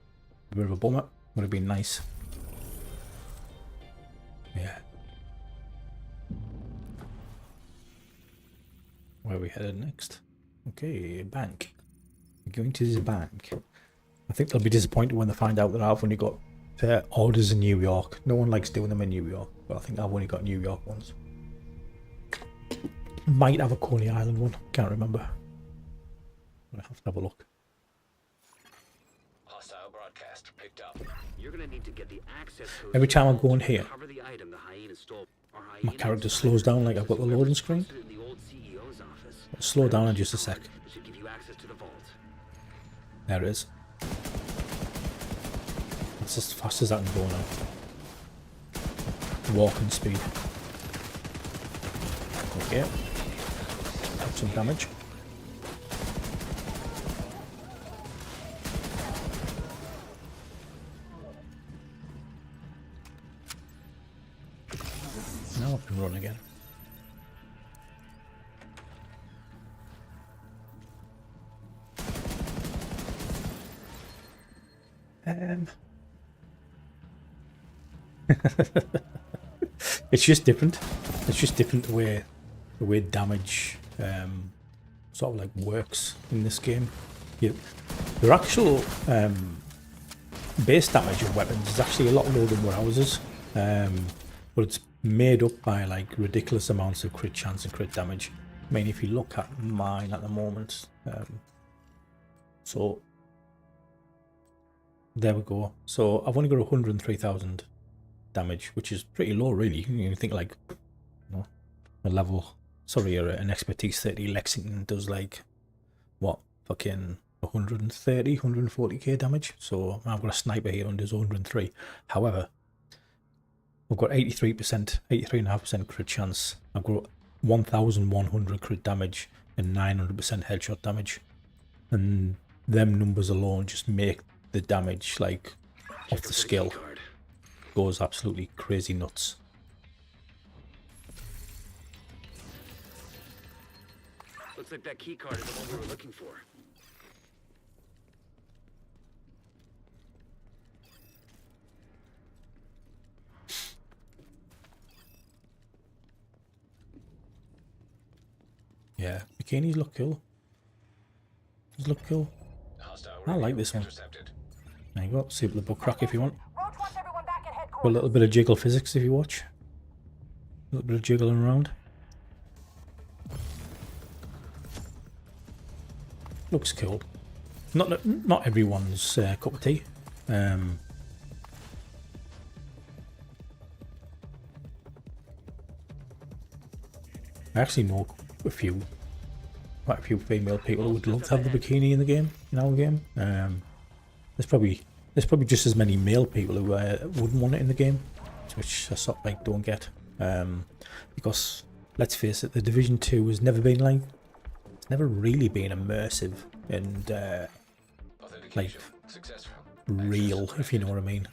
A bit of a bummer. Would have been nice. Yeah. Where are we headed next? Okay, bank. We're going to the bank. I think they'll be disappointed when they find out that I've only got orders in New York. No one likes doing them in New York, but I think I've only got New York ones. Might have a Coney Island one. Can't remember. I have to have a look. Hostile broadcast picked up. You're gonna need to get the access code. Every time I go in here, Cover the item the hyena stole. Our my hyena character is slows down like I've got the loading screen. posted in the old CEO's office. It'll slow down in just a sec. It should give you access to the vault. There it is. That's as fast as I can go now. Walking speed. Okay. Have some damage. Now I can run again. It's just different. It's just different the way damage sort of like works in this game. Their actual base damage of weapons is actually a lot lower than what ours is, but it's made up by like ridiculous amounts of crit chance and crit damage. I mean, if you look at mine at the moment, so there we go. So I've only got 103,000 damage, which is pretty low, really. You think like, you know, a level, sorry, an expertise 30 Lexington does like what, fucking 130, 140k damage. So I've got a sniper here and does 103. However, I've got 83%, 83.5% crit chance. I've got 1,100 crit damage and 900% headshot damage, and them numbers alone just make the damage like off the skill goes absolutely crazy nuts. Looks like that key card is the one we were looking for. Yeah, bikinis look cool. Does look cool. I like this one. There you go. See the book crack if you want. Roach wants everyone back at A headquarters. little bit of jiggle physics if you watch. A little bit of jiggling around. Looks cool. Not everyone's cup of tea. I actually know quite a few female people who would love to have the bikini in the game, in our game. There's probably just as many male people who wouldn't want it in the game, which I sort of like don't get. Because let's face it, the Division 2 has never been like, it's never really been immersive and like real, if you know what I mean.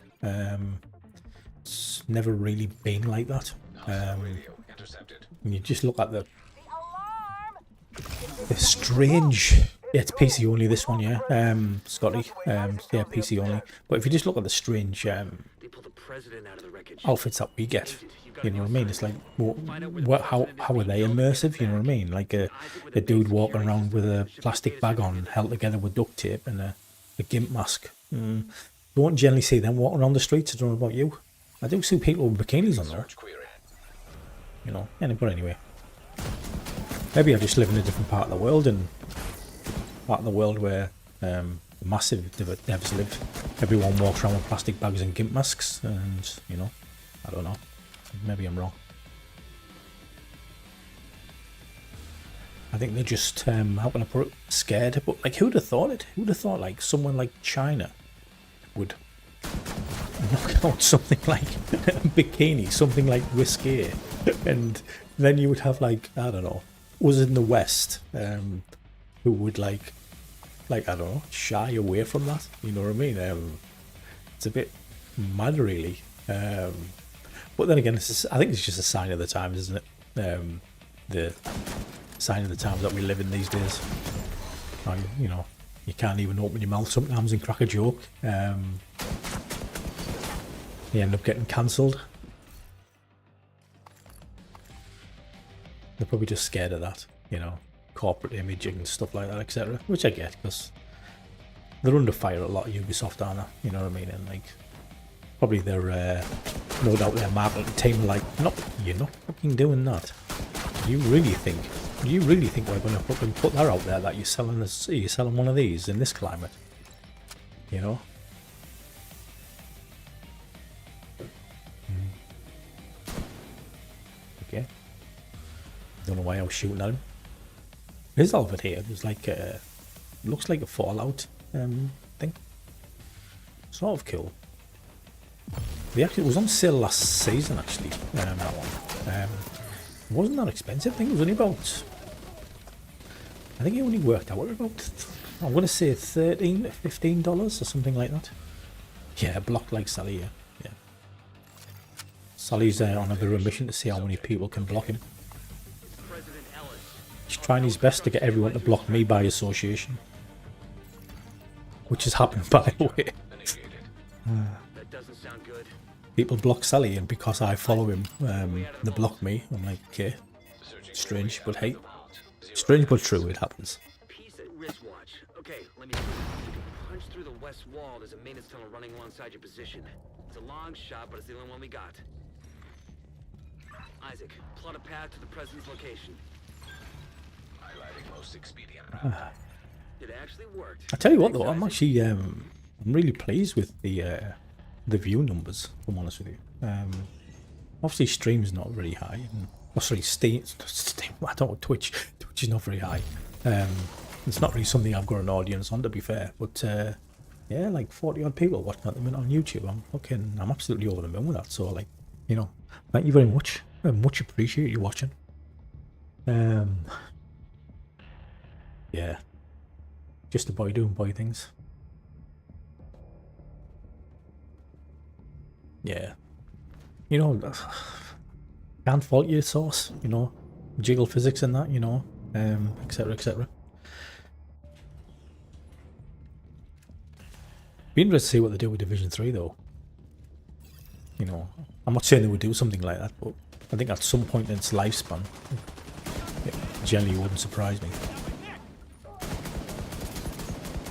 It's never really been like that. When you just look at the strange, yeah, it's PC only this one, yeah, Scotty, yeah, PC only. But if you just look at the strange outfits that we get, you know what I mean? It's like, how are they immersive? You know what I mean? Like a dude walking around with a plastic bag on, held together with duct tape and a gimp mask. You won't generally see them walking around the streets. I don't know about you. I do see people with bikinis on there. You know, but anyway. Maybe I just live in a different part of the world, and part of the world where massive devs live. Everyone walks around with plastic bags and gimp masks, and, you know, I don't know. Maybe I'm wrong. I think they're just, how can I put it, scared. But, like, who'd have thought it? Who'd have thought, like, someone like China would knock out something like a bikini, something like risque, and then you would have, like, I don't know, us in the West, who would, like, like, I don't know, shy away from that. You know what I mean? It's a bit mad, really. But then again, I think it's just a sign of the times, isn't it? The sign of the times that we live in these days. And, you know, you can't even open your mouth sometimes and crack a joke. You end up getting cancelled. They're probably just scared of that, you know, corporate imaging and stuff like that, etc. Which I get, because they're under fire a lot of Ubisoft, aren't they? You know what I mean? And like, probably they're no doubt their marketing team are like, no, you're not fucking doing that. You really think we're going to fucking put that out there that you're selling one of these in this climate? You know? Okay. Don't know why I was shooting at him. His outfit here was like looks like a Fallout thing. Sort of cool. It was on sale last season, actually. That one. It wasn't that expensive. I think it was only about. I think it only worked out at about. I'm going to say $13 to $15 or something like that. Yeah, blocked like Sally. Yeah. Sally's on a bit of a mission to see how many people can block him. He's trying his best to get everyone to block me by association, which has happened, by the way. That doesn't sound good. People block Sally, and because I follow him, they block me. I'm like, okay, strange, but hey, strange but true. It happens. Piece at wristwatch. Okay, let me see. You can punch through the west wall. There's a maintenance tunnel running alongside your position. It's a long shot, but it's the only one we got. Isaac, plot a path to the president's location. Highlighting most expedient route. It actually worked. I tell you what, though, I'm actually I'm really pleased with the view numbers. If I'm honest with you. Obviously, stream's not very high. Steam. I don't know, Twitch. Twitch is not very high. It's not really something I've got an audience on, to be fair. But yeah, like 40 odd people watching at the minute on YouTube. I'm absolutely over the moon with that. So, like, you know, thank you very much. I much appreciate you watching. Yeah, just a boy doing boy things. Yeah, you know, can't fault your source. You know, jiggle physics and that. You know, etc. etc. Be interested to see what they do with Division 3, though. You know, I'm not saying they would do something like that, but I think at some point in its lifespan, it generally wouldn't surprise me.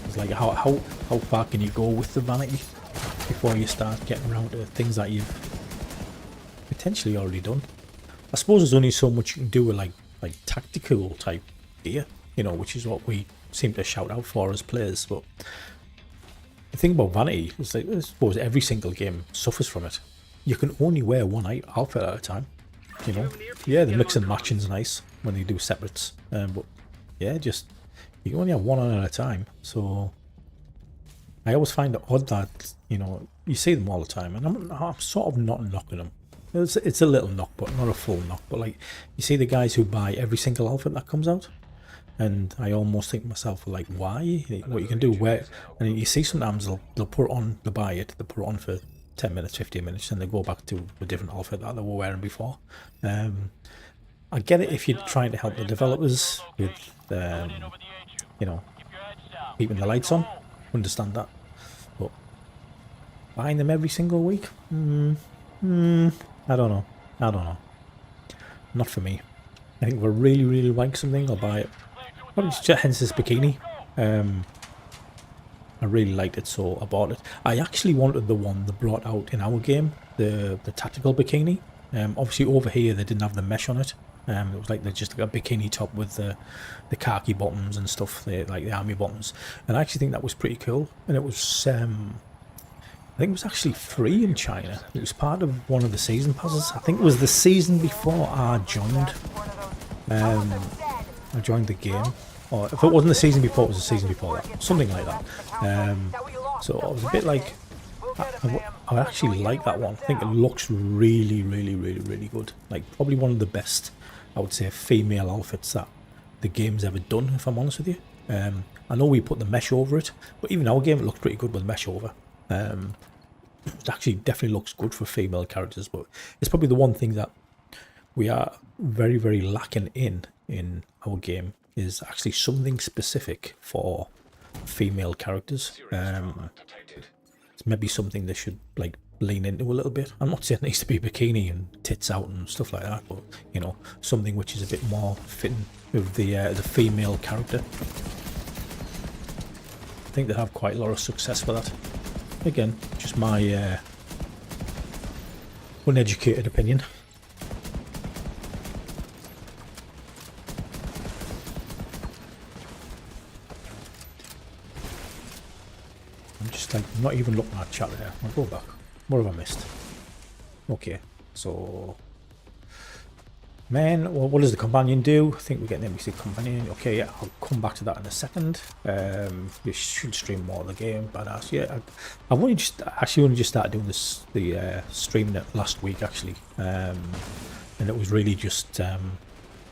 It's like how far can you go with the vanity before you start getting around to things that you've potentially already done? I suppose there's only so much you can do with like tactical type gear, you know, which is what we seem to shout out for as players. But the thing about vanity is like, I suppose every single game suffers from it. You can only wear one outfit at a time, you know. Yeah, the mix and matching's nice when they do separates, but yeah, just you can only have one on at a time. So I always find it odd that, you know, you see them all the time, and I'm sort of not knocking them. It's a little knock, but not a full knock. But like, you see the guys who buy every single outfit that comes out, and I almost think to myself, like, why? What you can do, where? And you see sometimes they'll put it on, they buy it, they put it on for 10 minutes, 15 minutes, and they go back to a different outfit that they were wearing before. I get it if you're trying to help the developers with, you know, keeping the lights on. Understand that. But buying them every single week? I don't know. Not for me. I think if I really, really like something, I'll buy it. Probably hence this bikini. I really liked it, so I bought it. I actually wanted the one they brought out in our game, the tactical bikini. Obviously over here they didn't have the mesh on it. It was like just like a bikini top with the khaki bottoms and stuff, like the army bottoms. And I actually think that was pretty cool. And it was, I think it was actually free in China. It was part of one of the season passes. I think it was the season before I joined. I joined the game. Or if it wasn't the season before, it was the season before that. Something like that. So I was a bit like, I actually like that one. I think it looks really, really, really, really good. Like, probably one of the best, I would say, female outfits that the game's ever done, if I'm honest with you. I know we put the mesh over it, but even our game it looked pretty good with mesh over. It actually definitely looks good for female characters, but it's probably the one thing that we are very, very lacking in our game is actually something specific for female characters. It's maybe something they should like lean into a little bit. I'm not saying it needs to be bikini and tits out and stuff like that, but you know, something which is a bit more fitting with the female character. I think they have quite a lot of success with that. Again, just my uneducated opinion. I'm just like not even looking at chat there. I'll go back. What have I missed? Okay, so man, well, what does the companion do? I think we're getting NBC companion. Okay, yeah, I'll come back to that in a second. You should stream more of the game, badass. Yeah, I've only just started doing this, the streaming it last week actually, and it was really just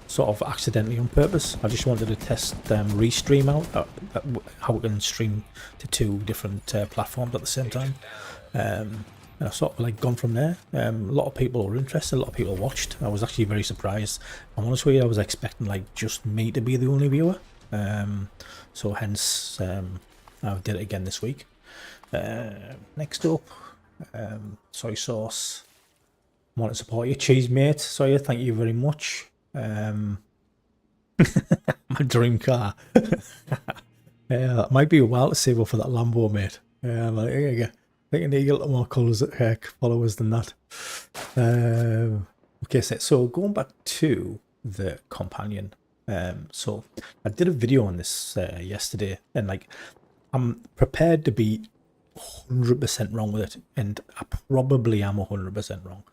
sort of accidentally on purpose. I just wanted to test restream out how we can stream to 2 different platforms at the same time. And I've sort of like gone from there. A lot of people were interested, a lot of people watched. I was actually very surprised. I'm honest with you, I was expecting like just me to be the only viewer. So hence I did it again this week. Next up, soy sauce. Want to support you, cheese mate. Soya, thank you very much. My dream car. Yeah, it might be a while to save up for that Lambo, mate. Yeah, like, here you go. I think I need to get a little more colours followers than that. Okay, so going back to the companion. So I did a video on this yesterday, and like I'm prepared to be 100% wrong with it, and I probably am 100% wrong.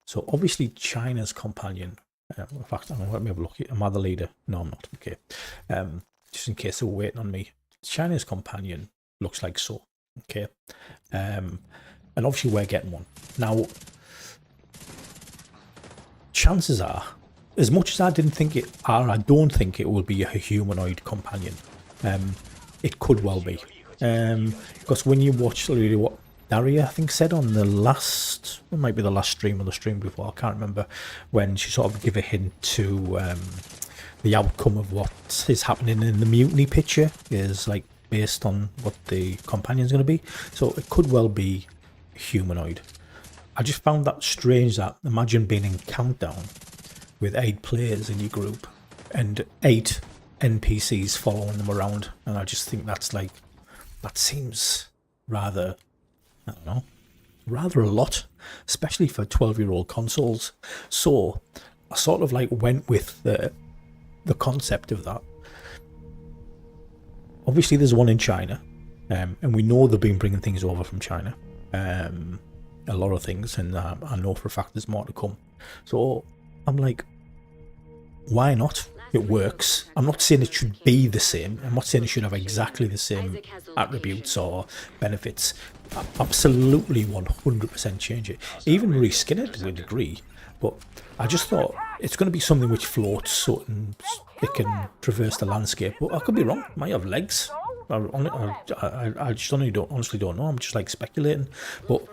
So obviously China's companion. In fact, let me have a look. Am I the leader? No, I'm not. Okay. Just in case they were waiting on me. China's companion looks like so. Okay, and obviously we're getting one now. Chances are, as much as I didn't think it, or I don't think it will be a humanoid companion. It could well be, because when you watch literally what Daria I think said on the last, it might be the last stream or the stream before, I can't remember, when she sort of give a hint to the outcome of what is happening in the mutiny picture is like based on what the companion's going to be. So it could well be humanoid. I just found that strange that imagine being in Countdown with 8 players in your group and 8 NPCs following them around, and I just think that's like, that seems rather, I don't know, rather a lot, especially for 12-year-old consoles. So I sort of like went with the concept of that. Obviously there's one in China, and we know they've been bringing things over from China, a lot of things, and I know for a fact there's more to come. So I'm like, why not? It works. I'm not saying it should be the same. I'm not saying it should have exactly the same attributes or benefits. Absolutely 100% change it. Even reskin it to a degree. But I just thought it's going to be something which floats, so it can traverse the landscape. But I could be wrong. It might have legs. I just honestly don't know. I'm just like speculating. But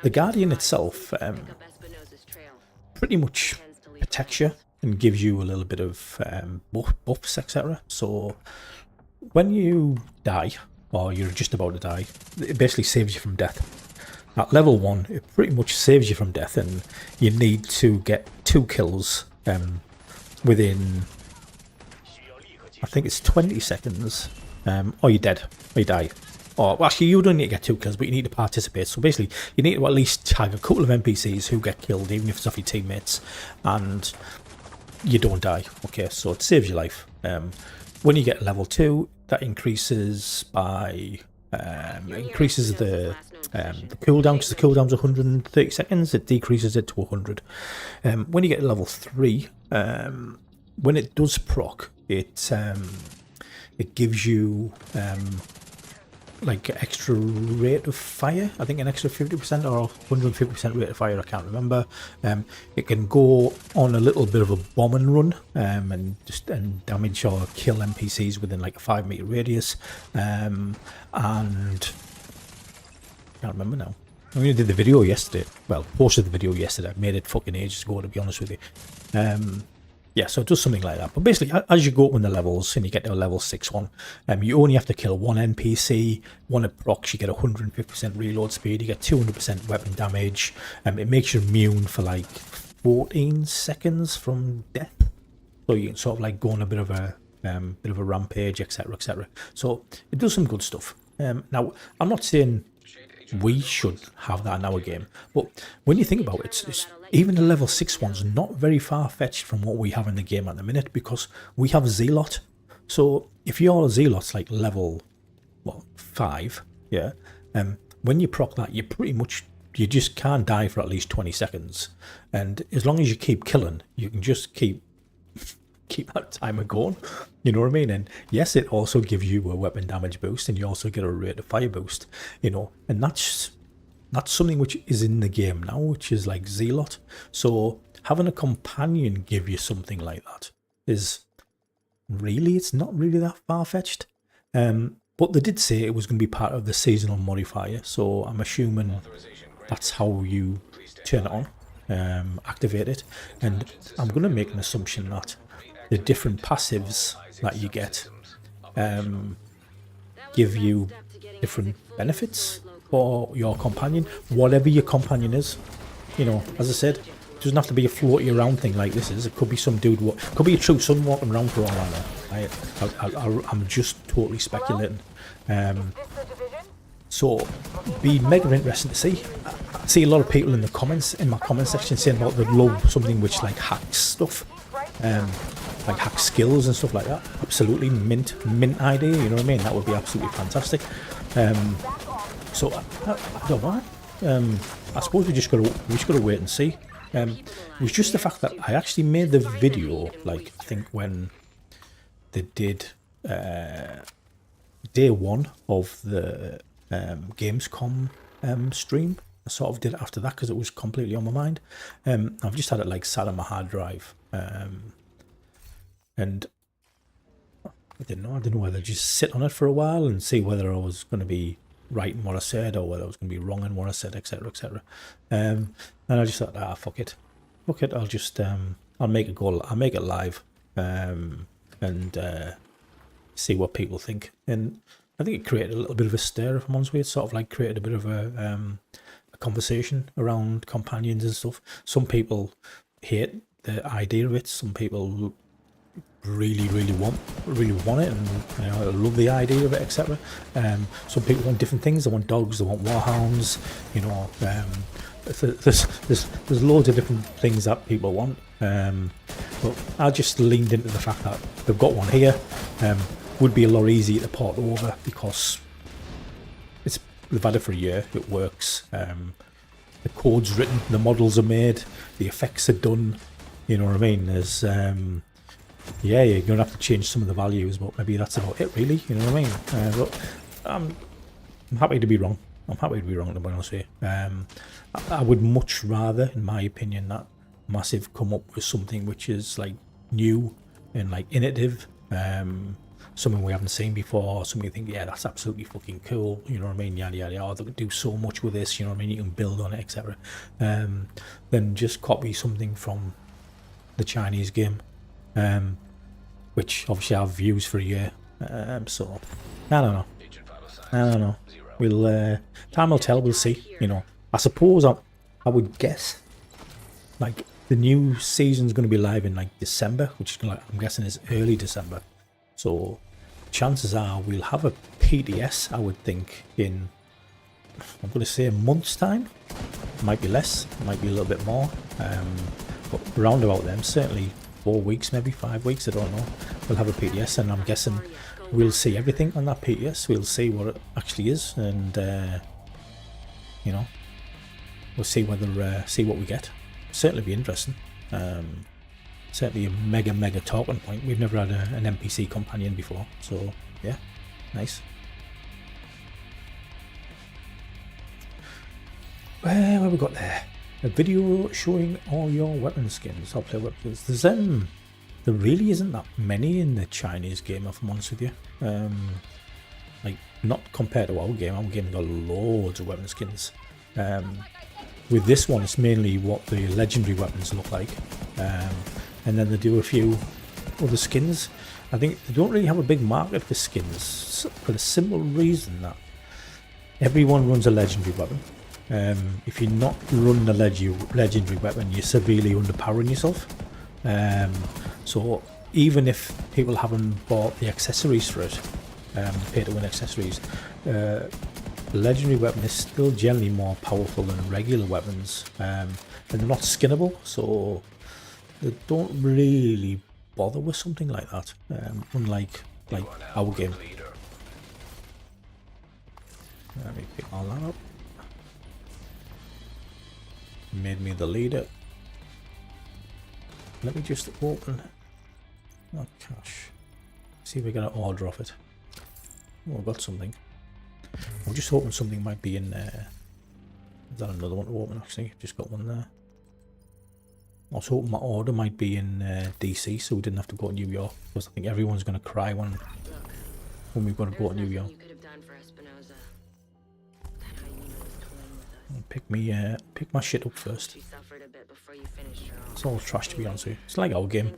the Guardian itself pretty much protects you and gives you a little bit of buffs, etc. So when you die, or you're just about to die, it basically saves you from death. At level 1, it pretty much saves you from death, and you need to get 2 kills within, I think it's 20 seconds, or you're dead, or you die. Or, well, actually, you don't need to get 2 kills, but you need to participate. So basically, you need to at least tag a couple of NPCs who get killed, even if it's off your teammates, and you don't die. Okay, so it saves your life. When you get level 2, that increases by increases the cooldown, because the cooldown's 130 seconds. It decreases it to 100. When you get level 3, when it does proc, it gives you like extra rate of fire. I think an extra 50% or 150% rate of fire. I can't remember. It can go on a little bit of a bombing run and damage or kill NPCs within like a 5-meter radius. And I can't remember now. I only did the video yesterday. Well, posted the video yesterday. I made it fucking ages ago, to be honest with you. Yeah, so it does something like that. But basically, as you go up in the levels and you get to a level 6 one, you only have to kill one NPC. One at procs, you get 150% reload speed. You get 200% weapon damage. It makes you immune for like 14 seconds from death. So you can sort of like go on a bit of a rampage, etc., etc. So it does some good stuff. Now, I'm not saying we should have that in our game, but when you think about it, it's even the level 6 one's not very far-fetched from what we have in the game at the minute, because we have Zealot. So if your Zealot's like level 5, yeah, when you proc that, you just can't die for at least 20 seconds, and as long as you keep killing, you can just keep that timer going, you know what I mean? And yes, it also gives you a weapon damage boost, and you also get a rate of fire boost, you know, and that's something which is in the game now, which is like Zealot. So having a companion give you something like that is really, it's not really that far-fetched. But they did say it was going to be part of the seasonal modifier, so I'm assuming that's how you turn it on, activate it. And I'm going to make an assumption that the different passives that you get give you different benefits for your companion, whatever your companion is. You know, as I said, it doesn't have to be a floaty around thing like this is. It could be some dude, could be a true son walking around for all I know. I'm just totally speculating. So, be mega interesting to see. I see a lot of people in the comments, in my comment section, saying about they'd love something which like hacks stuff. Like hack skills and stuff like that. Absolutely mint idea, you know what I mean? That would be absolutely fantastic. So I don't know. I suppose we just gotta wait and see. It was just the fact that I actually made the video, like I think when they did day 1 of the Gamescom stream. I sort of did it after that because it was completely on my mind. I've just had it like sat on my hard drive. And I didn't know whether to just sit on it for a while and see whether I was going to be right in what I said or whether I was going to be wrong in what I said, etc., etc. And I just thought, fuck it, I'll just I'll make it live, and see what people think. And I think it created a little bit of a stir, if I'm honest with you. It sort of like created a bit of a conversation around companions and stuff. Some people hate the idea of it. Some people really want it, and you know, love the idea of it, etc. Some people want different things. They want dogs, they want warhounds, you know. There's loads of different things that people want. But I just leaned into the fact that they've got one here. Would be a lot easier to port over because they've had it for a year. It works. The code's written, the models are made, the effects are done. You know what I mean? There's yeah, you're gonna have to change some of the values, but maybe that's about it, really. You know what I mean? But I'm happy to be wrong. I'm happy to be wrong, to be honest with you. I would much rather, in my opinion, that Massive come up with something which is like new and like innovative, something we haven't seen before, something you think, yeah, that's absolutely fucking cool. You know what I mean? Yada yada yada. They could do so much with this. You know what I mean? You can build on it, etc. Then just copy something from the Chinese game. Which obviously have views for a year. So I don't know. We'll time will tell. We'll see. You know, I suppose I would guess like the new season's going to be live in like December, which is like, I'm guessing is early December. So chances are we'll have a PTS. I would think in, I'm going to say a month's time. Might be less. Might be a little bit more. But round about them, certainly 4 weeks, maybe 5 weeks, I don't know. We'll have a PTS, and I'm guessing we'll see everything on that PTS. We'll see what it actually is, and you know, we'll see what we get. Certainly be interesting. Certainly a mega talking point. We've never had an NPC companion before, so yeah, nice. Where have we got there? A video showing all your weapon skins. I'll play weapons. There really isn't that many in the Chinese game, if I'm honest with you. Like, not compared to our game. Our game got loads of weapon skins. With this one, it's mainly what the legendary weapons look like. And then they do a few other skins. I think they don't really have a big market for skins for the simple reason that everyone runs a legendary weapon. If you're not running a legendary weapon, you're severely underpowering yourself. So even if people haven't bought the accessories for it, pay to win accessories, the legendary weapon is still generally more powerful than regular weapons, and they're not skinnable, so they don't really bother with something like that, unlike our game. Let me pick all that up. Made me the leader. Let me just open that cache. See if we get an order of it. Oh, I've got something. I'm just hoping something might be in there. Is that another one to open actually? Just got one there. I was hoping my order might be in DC, so we didn't have to go to New York, because I think everyone's going to cry when we've got to go to New York. Pick my shit up first. It's all trash, to be honest with you. It's like our game.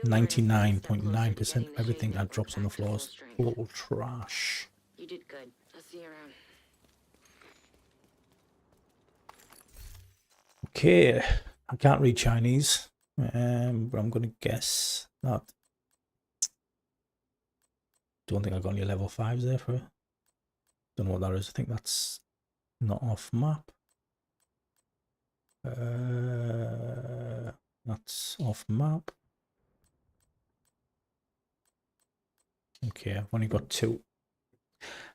99.9% of everything that drops on the floor is total trash. You did good. I'll see you around. Okay, I can't read Chinese, but I'm gonna guess that. Don't think I got any level 5s there for. Don't know what that is. I think that's not off map. That's off map. Okay, I've only got 2.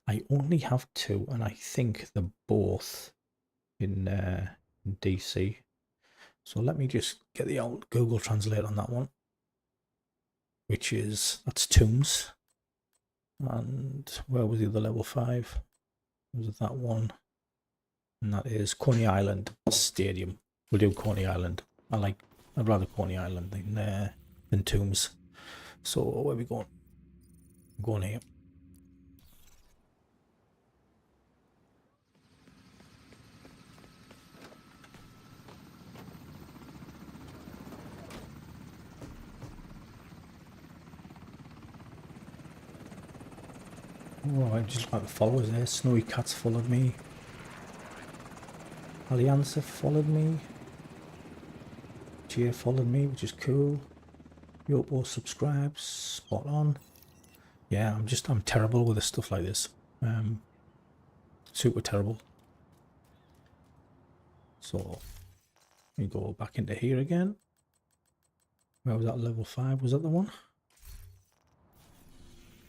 I only have 2, and I think they're both in DC. So let me just get the old Google Translate on that one, that's Tombs. And where was the other level 5? Was it that one? And that is Coney Island Stadium. We'll do Coney Island. I'd rather Coney Island than Tombs. So where are we going? I'm going here. Oh, I just like the followers there. Snowy Cats followed me. Alianza followed me. Gia followed me, which is cool. Yopo subscribes. Spot on. Yeah, I'm terrible with stuff like this. Super terrible. So we go back into here again. Where was that? Level 5? Was that the one?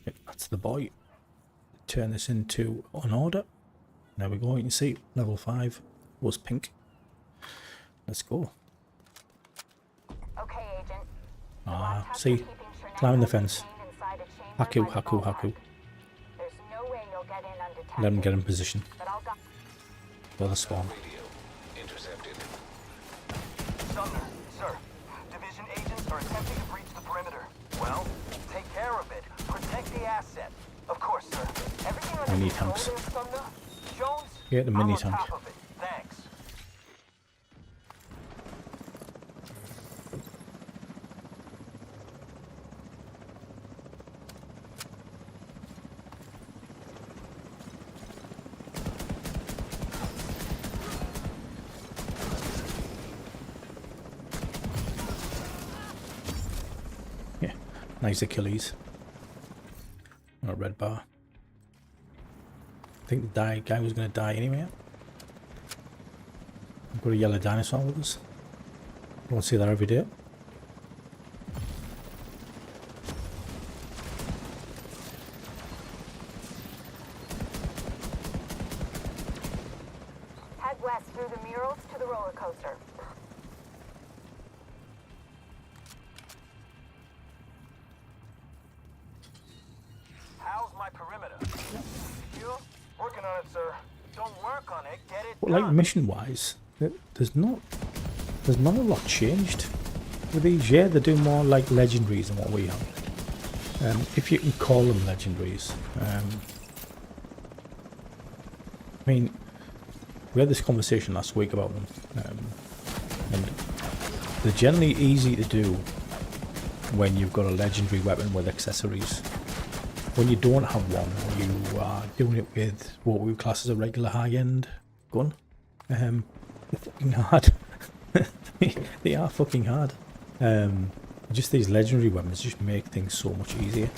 Yeah, that's the boy. Turn this into an order. There we go. You can see level 5 was pink. Let's go. Okay, Agent. Ah, see, climbing the fence. Haku, haku, haku. There's no way you'll get in undetected. Let him get in position. But I'll go. For the spawn. Radio intercepted. Sumner, sir. Division agents are attempting to breach the perimeter. Well, take care of it. Protect the asset. Of course, sir. Everything under Mini control tanks. there, Sumner? Jones? Get the mini I'm on tank. top of it. Thanks. Yeah, nice Achilles. Or a red bar. I think the guy was going to die anyway. We've got a yellow dinosaur with us. Don't see that every day. Head west through the murals to the roller coaster. How's my perimeter? You? Working on it, sir. Don't work on it, get it But like mission wise, there's not a lot changed with these. Yeah, they do more like legendaries than what we have. If you can call them legendaries. I mean, we had this conversation last week about them, and they're generally easy to do when you've got a legendary weapon with accessories. When you don't have one, you are doing it with what we would class as a regular high-end gun. They're fucking hard. They are fucking hard. Just these legendary weapons just make things so much easier.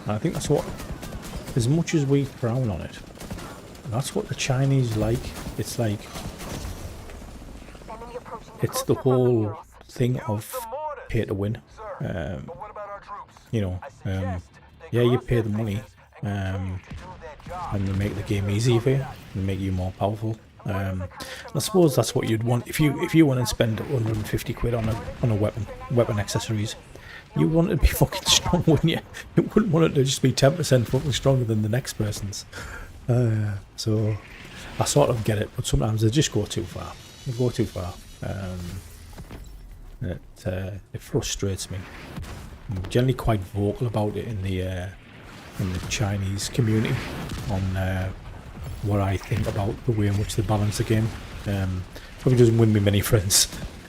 And I think that's what, as much as we frown on it, that's what the Chinese like. It's like, it's the whole thing of pay to win. You know, yeah, you pay the money, and they make the game easy for you, and make you more powerful. I suppose that's what you'd want if you want to spend 150 quid on a weapon accessories. You want it to be fucking strong, wouldn't you? You wouldn't want it to just be 10% fucking stronger than the next person's. So I sort of get it, but sometimes they just go too far. They go too far. It frustrates me. I'm generally quite vocal about it in the Chinese community on what I think about the way in which they balance the game. Probably doesn't win me many friends,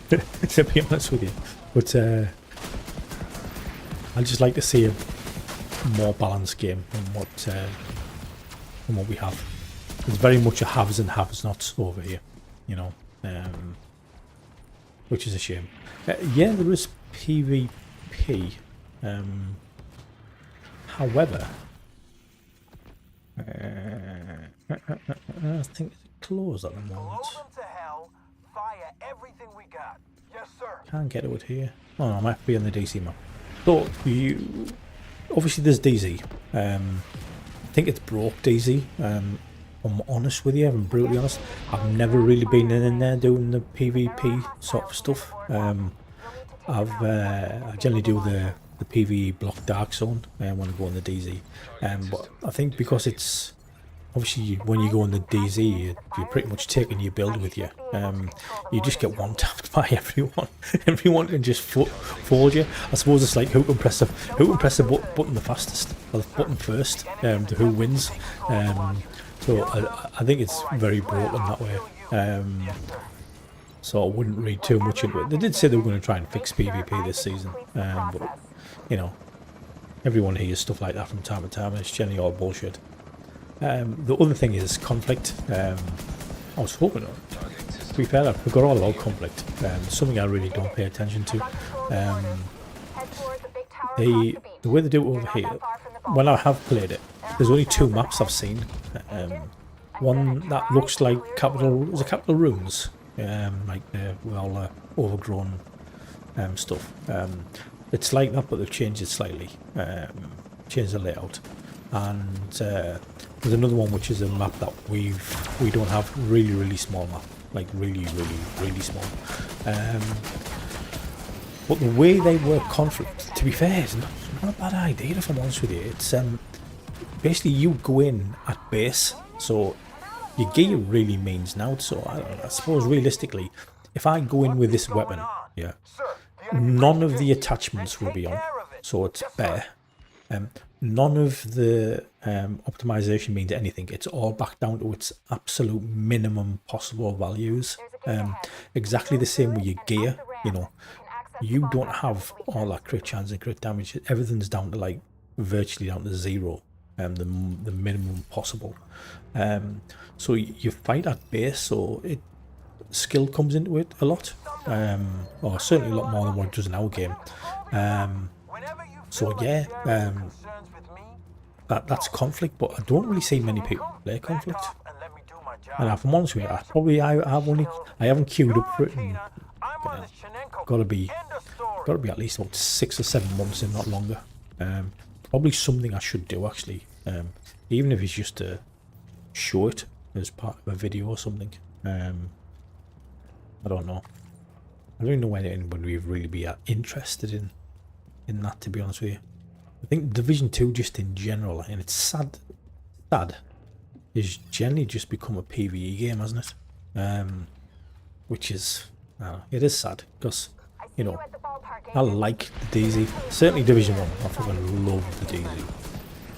to be honest with you. But I just like to see a more balanced game than what we have. It's very much a haves and have-nots over here, you know, which is a shame. Yeah, there is PvP. However, I think it's closed at the moment. Can't get to it here. Oh no, I might be on the DC map. So you obviously there's DZ. I think it's broke DZ. I'm honest with you, I'm brutally honest. I've never really been in there doing the PvP sort of stuff. I generally do the PvE block Dark Zone when I go on the DZ. But I think because it's obviously when you go on the DZ, you're pretty much taking your build with you. You just get one tapped by everyone. Everyone can just fold you. I suppose it's like who can press the button the fastest, or the button first, to who wins. So I think it's very broken that way. So I wouldn't read too much into it. They did say they were going to try and fix PvP this season, but you know, everyone hears stuff like that from time to time, and it's generally all bullshit. The other thing is conflict. I was hoping, to be fair, I forgot all about conflict. Something I really don't pay attention to. The way they do it over here, when I have played it, there's only two maps I've seen. One that looks like capital runes, like with all the overgrown stuff. It's like that, but they've changed it slightly, changed the layout. And there's another one which is a map that we don't have, really small map, like really small. But the way they work conflict, to be fair, is not a bad idea if I'm honest with you. It's basically you go in at base, so your gear really means now. So I suppose realistically, if I go in with this weapon, yeah, none of the attachments will be on, so it's bare. None of the optimization means anything. It's all back down to its absolute minimum possible values. Exactly the same with your gear, you know. You don't have all that crit chance and crit damage. Everything's down to like virtually down to zero, the minimum possible. So you fight at base, so skill comes into it a lot, or certainly a lot more than what it does in our game. So yeah, that's conflict, but I don't really see many people play conflict. And if I'm honest with you, I haven't queued up for it. And, gotta be at least about 6 or 7 months, if not longer. Probably something I should do actually, even if it's just to show it as part of a video or something. I don't know. I don't even know when anybody would really be interested in that, to be honest with you. I think Division 2 just in general, and it's sad, is generally just become a PvE game, hasn't it? Which is, I don't know, it is sad because, you know, at the ballpark, I like the DZ. Certainly Division 1, I fucking love the DZ.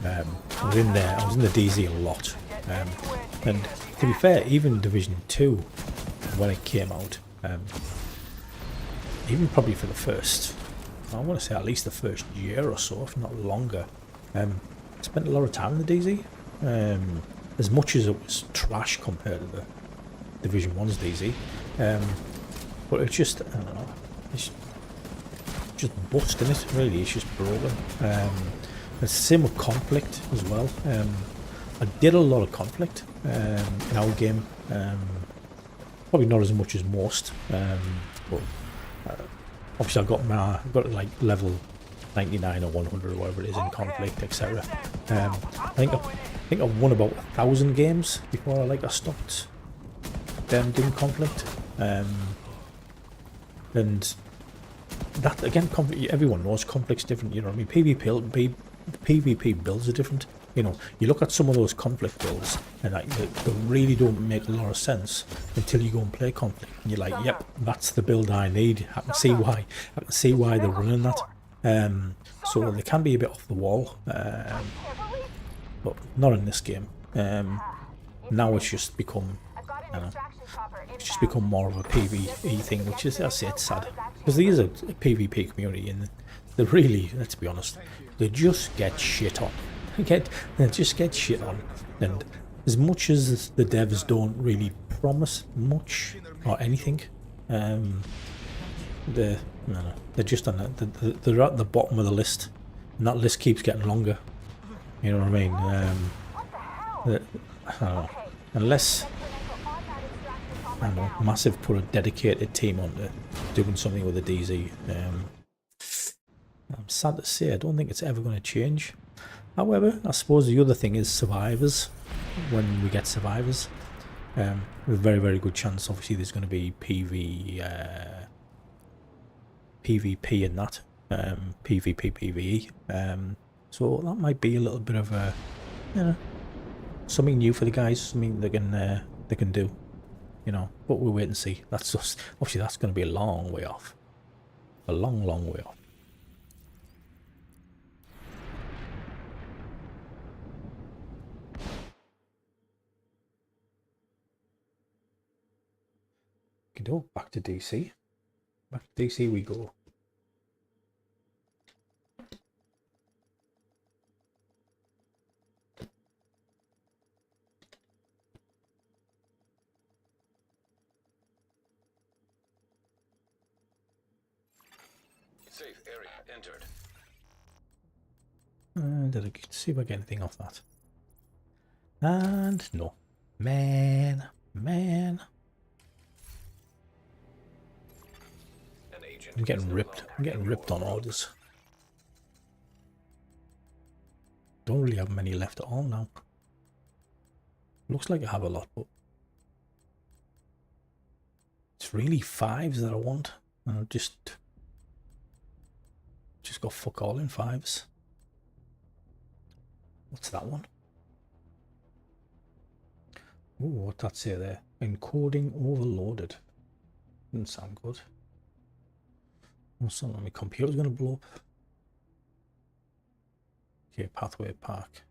I was in there, I was in the DZ a lot. And to be fair, even Division 2, when it came out, even probably for the first, I want to say at least the first year or so, if not longer, I spent a lot of time in the DZ. As much as it was trash compared to the Division 1's DZ. But it's just, I don't know, it's just busting it, really. It's just broken. It's the same with conflict as well. I did a lot of conflict in our game. Probably not as much as most, but obviously I've got like level 99 or 100 or whatever it is in conflict, etc. I think I've won about 1,000 games before I stopped doing conflict. And that again, conflict, everyone knows conflict's different. You know what I mean? PvP builds are different. You know, you look at some of those conflict builds, and they really don't make a lot of sense until you go and play conflict, and you're like, "Yep, that's the build I need." I can see why. I can see why they're running that. So they can be a bit off the wall, but not in this game. Now it's just become, I don't know, it's just become more of a PvE thing, which is, I say, it's sad because there is a PvP community, and they really, let's be honest, they just get shit on. They just get shit on, and as much as the devs don't really promise much or anything, they're just on they're at the bottom of the list, and that list keeps getting longer. You know what I mean? I don't know, unless, I don't know, Massive put a dedicated team onto doing something with the DZ. I'm sad to say, I don't think it's ever going to change. However, I suppose the other thing is survivors. When we get survivors, with a very, very good chance, obviously, there's going to be PvP in that, PvP, PvE. So that might be a little bit of a, you know, something new for the guys, something they can do, you know. But we'll wait and see. That's just, obviously, that's going to be a long way off, a long, long way off. Back to DC. Back to DC we go. Safe area entered. Did I see if I get anything off that? And no. Man. I'm getting ripped. I'm getting ripped on orders. Don't really have many left at all now. Looks like I have a lot, but it's really 5s that I want, and I've just got fuck all in 5s. What's that one? Oh, what's that say there? Encoding overloaded. Doesn't sound good. Oh, something on my computer's gonna blow up. Okay, Pathway Park.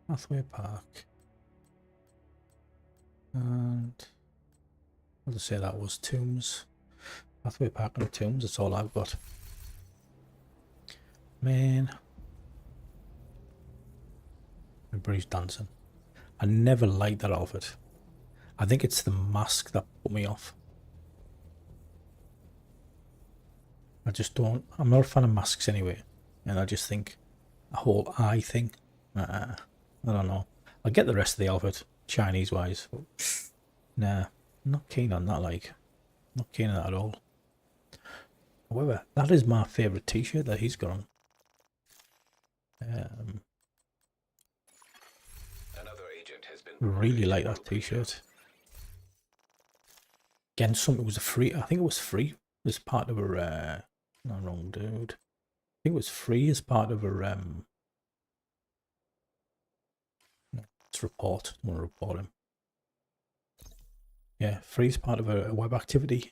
Pathway Park. And what did I say that was? Tombs. Pathway Park and Tombs, that's all I've got. Man. Everybody's dancing. I never liked that outfit. I think it's the mask that put me off. I just don't, I'm not a fan of masks anyway, and I just think a whole eye thing, I don't know. I'll get the rest of the outfit, Chinese wise, but nah, not keen on that, like, not keen on that at all. However, that is my favourite t-shirt that he's got on. Another agent has been Really like that t-shirt. Again, something was a free, I think it was free as part of a, no, wrong dude. I think it was free as part of a, Let's report. I want to report him. Yeah, freeze part of a web activity.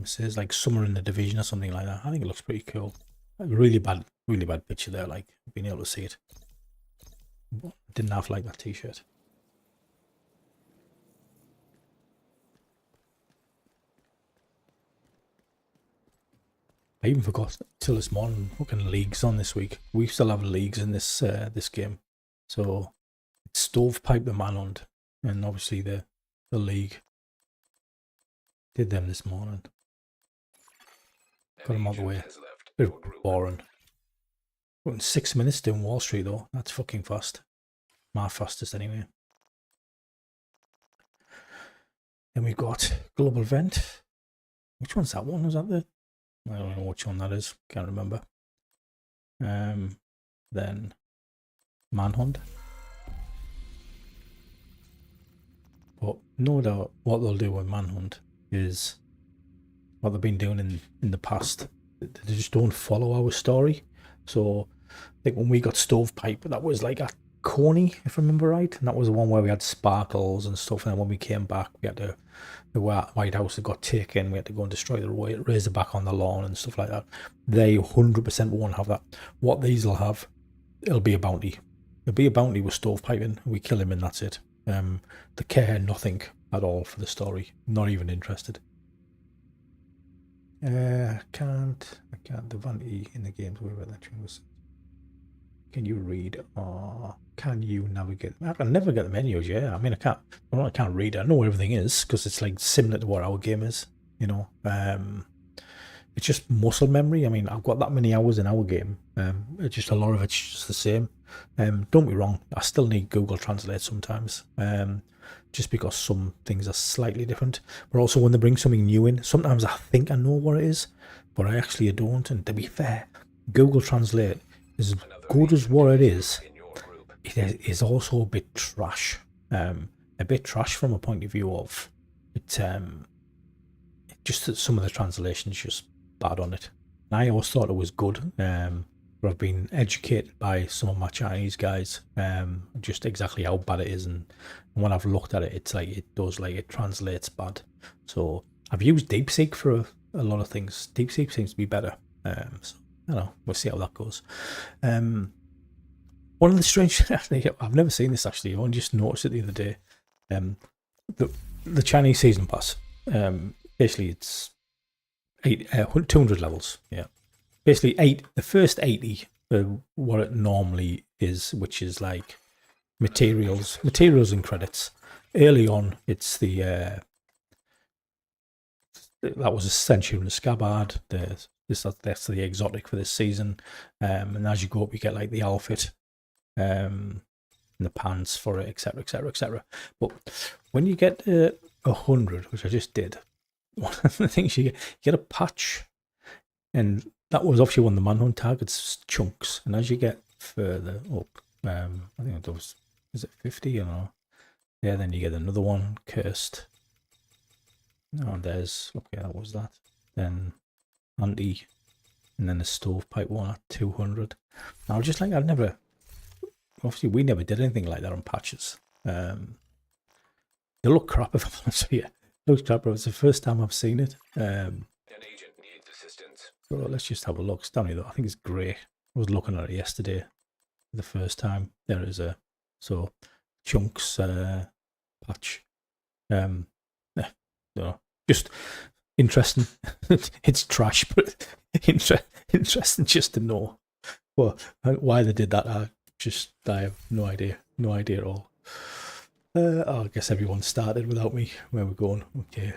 Says like summer in the division or something like that. I think it looks pretty cool. Like, really bad picture there. Like being able to see it. Didn't have like that t-shirt. I even forgot till this morning. Fucking leagues on this week. We still have leagues in this this game. So it's Stovepipe the Manhunt, and obviously the league. Did them this morning. Got them out of the way. Bit boring. But in 6 minutes doing Wall Street though. That's fucking fast. My fastest anyway. Then we've got Global Event. Which one's that one? Was that the... I don't know which one that is. Can't remember. Then Manhunt. But no doubt what they'll do with Manhunt is what they've been doing in the past. They just don't follow our story. So I think when we got Stovepipe, that was like at Coney, if I remember right, and that was the one where we had sparkles and stuff. And then when we came back, we had to, the White House had got taken. We had to go and destroy the Razorback on the lawn and stuff like that. They 100% won't have that. What these will have, it'll be a bounty. There'll be a bounty with Stovepiping. We kill him and that's it. They care nothing at all for the story. Not even interested. I can't. The vanity in the games, whatever that was. Can you read or can you navigate? I can never get the menus. Yeah, I mean, I can't read. I know where everything is because it's like similar to what our game is. You know, it's just muscle memory. I mean, I've got that many hours in our game. It's just a lot of it's just the same. Don't be wrong. I still need Google Translate sometimes. Just because some things are slightly different. But also when they bring something new in, sometimes I think I know what it is, but I actually don't. And to be fair, Google Translate is good as what it is. It is also a bit trash. A bit trash from a point of view of it. Just that some of the translations just bad on it. And I always thought it was good. But I've been educated by some of my Chinese guys, just exactly how bad it is, and when I've looked at it, it's like it translates bad. So I've used DeepSeek for a lot of things. DeepSeek seems to be better. So I don't know. We'll see how that goes. One of the strange, I've never seen this actually. I only just noticed it the other day. The Chinese season pass. Basically, it's 200 levels. Yeah. Basically, the first 80 are what it normally is, which is like materials and credits. Early on, it's that was a Century in the Scabbard. That's the exotic for this season. And as you go up, you get like the outfit, and the pants for it, etc., etc., etc. But when you get 100, which I just did, one of the things you get a patch, and that was obviously one of the Manhunt targets, chunks. And as you get further up, I think it was, is it 50 or no? Yeah, then you get another one, cursed. Oh, there's, okay, that was that. Then anti, and then the stovepipe one at 200. Now, just like obviously we never did anything like that on patches. They look crap if I'm honest with you. It looks crap, but it's the first time I've seen it. An agent needs assistance. So let's just have a look. It's down here though. I think it's grey. I was looking at it yesterday for the first time. There is so chunks patch. Yeah, no, just interesting. It's trash, but interesting just to know. Well, why they did that, I have no idea. No idea at all. I guess everyone started without me. Where we're going? Okay.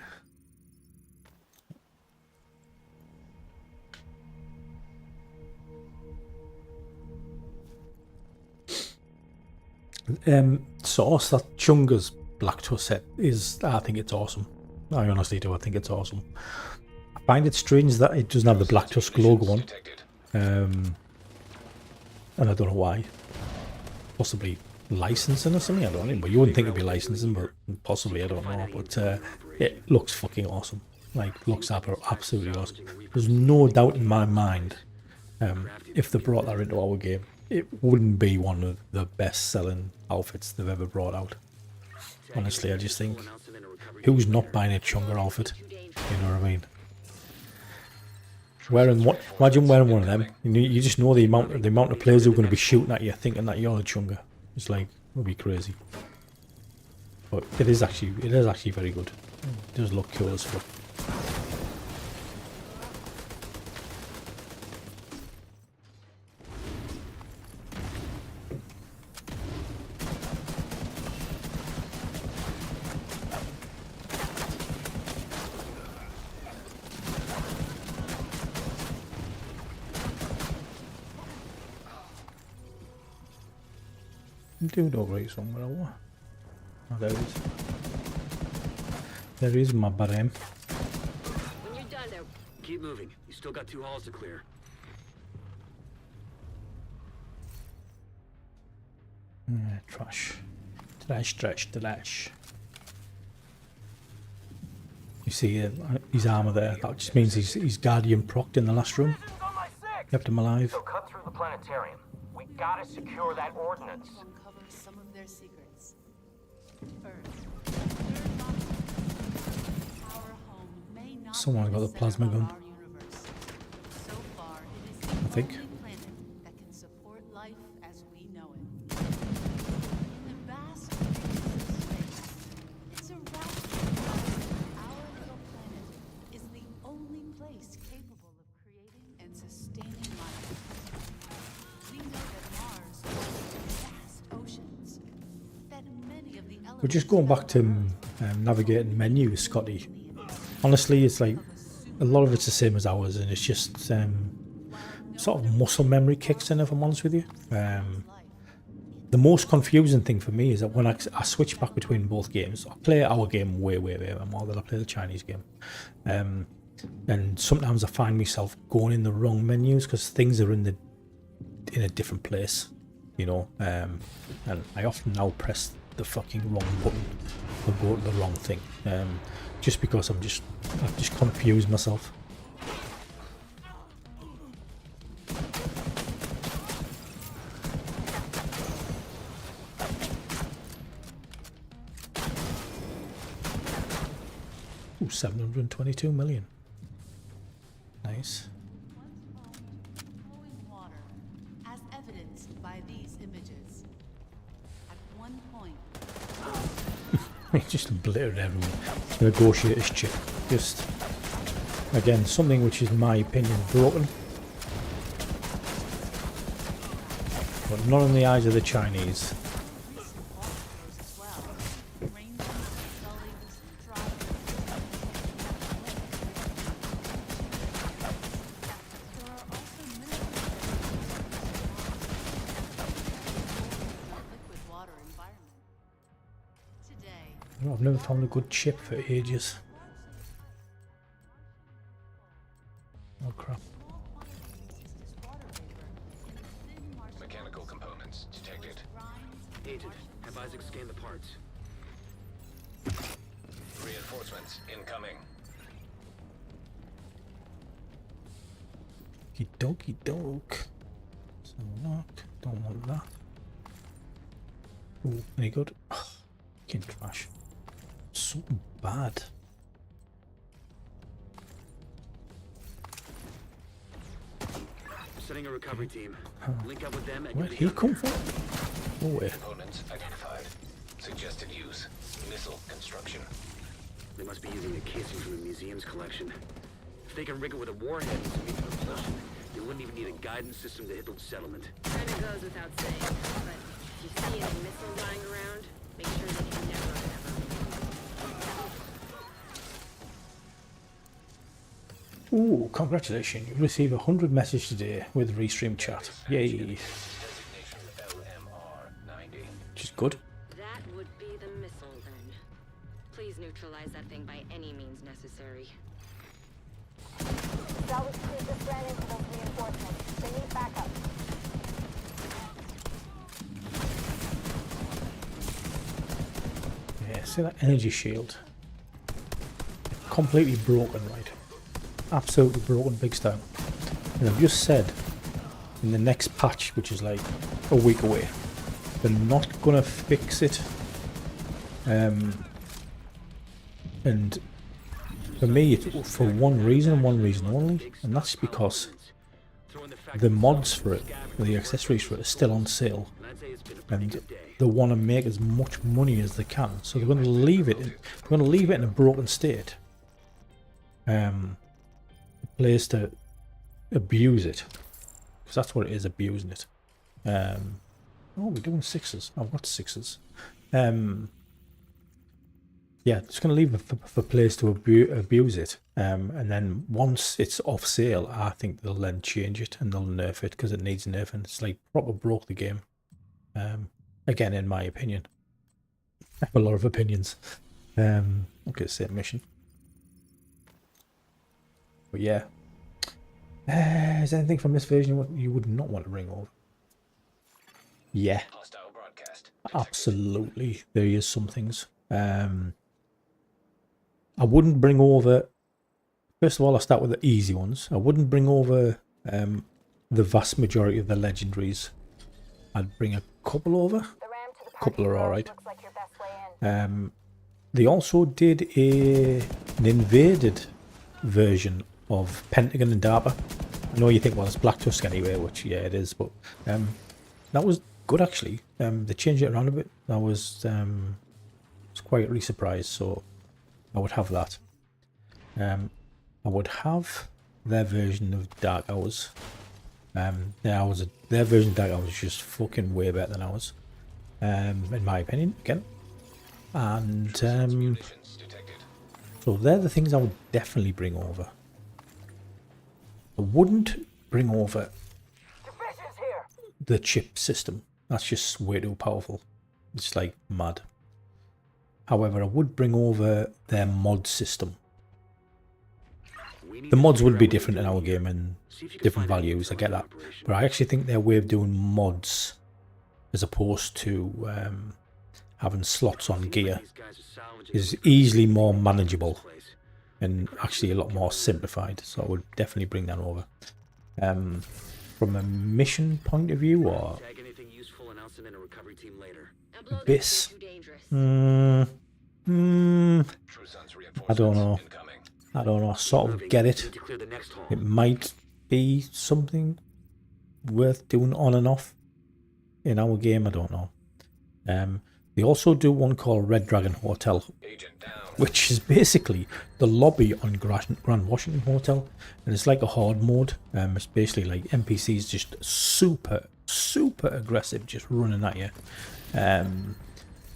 Sauce, that Chunga's Black Tusk set is, I think it's awesome. I honestly do. I think it's awesome. I find it strange that it doesn't have the Black Tusk logo on. And I don't know why. Possibly licensing or something, I don't know. But you wouldn't think it'd be licensing, but possibly, I don't know. But it looks fucking awesome. Like, looks absolutely awesome. There's no doubt in my mind if they brought that into our game, it wouldn't be one of the best-selling outfits they've ever brought out. Honestly, I just think, who's not buying a Chunga outfit? You know what I mean? Wearing what? Imagine wearing one of them. You just know the amount of players who are going to be shooting at you, thinking that you're a Chunga. It's like, it would be crazy. But it is actually very good. It does look cool as fuck. I'm doing alright somewhere. Oh, there it is. There is my barem. When you're done there, Keep moving. You still got 2 halls to clear. Trash. Trash. You see his armor there. That just means he's Guardian procced in the last room. Vision's on my 6. Kept him alive. So cut through the planetarium. We gotta secure that ordnance. Uncover some of their secrets. Our home may not Someone be got the center plasma of gun. our universe. So far, it is the I think. only planet that can support life as we know it. In the vast reaches of space, it's irrational. Our little planet is the only place capable of creating and sustaining life. We know that Mars holds vast oceans, that many of the elements We're just going back to navigating menus, Scotty. Honestly, it's like a lot of it's the same as ours, and it's just sort of muscle memory kicks in, if I'm honest with you. The most confusing thing for me is that when I switch back between both games, I play our game way more than I play the Chinese game. And sometimes I find myself going in the wrong menus because things are in a different place, you know. And I often now press the fucking wrong button or go to the wrong thing, just because I've just confused myself. Ooh, 722 million. Nice. flowing water, as evidenced by these images. At one point, He just obliterated everyone. Negotiator's chip. Just, again, something which is, in my opinion, broken. But not in the eyes of the Chinese. recent officers as well, ranging from gullies, drivers, there are also mineral liquid water environment. Today, I've never found a good chip for ages. Oh crap. small quantities of water vapor in a thin marshmallow Mechanical components detected. grinds Agent, have Isaac scan the parts. Reinforcements incoming. Dokey doke. So lock. Don't want that. Ooh, any good? Oh, fucking trash. So bad. Setting a recovery team. Link up with them and Where'd get he the come from? Oh wait. Components identified. Suggested use. Missile construction. They must be using the casing from the museum's collection. If they can rig it with a warhead and some means of propulsion, they wouldn't even need a guidance system to hit the settlement. kinda goes without saying. But if you see any missiles lying around, make sure they can never be used. Ooh, congratulations. You receive 100 messages today with Restream chat. Yay. Designation LMR 90. Which is good. That would be the missile then. Please neutralize that thing by any means necessary. Salvage crew just ran into those reinforcements. They need backup. Yeah, see that energy shield? Completely broken, right? Absolutely broken big style. And I've just said in the next patch, which is like a week away. They're not gonna fix it. And for me, it's for one reason and one reason only, and that's because the mods for it, the accessories for it, are still on sale, and they want to make as much money as they can. So they're going to leave it. They're going to leave it in a broken state. A place to abuse it, because that's what it is, abusing it. Oh, we're doing 6s. I've got 6s. Yeah, just going to leave it for players to abuse it. And then once it's off sale, I think they'll then change it and they'll nerf it because it needs nerfing. It's like proper broke the game. Again, in my opinion. I have a lot of opinions. Okay, same mission. But yeah. Is there anything from this version you would not want to bring over? Yeah. Hostile broadcast. Absolutely. There is some things. I wouldn't bring over... First of all, I'll start with the easy ones. I wouldn't bring over the vast majority of the legendaries. I'd bring a couple over. A couple are alright. They also did an invaded version of Pentagon and DARPA. I know you think, well, it's Black Tusk anyway, which, yeah, it is, but that was good, actually. They changed it around a bit. I was quietly surprised, so I would have that. I would have their version of Dark Hours. Their version of Dark Hours is just fucking way better than ours, in my opinion, again. And so they're the things I would definitely bring over. I wouldn't bring over the chip system. That's just way too powerful. It's like mad. However, I would bring over their mod system. The mods would be different in our game and different values, I get that. But I actually think their way of doing mods, as opposed to having slots on gear, is easily more manageable and actually a lot more simplified. So I would definitely bring that over. From a mission point of view, or Abyss, I don't know. I don't know. I sort of get it. It might be something worth doing on and off in our game. I don't know. They also do one called Red Dragon Hotel, which is basically the lobby on Grand Washington Hotel, and it's like a horde mode. It's basically like NPCs just super aggressive, just running at you.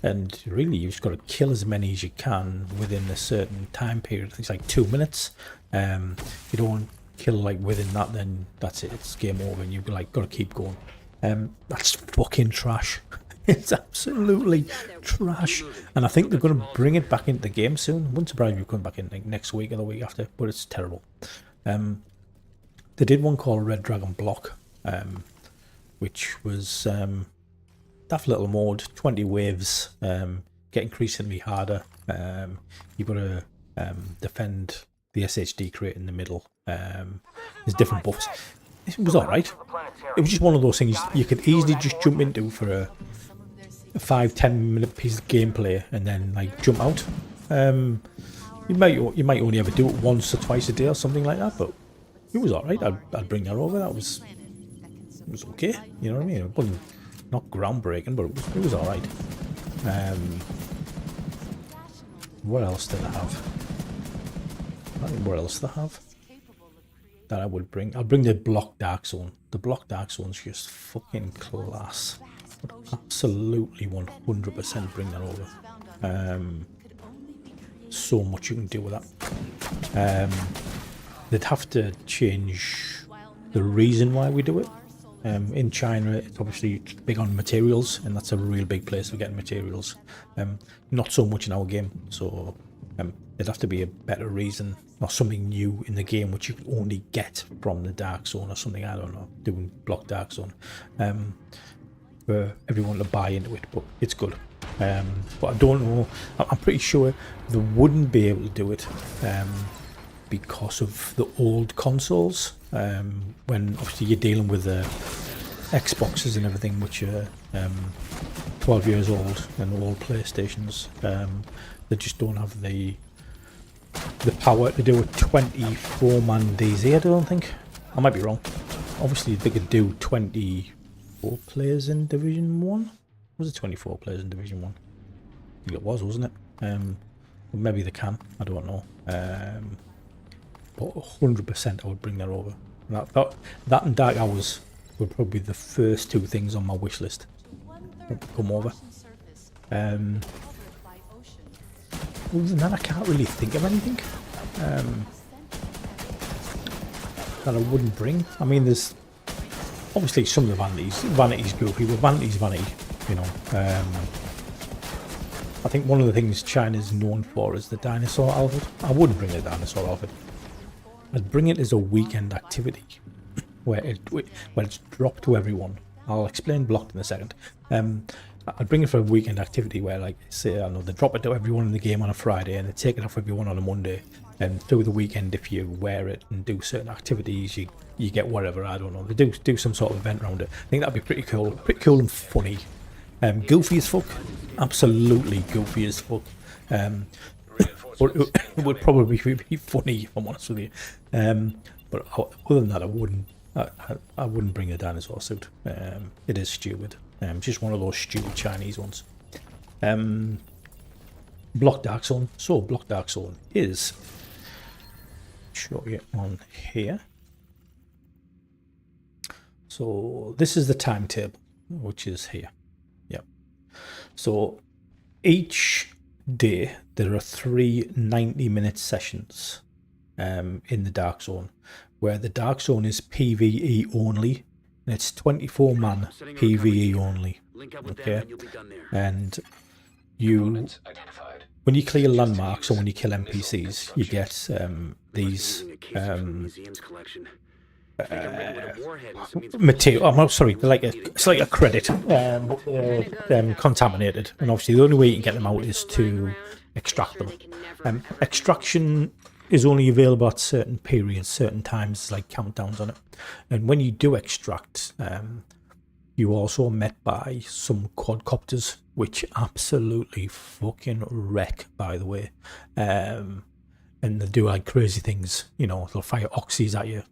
And really, you've just got to kill as many as you can within a certain time period. I think it's like 2 minutes. If you don't kill like within that, then that's it. It's game over, and you've like got to keep going. That's fucking trash. It's absolutely trash. And I think they're going to bring it back into the game soon. I wouldn't surprise me if it comes back in like next week or the week after. But it's terrible. They did one called Red Dragon Block, which was daft little mode, 20 waves, get increasingly harder. You've got to defend the SHD crate in the middle. There's different buffs. It was alright. It was just one of those things you could easily just jump into for a 5-10 minute piece of gameplay and then like jump out. You might only ever do it once or twice a day or something like that, but it was alright. I'd bring that over. It was okay. You know what I mean? It wasn't not groundbreaking, but it was alright. What else did I have? I think what else did I have that I would bring? I'll bring the Block Dark Zone. The Block Dark Zone's just fucking class. Would absolutely 100% bring that over. So much you can do with that. They'd have to change the reason why we do it. In China, it's obviously big on materials, and that's a real big place for getting materials. Not so much in our game, so there'd have to be a better reason or something new in the game which you can only get from the Dark Zone or something. I don't know, doing Block Dark Zone, for everyone to buy into it, but it's good. But I don't know. I'm pretty sure they wouldn't be able to do it because of the old consoles. When obviously you're dealing with the Xboxes and everything, which are 12 years old, and old PlayStations, they just don't have the power to do a 24-man DZ. I don't think. I might be wrong. Obviously, they could do 24 players in Division 1. Was it 24 players in Division 1? I think it was, wasn't it? Maybe they can. I don't know. But 100% I would bring that over. That and Dark Hours were probably the first two things on my wish list. Come over. Other than that, I can't really think of anything that I wouldn't bring. I mean, there's obviously some of the vanities. Vanity's goofy, but vanity's vanity, you know. I think one of the things China's known for is the dinosaur outfit. I wouldn't bring a dinosaur outfit. I'd bring it as a weekend activity where it's dropped to everyone. I'll explain blocked in a second. I'd bring it for a weekend activity where, like, say, I know they drop it to everyone in the game on a Friday and they take it off everyone on a Monday. And through the weekend, if you wear it and do certain activities, you get whatever. I don't know. They do some sort of event around it. I think that'd be pretty cool and funny. Goofy as fuck, absolutely goofy as fuck. But it would probably be funny, if I'm honest with you. But other than that, I wouldn't bring a dinosaur suit. It is stupid. Just one of those stupid Chinese ones. Block Dark Zone. So Block Dark Zone is, show you on here. So this is the timetable, which is here. Yep. So each day there are 3 90-minute sessions in the Dark Zone, where the Dark Zone is PvE only, and it's 24-man PvE only. Okay, and when you clear landmarks or when you kill NPCs, you get these material. I'm sorry, it's like a credit, but they're contaminated, and obviously the only way you can get them out is to extract them. Extraction is only available at certain periods, certain times, like countdowns on it. And when you do extract, you also are met by some quadcopters, which absolutely fucking wreck, by the way. And they do like crazy things, you know. They'll fire oxys at you,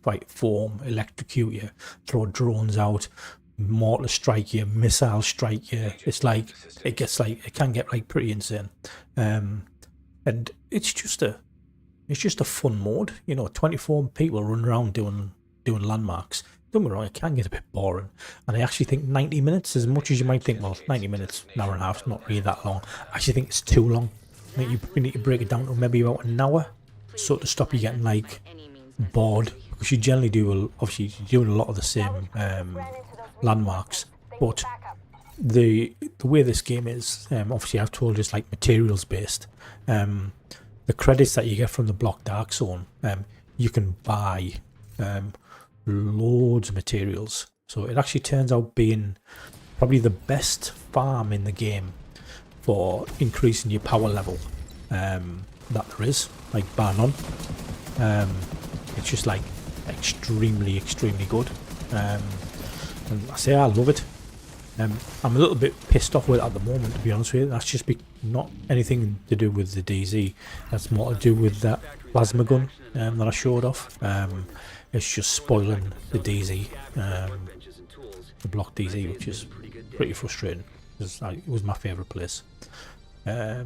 fight foam, electrocute you, throw drones out, mortar strike you, missile strike you. It's like it can get like pretty insane. And it's just a fun mode, you know. 24 people run around doing landmarks. Don't get me wrong, it can get a bit boring, and I actually think 90 minutes, as much as you might think, well, 90 minutes, an hour and a half, is not really that long. I actually think it's too long. I think you need to break it down to maybe about an hour, so to stop you getting like bored, because you generally do, obviously you're doing a lot of the same landmarks, but the way this game is, obviously I've told you, it's like materials based. The credits that you get from the Block Dark Zone, you can buy loads of materials, so it actually turns out being probably the best farm in the game for increasing your power level that there is, like bar none. It's just like extremely good, and I say I love it. I'm a little bit pissed off with it at the moment, to be honest with you. That's just not anything to do with the DZ. That's more to do with that plasma gun that I showed off. It's just spoiling the DZ, the block DZ, which is pretty frustrating, because it was my favourite place. Okay,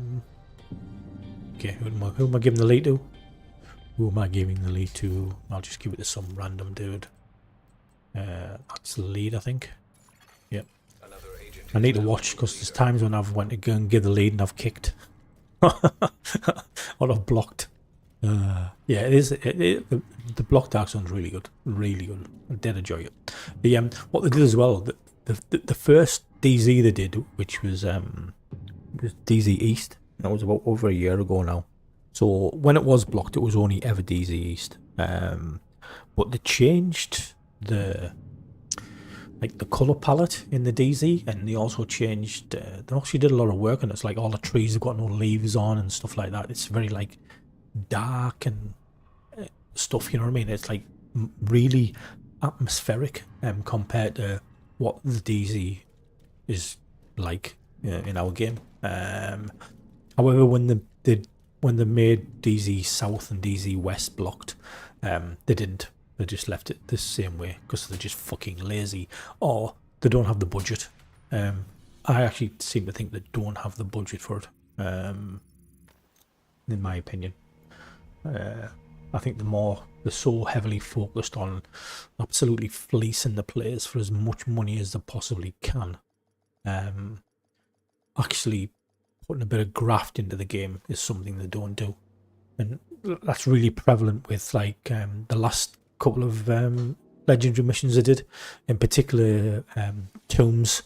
who am I giving the lead to? Who am I giving the lead to? I'll just give it to some random dude. That's the lead, I think. Yep. I need to watch, because there's times when I've went to go and give the lead and I've kicked. Or I've blocked. Yeah, it is. The Block Dark Zone's really good. I did enjoy it. What they did as well, the first DZ they did, which was DZ East, that was about over a year ago now. So when it was blocked, it was only ever DZ East. But they changed the colour palette in the DZ, and they also changed, they actually did a lot of work on it. It's like all the trees have got no leaves on and stuff like that. It's very like dark and stuff. You know what I mean? It's like really atmospheric compared to what the DZ is like in our game. However, when they made DZ South and DZ West blocked, they didn't. They just left it the same way because they're just fucking lazy, or they don't have the budget. I actually seem to think they don't have the budget for it. In my opinion, I think they're so heavily focused on absolutely fleecing the players for as much money as they possibly can. Actually putting a bit of graft into the game is something they don't do, and that's really prevalent with like the last couple of legendary missions I did, in particular tombs.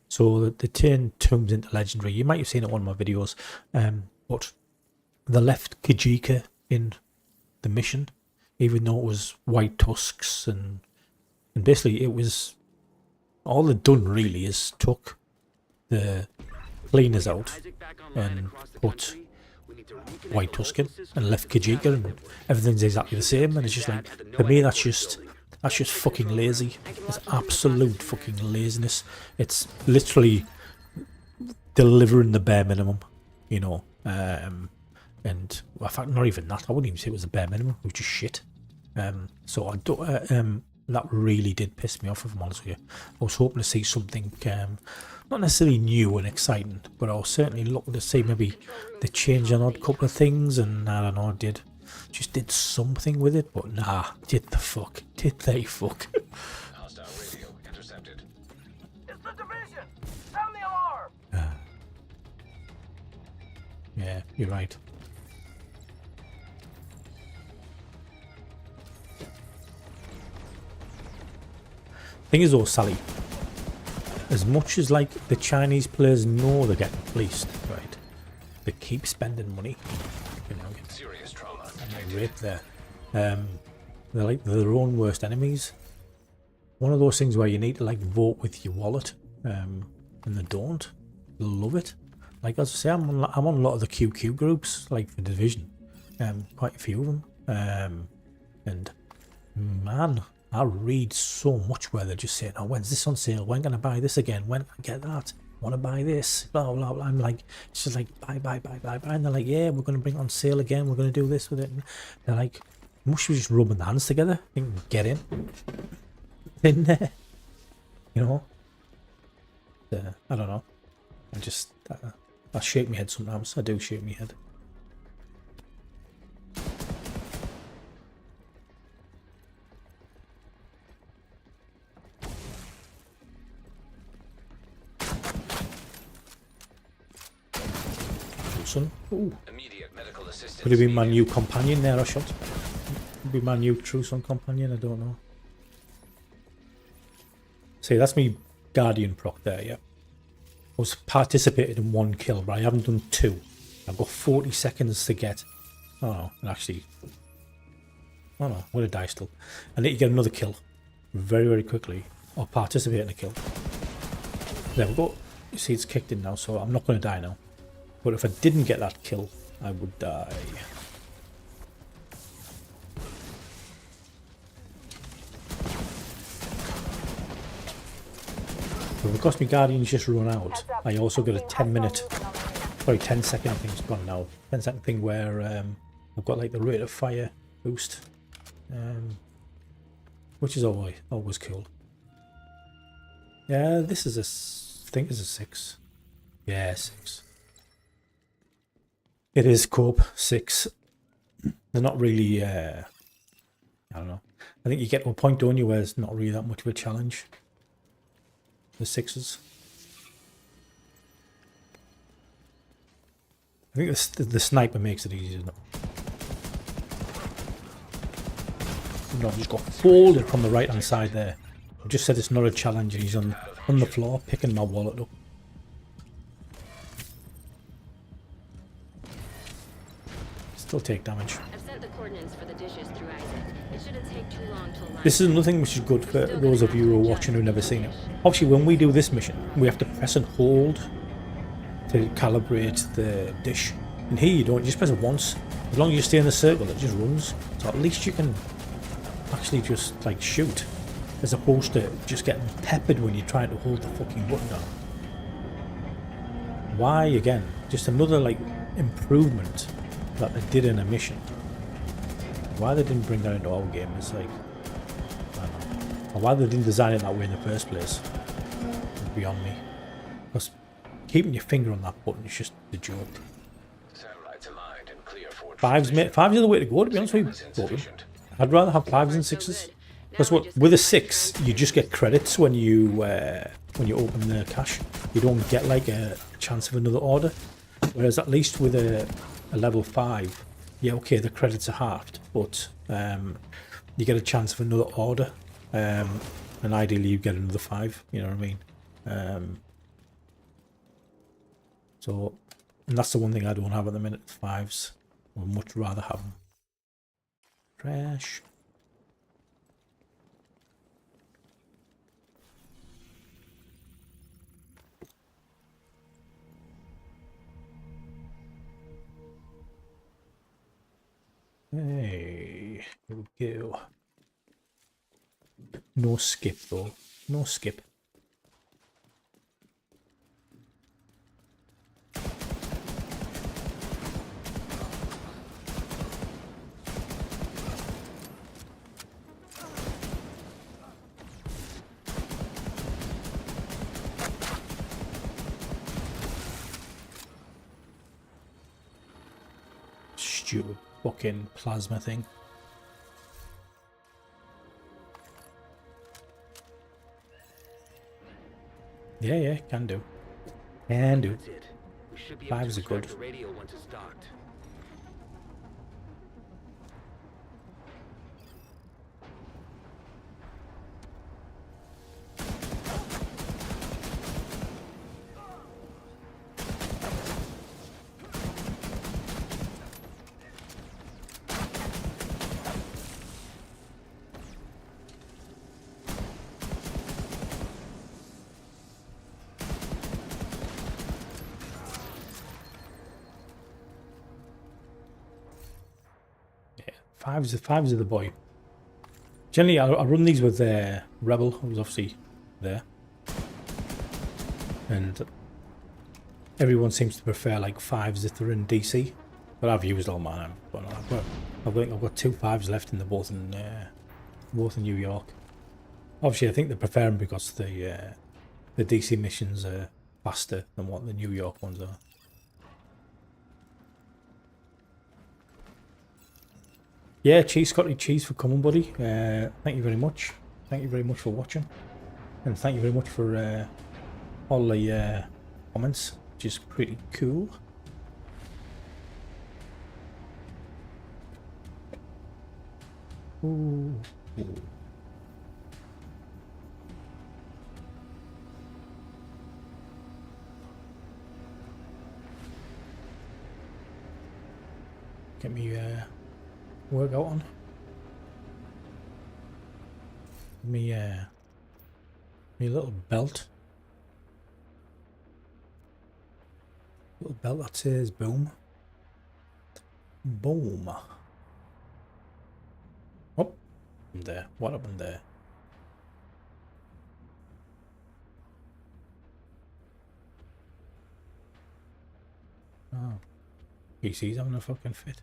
So they turned tombs into legendary. You might have seen it in one of my videos, but they left Kajika in the mission, even though it was white tusks, and basically it was all they'd done really is took the cleaners out and put white tusk in and left Kajika, and everything's exactly the same. And it's just like, for me, that's just fucking lazy. It's absolute fucking laziness. It's literally delivering the bare minimum, you know. And well, in fact, not even that. I wouldn't even say it was the bare minimum. It was just shit. So I don't. That really did piss me off, if I'm honest with you. I was hoping to see something, not necessarily new and exciting, but I was certainly looking to see maybe they changed an odd couple of things, and I don't know, just did something with it, but nah, did they fuck? Hostile radio intercepted. It's the division! Sound the alarm! Yeah, you're right. Thing is though, Sally, as much as like the Chinese players know they're getting fleeced, right, they keep spending money, you know, Serious trauma. and they rate there. They're like their own worst enemies. One of those things where you need to like vote with your wallet, and they don't. They love it. Like as I say, I'm on a lot of the QQ groups, like for Division, quite a few of them, and man, I read so much where they're just saying, "Oh, when's this on sale? When can I buy this again? When can I get that? Want to buy this?" Blah blah blah. I'm like, it's just like buy, and they're like, "Yeah, we're going to bring it on sale again. We're going to do this with it." And they're like, must be just rubbing their hands together, thinking, "Get in there," you know. I don't know. I shake my head sometimes. I do shake my head. Ooh. Immediate medical assistance. Could it be my new companion there I shot? Could be my new True Sun companion, I don't know. See, that's me Guardian proc there, yeah. I was participated in 1 kill, but I haven't done 2. I've got 40 seconds to get. Oh no, and actually. Oh no, what a die still. I need to get another kill very, very quickly, or participate in a kill. There we go. You see, it's kicked in now, so I'm not going to die now. But if I didn't get that kill, I would die. But because my Guardian's just run out, I also got a 10-minute, sorry, 10-second thing's gone now. 10-second thing where I've got like the rate of fire boost, which is always cool. Yeah, this is I think it's a 6. Yeah, 6. It is Cope 6. They're not really, I don't know. I think you get to a point, don't you, where it's not really that much of a challenge. The 6s. I think the sniper makes it easier, isn't it? No, he's got folded from the right hand side there. I just said it's not a challenge, and he's on the floor picking my wallet up. Still take damage. I've sent the coordinates for the dishes through Isaac. It shouldn't take too long to align. This is another thing which is good for those of you who are watching who've never seen it. Obviously, when we do this mission, we have to press and hold to calibrate the dish. In here you don't, you just press it once. As long as you stay in the circle, it just runs. So at least you can actually just like shoot, as opposed to just getting peppered when you're trying to hold the fucking button down. Why again? Just another like improvement that they did in a mission. Why they didn't bring that into our game is like, I don't know. Or why they didn't design it that way in the first place is beyond me. Because keeping your finger on that button is just a joke. Satellites aligned and clear for Fives, mate. Fives are the way to go, to be honest with you. insufficient. I'd rather have fives than sixes. Because what with a 6, you just get credits when you open the cache. You don't get like a chance of another order. Whereas at least with a level 5, yeah, okay, the credits are halved, but you get a chance of another order, and ideally you get another 5. You know what I mean? So, and that's the one thing I don't have at the minute. 5s. I would much rather have them. Trash. Hey, here we go. No skip though. No skip. Stupid fucking plasma thing. Yeah, can do. Can do. That's it. We should be able to 5s are good. extract the radio once it's docked. Fives are the boy. Generally, I run these with Rebel, who's obviously there, and everyone seems to prefer like 5s if they're in DC. But I've used all mine. But I've got 2 5s left, and they're both in New York. Obviously, I think they prefer them because the DC missions are faster than what the New York ones are. Yeah, cheese, Scotty, cheese for coming, buddy. Thank you very much. Thank you very much for watching. And thank you very much for all the comments, which is pretty cool. Ooh. Get me workout on. Me little belt. Little belt that says boom. Boom. Oh, there. What happened there? Oh. PC's having a fucking fit.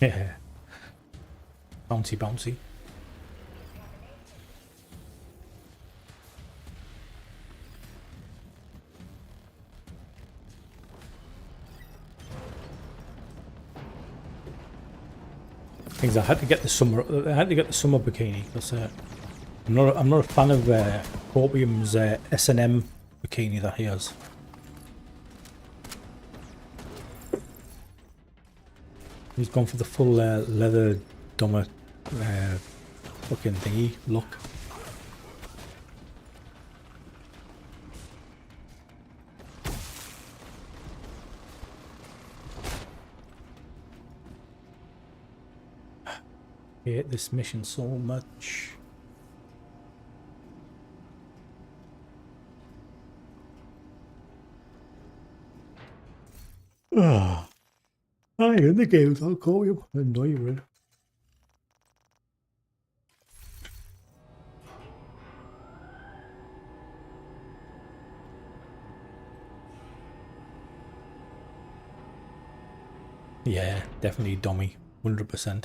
Yeah. Bouncy, bouncy. Things I had to get the summer. I had to get the summer bikini because I'm not a fan of Copium's S&M bikini that he has. He's gone for the full leather dumber fucking thingy look. hate this mission so much. Ah, I in the games. I'll call you. I know you will. Yeah, definitely dummy, 100%.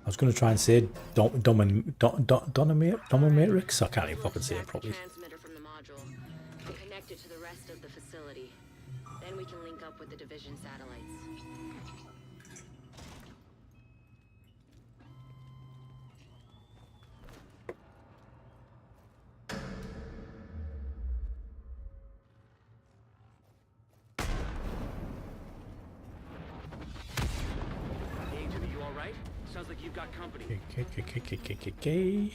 I was going to try and say dominatrix. I can't even fucking say it properly. Transmitter from the module and connect it to the rest of the facility. Then we can link up with the division satellites. Hey, Agent, are you all right? Sounds like you've got company. Okay.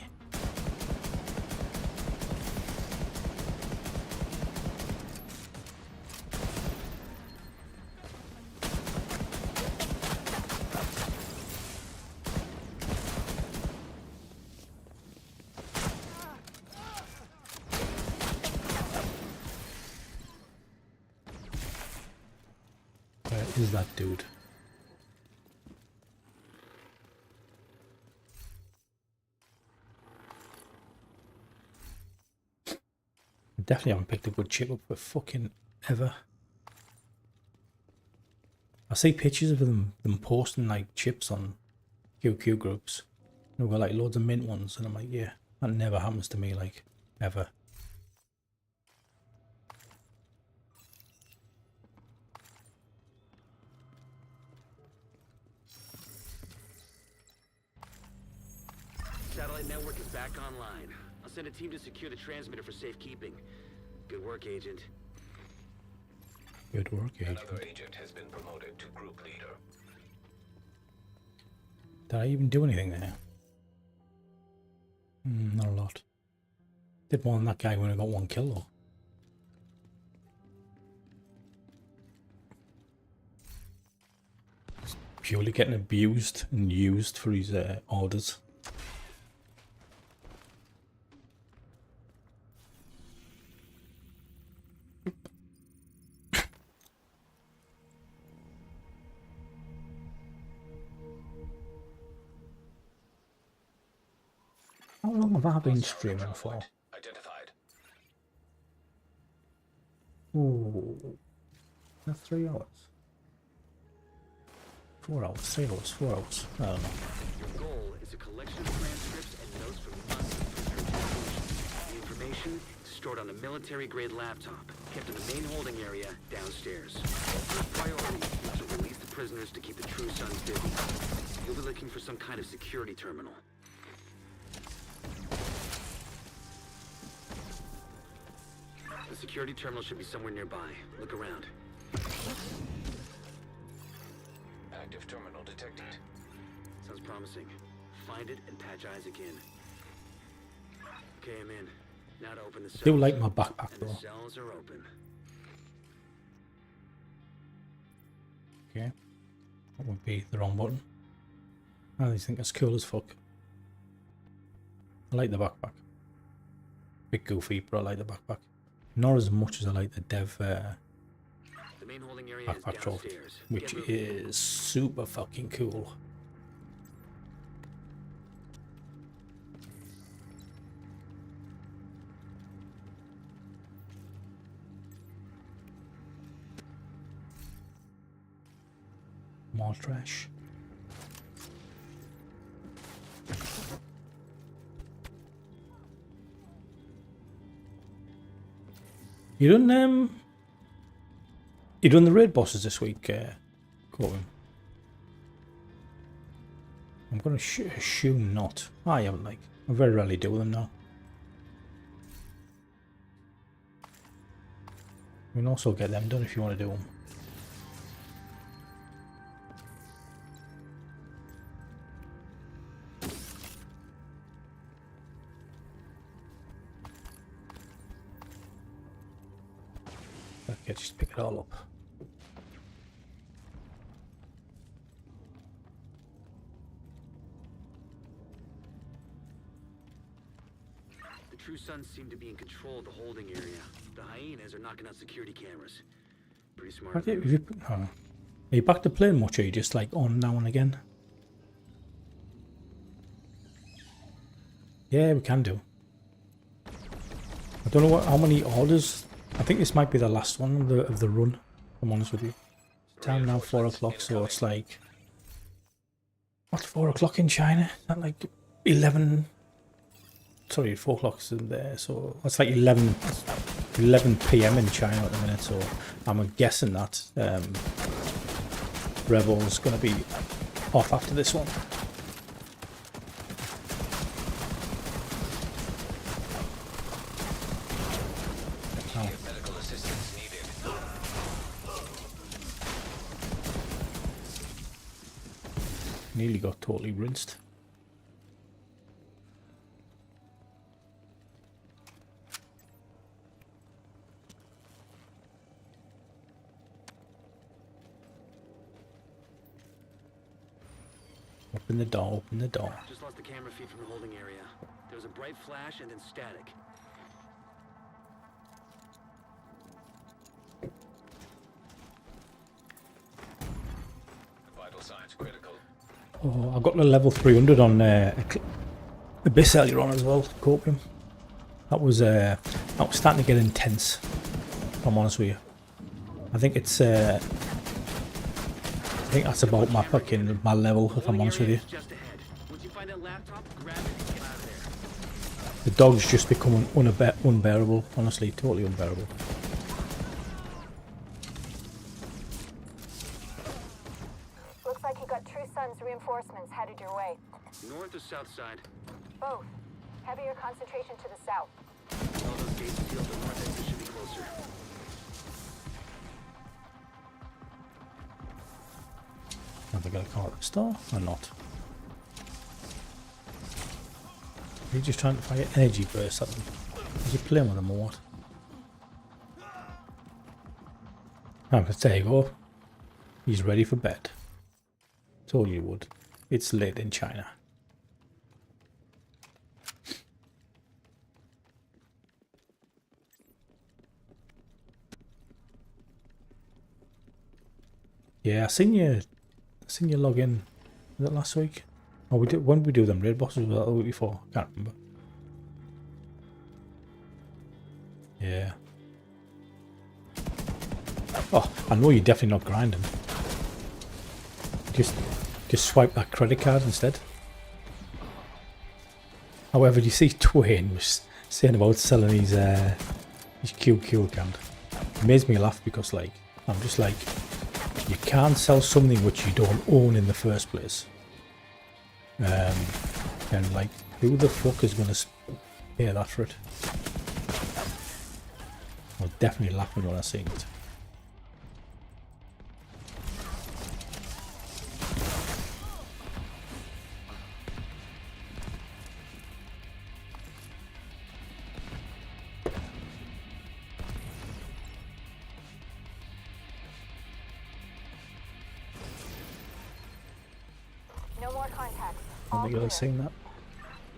Where is that dude? Definitely haven't picked a good chip up for fucking ever. I see pictures of them posting like chips on QQ groups. They've got like loads of mint ones, and I'm like, yeah, that never happens to me, like, ever. Satellite network is back online. I'll send a team to secure the transmitter for safekeeping. Good work, Agent. Good work, agent. Another agent has been promoted to group leader. Did I even do anything there? Not a lot. Did more than that guy when I got 1 kill though. Just purely getting abused and used for his orders. How long have I been streaming for? Identified. Ooh, that's 3 hours. 4 hours, 3 hours, 4 hours. I don't know. Your goal is a collection of transcripts and notes from us and prisoner interrogations. The information is stored on a military-grade laptop, kept in the main holding area downstairs. First priority is to release the prisoners to keep the True Sons busy. You'll be looking for some kind of security terminal. The security terminal should be somewhere nearby. Look around. Active terminal detected. Sounds promising. Find it and patch eyes again. Okay, I'm in. Now to open the cells. I do like my backpack And the though. cells are open. Okay. That would be the wrong button. I just think it's cool as fuck. I like the backpack. Bit goofy, but I like the backpack. Not as much as I like the dev The main holding area is backpack trophy, downstairs. which Get moving. is super fucking cool. More trash. You done the raid bosses this week, Corbin? I'm gonna assume not. I haven't, like, I very rarely do them now. You can also get them done if you want to do them. Okay, just pick it all up. True Sons seem to be in control of the holding area. The hyenas are knocking out security cameras. Pretty smart. Are you back to playing much, or are you just like on now and again? Yeah, we can do. I don't know how many orders. I think this might be the last one of the run. If I'm honest with you. Time now 4 o'clock, so it's like, what's 4 o'clock in China? Is that like 11? Sorry, 4 o'clock's in there, so it's like 11 p.m. in China at the minute. So I'm guessing that Rebel's gonna be off after this one. Medical assistance needed. Nearly got totally rinsed. Open the door, open the door. Just lost the camera feed from the holding area. There was a bright flash and then static. Vital signs critical. Oh, I got the level 300 on Abyss earlier on as well. Copium. That was starting to get intense. If I'm honest with you. I think it's I think that's about my level. If I'm honest with you. Just ahead. Once you find that laptop, grab it and get out of there. The dog's just becoming unbearable. Honestly, totally unbearable. Looks like you got True Sons reinforcements headed your way. North or south side? Both. Heavier concentration to the south. All those gates sealed. The north exit should be closer. Have they got a car at the store or not? Are you just trying to fire energy bursts at them? Are you playing with them or what? Oh, but there you go. He's ready for bed. Told you would. It's late in China. Yeah, I seen you log in. Was it last week? Oh, we did. When did we do them raid bosses? Was that the week before? Can't remember. Yeah. Oh, I know you're definitely not grinding. Just swipe that credit card instead. However, you see Twain was saying about selling his QQ account. It makes me laugh because, like, I'm just like, you can't sell something which you don't own in the first place. And like, who the fuck is gonna pay that for it? I was definitely laughing when I seen it. No more contacts. I All think you'll clear. have seen that.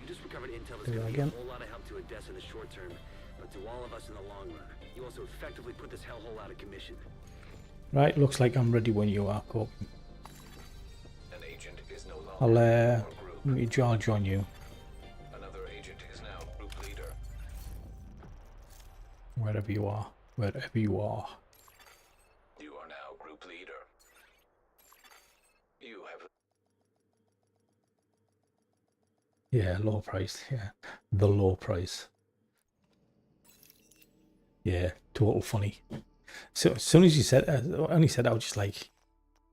You just recovered intel that's Do going that to be a again. whole lot of help to Odessa in the short term, but to all of us in the long run. You also effectively put this hellhole out of commission. Right, looks like I'm ready when you are, Cope. An agent is no longer I'll join you. Another agent is now group leader. Wherever you are. Wherever you are. You are now group leader. You have Yeah, low price. Yeah, the low price. Yeah, total funny. So as soon as you said, only said, I was just like,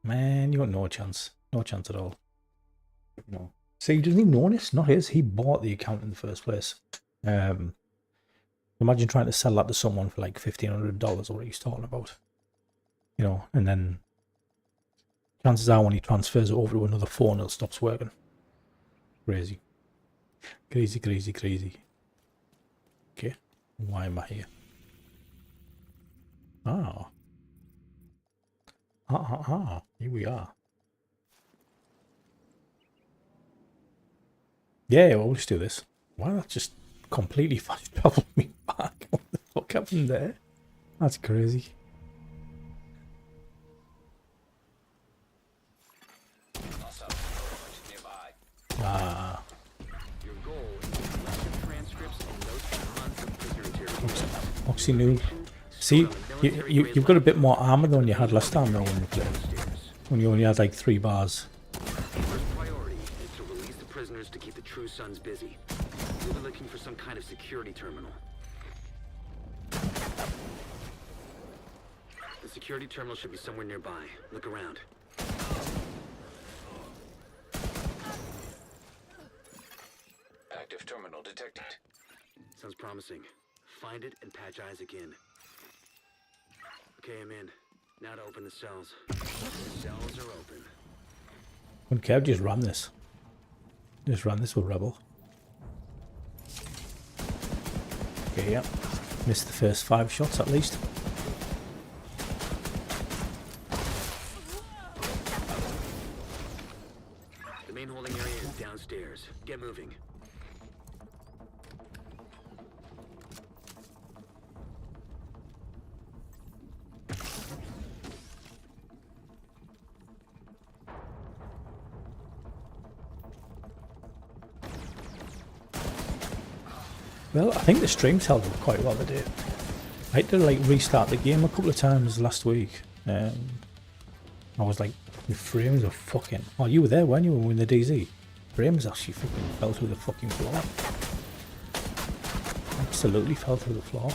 man, you got no chance, no chance at all. No. So he doesn't even know this. Not his. He bought the account in the first place. Imagine trying to sell that to someone for like $1,500 or what he's talking about. You know, and then chances are when he transfers it over to another phone, it stops working. Crazy. Crazy, crazy, crazy. Okay. Why am I here? Ah. Here we are. Yeah, well, we'll just do this. Why not just completely fast traveled me back. What the fuck happened there? That's crazy. Hostile deployment nearby. Ah, Your goal is to collect the transcripts and notes from months of prisoner interrogation. Oxy noob. See, you've got a bit more armor than you had last time though when you played. When you only had like 3 bars. First priority is to release the prisoners to keep the True Sons busy. We'll be looking for some kind of security terminal. The security terminal should be somewhere nearby. Look around. Active terminal detected. Sounds promising. Find it and patch Isaac in. Okay, I'm in. Now to open the cells. The cells are open. When Kev just ran this. Just ran this with Rebel. Okay, yeah. Missed the first 5 shots at least. The main holding area is downstairs. Get moving. Well, I think the streams held up quite well today. I had to like restart the game a couple of times last week. I was like, the frames are fucking... Oh, you were there, weren't you, when we were in the DZ? Frames actually fucking fell through the fucking floor. Absolutely fell through the floor.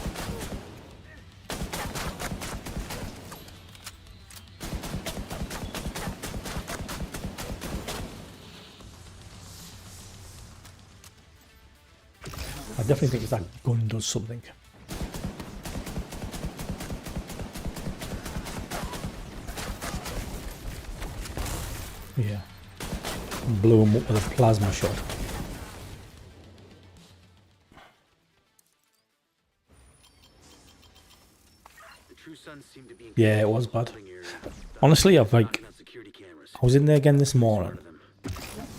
I definitely think that gun does something. Yeah. Blew him up with a plasma shot. The True Sons seem to be in Yeah, it was bad. holding area. Honestly, I've like... Knocking out security cameras. I was in there again this morning. Of them.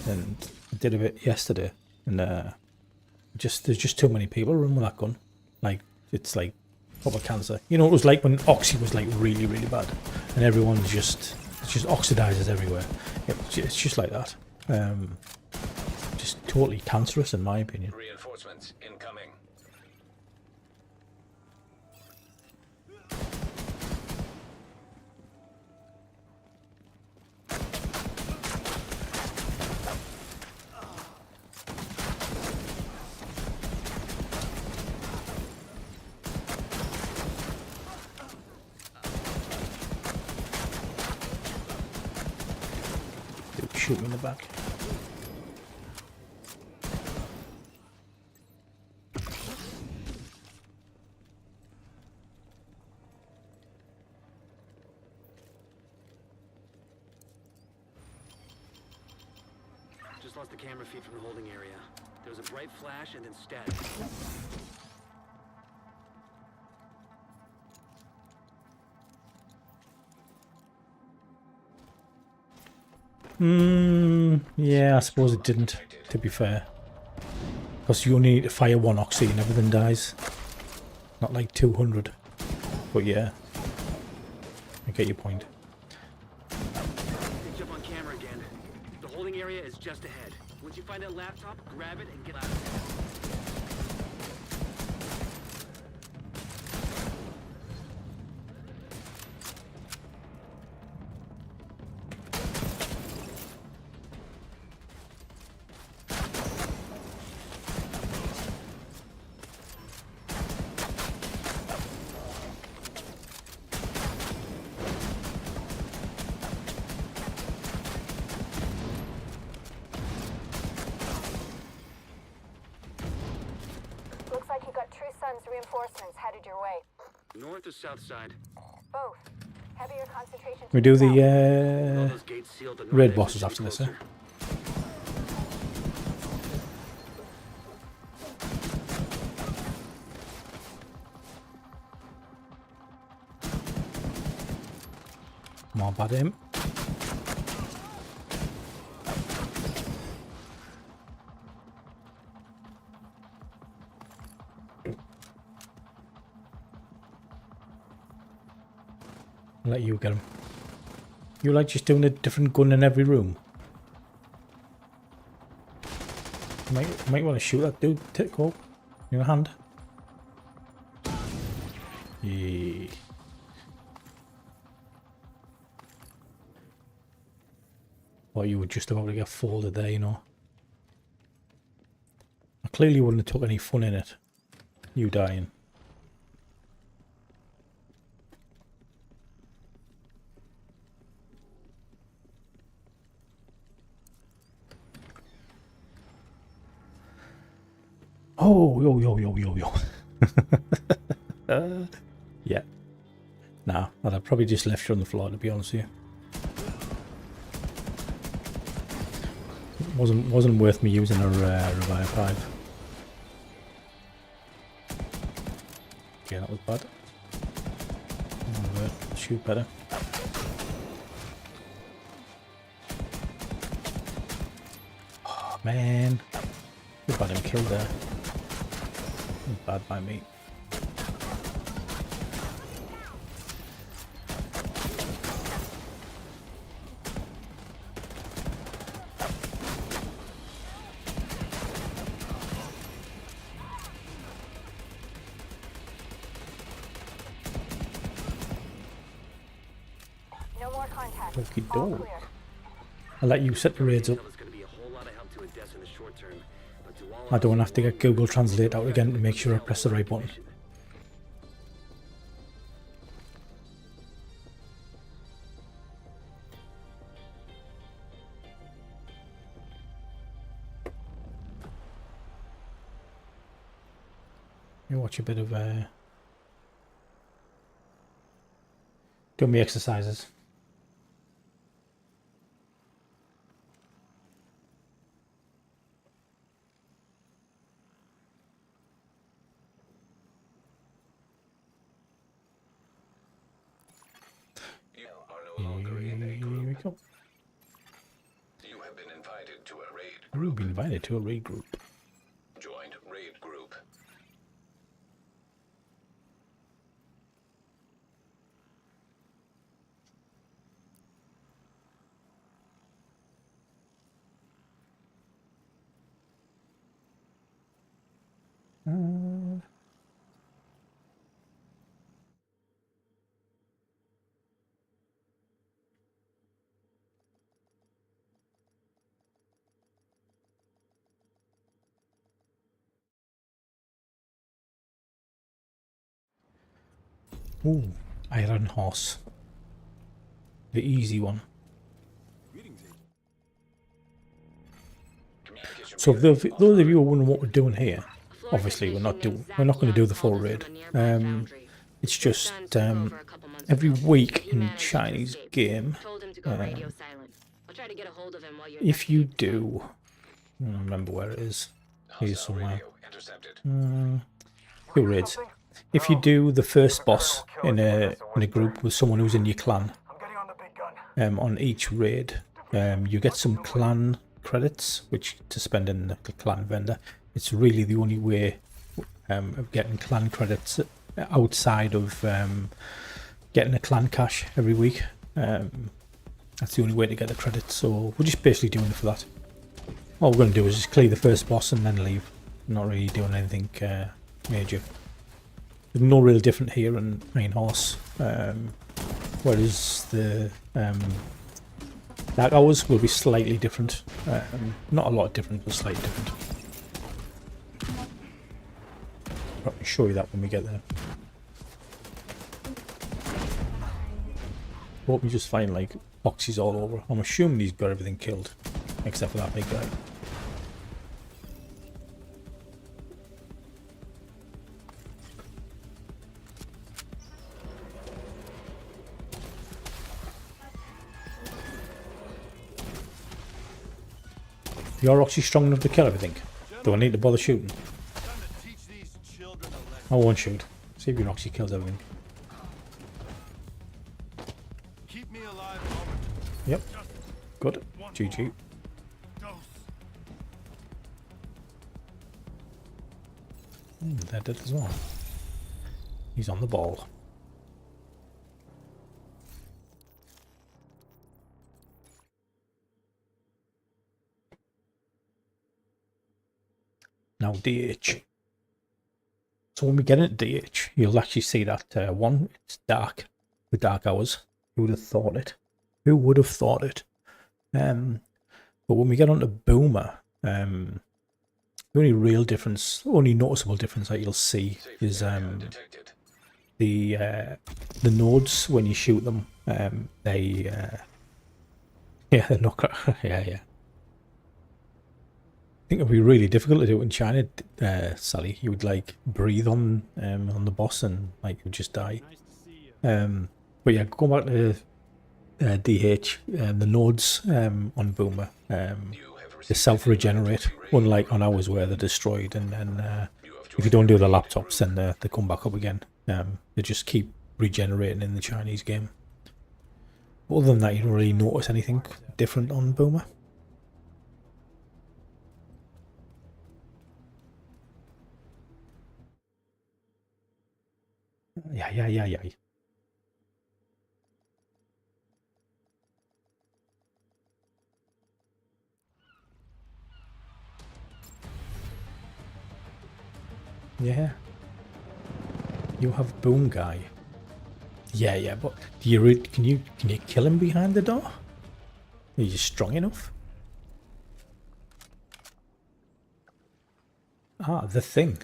And I did a bit yesterday. And there's just too many people running with that gun. Like, it's like proper cancer. You know, it was like when Oxy was like really, really bad. And everyone's just... It just oxidizes everywhere. It's just like that. Just totally cancerous in my opinion. Reinforcements incoming. Shoot me in the back. Just lost the camera feed from the holding area. There was a bright flash and then static. Yeah, I suppose it didn't, to be fair. Because you only need to fire 1 Oxy and everything dies. Not like 200. But yeah. I get your point. Picked you up on camera again. The holding area is just ahead. Once you find that laptop, grab it and get out of there. Looks like you got True Sons reinforcements headed your way. North or south side? Both. Heavier concentration. We do All the those gates sealed, the north red exit bosses should be after this, eh? closer. More bad aim. I'll let you get him. You like just doing a different gun in every room? Might want to shoot that dude. Take go. In your hand. Yeah. Or you were just about to get folded there, you know. I clearly wouldn't have took any fun in it. You dying. Oh, yo. Yeah. Nah, I'd have probably just left you on the floor, to be honest with you. Wasn't worth me using a revive 5. Okay, that was bad. Shoot better. Oh man, we got him killed there. Bad by me. No more contact. Okie All doke. clear. I'll let you set the raids up. I don't have to get Google Translate out again to make sure I press the right button. You watch a bit of do me exercises. You are no longer in a Here group. we go. You have been invited to a raid We've group. been invited to a raid group. Joined raid group. Ooh, Iron Horse. The easy one. Communication So those of you who wonder what we're doing here, obviously we're not going to do the full raid. It's just every week in Chinese game, if you do, I don't remember where it is. Here's hostile somewhere. radio intercepted. Two raids. If you do the first boss in a group with someone who's in your clan, I'm getting on the big gun. on each raid, you get some clan credits, which to spend in the clan vendor. It's really the only way of getting clan credits outside of getting a clan cash every week. That's the only way to get the credits. So we're just basically doing it for that. All we're going to do is just clear the first boss and then leave. Not really doing anything major. There's no real different here in Iron Horse. Whereas the Dark Hours will be slightly different. Not a lot different, but slightly different. I'll show you that when we get there. Hope we just find like boxes all over. I'm assuming he's got everything killed, except for that big guy. You're actually strong enough to kill everything. Do I need to bother shooting? I won't shoot. See if your Roxy kills everything. Keep me alive. Yep. Good. GG. They're dead as well. He's on the ball. now DH. So when we get into DH, you'll actually see that one, it's dark, the dark hours. Who would have thought it? Who would have thought it? But when we get onto Boomer, the only real difference, only noticeable difference that you'll see is Detected. the nodes when you shoot them. They yeah, they're not. Yeah. I think it'd be really difficult to do it in China, Sally. You would like breathe on the boss and like you would just die. But yeah, going back to DH, the nodes on Boomer, they self-regenerate, unlike on ours where they're destroyed, and then if you don't do the laptops, then they come back up again. They just keep regenerating in the Chinese game. Other than that, you don't really notice anything different on Boomer. Yeah. Yeah. You have Boom Guy. Yeah, but do you can you kill him behind the door? Are you strong enough? Ah, the thing.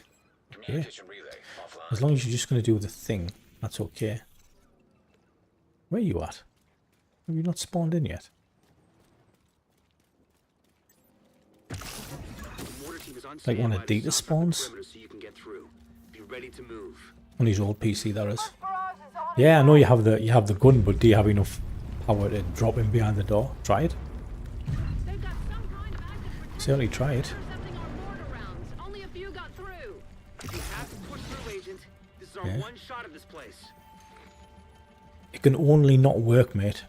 Okay. Communication relay offline. As long as you're just going to do the thing, that's okay. Where are you at? Have you not spawned in yet? The mortar team is on Like one of standby to Dita stop at the spawns? perimeter so you can get through. Be ready to move. On his old PC, that is. Barrage is on Yeah, I know you have the gun, but do you have enough power to drop him behind the door? Try it. They've got some kind of active protection Certainly try it. intercepting our mortar rounds. Only a few got through. If you have to push through, Agent, this is our Yeah. one shot of this place. It can only not work, mate.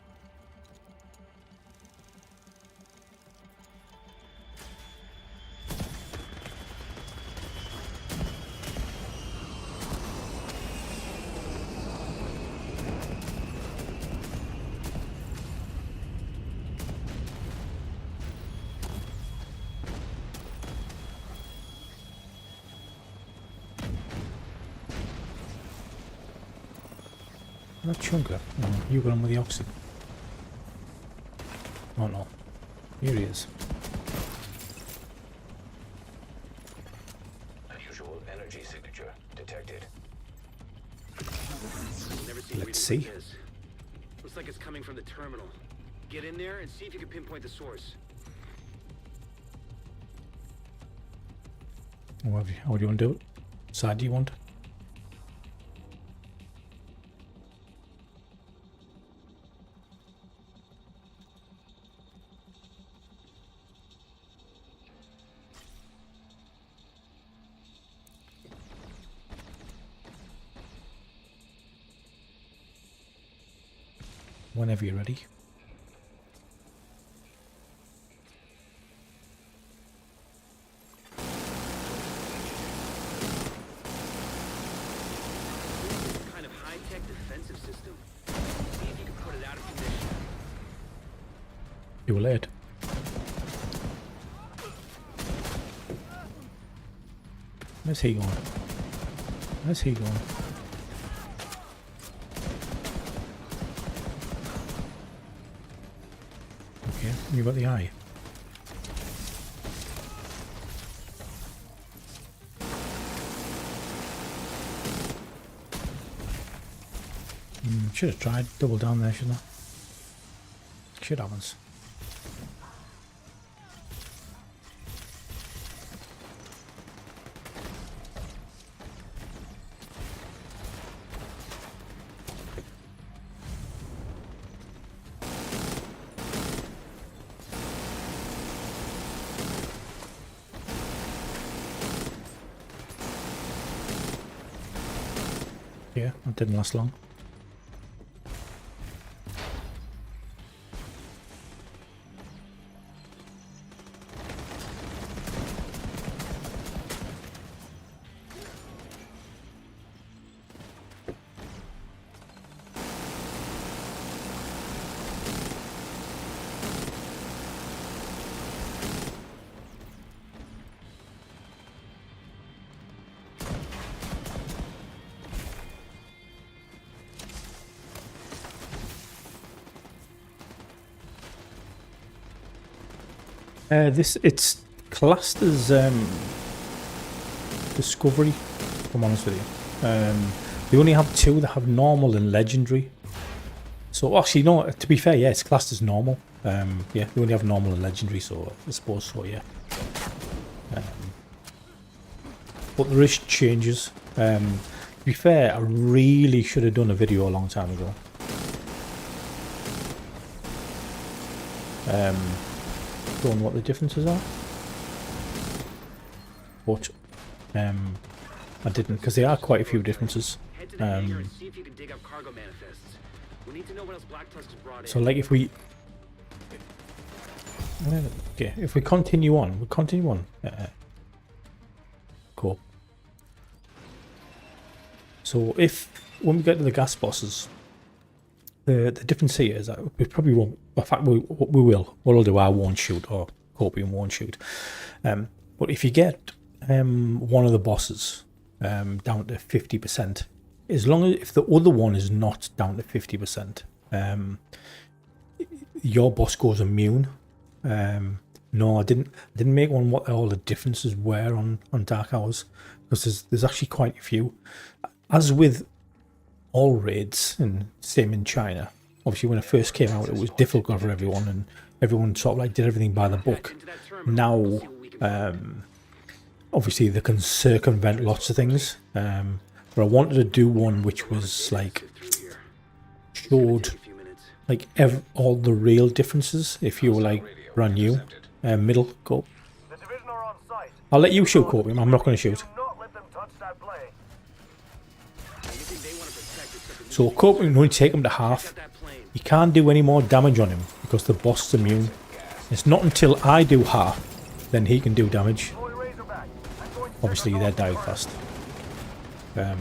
Not Chunker. No, you got him with the oxygen. Oh no. Here he is. Unusual energy signature detected. Never seen Let's reading see. like this. Looks like it's coming from the terminal. Get in there and see if you can pinpoint the source. How do you want to do it? Side do you want? Whenever you're ready. Some kind of high-tech defensive system. See if you can put it out of commission. You were late. Where's he going? Where's he going? Okay, you got the eye. Should have tried double down there, shouldn't I? Shit happens. Yeah, that didn't last long. It's classed as Discovery, if I'm honest with you. They only have 2 that have normal and legendary. So actually, no. To be fair, yeah, it's classed as normal. Yeah, they only have normal and legendary, so I suppose so. Yeah. But there is changes. To be fair, I really should have done a video a long time ago. Showing what the differences are. But I didn't, because there are quite a few differences. Head to the hangar and see if you can dig up cargo manifests. We need to know what else Black Tusk has brought So in. like if we... Okay, if we continue on, cool. So if, when we get to the gas bosses, the difference here is that we probably won't, in fact we will, what I'll do, I won't shoot, or Copium won't shoot. But if you get one of the bosses down to 50%, as long as, if the other one is not down to 50%, your boss goes immune. No, I didn't make one what all the differences were on Dark Hours, because there's actually quite a few. As with all raids, and same in China, obviously when it first came out it was difficult for everyone, and everyone sort of like did everything by the book. Now obviously they can circumvent lots of things, but I wanted to do one which was like showed like all the real differences if you were like brand new. Middle, go. The division are on site. I'll let you shoot, Copium. I'm not going to shoot. Do not let them touch that plane. So Copium only take him to half. You can't do any more damage on him because the boss is immune. It's not until I do half, then he can do damage. Obviously they're die fast. But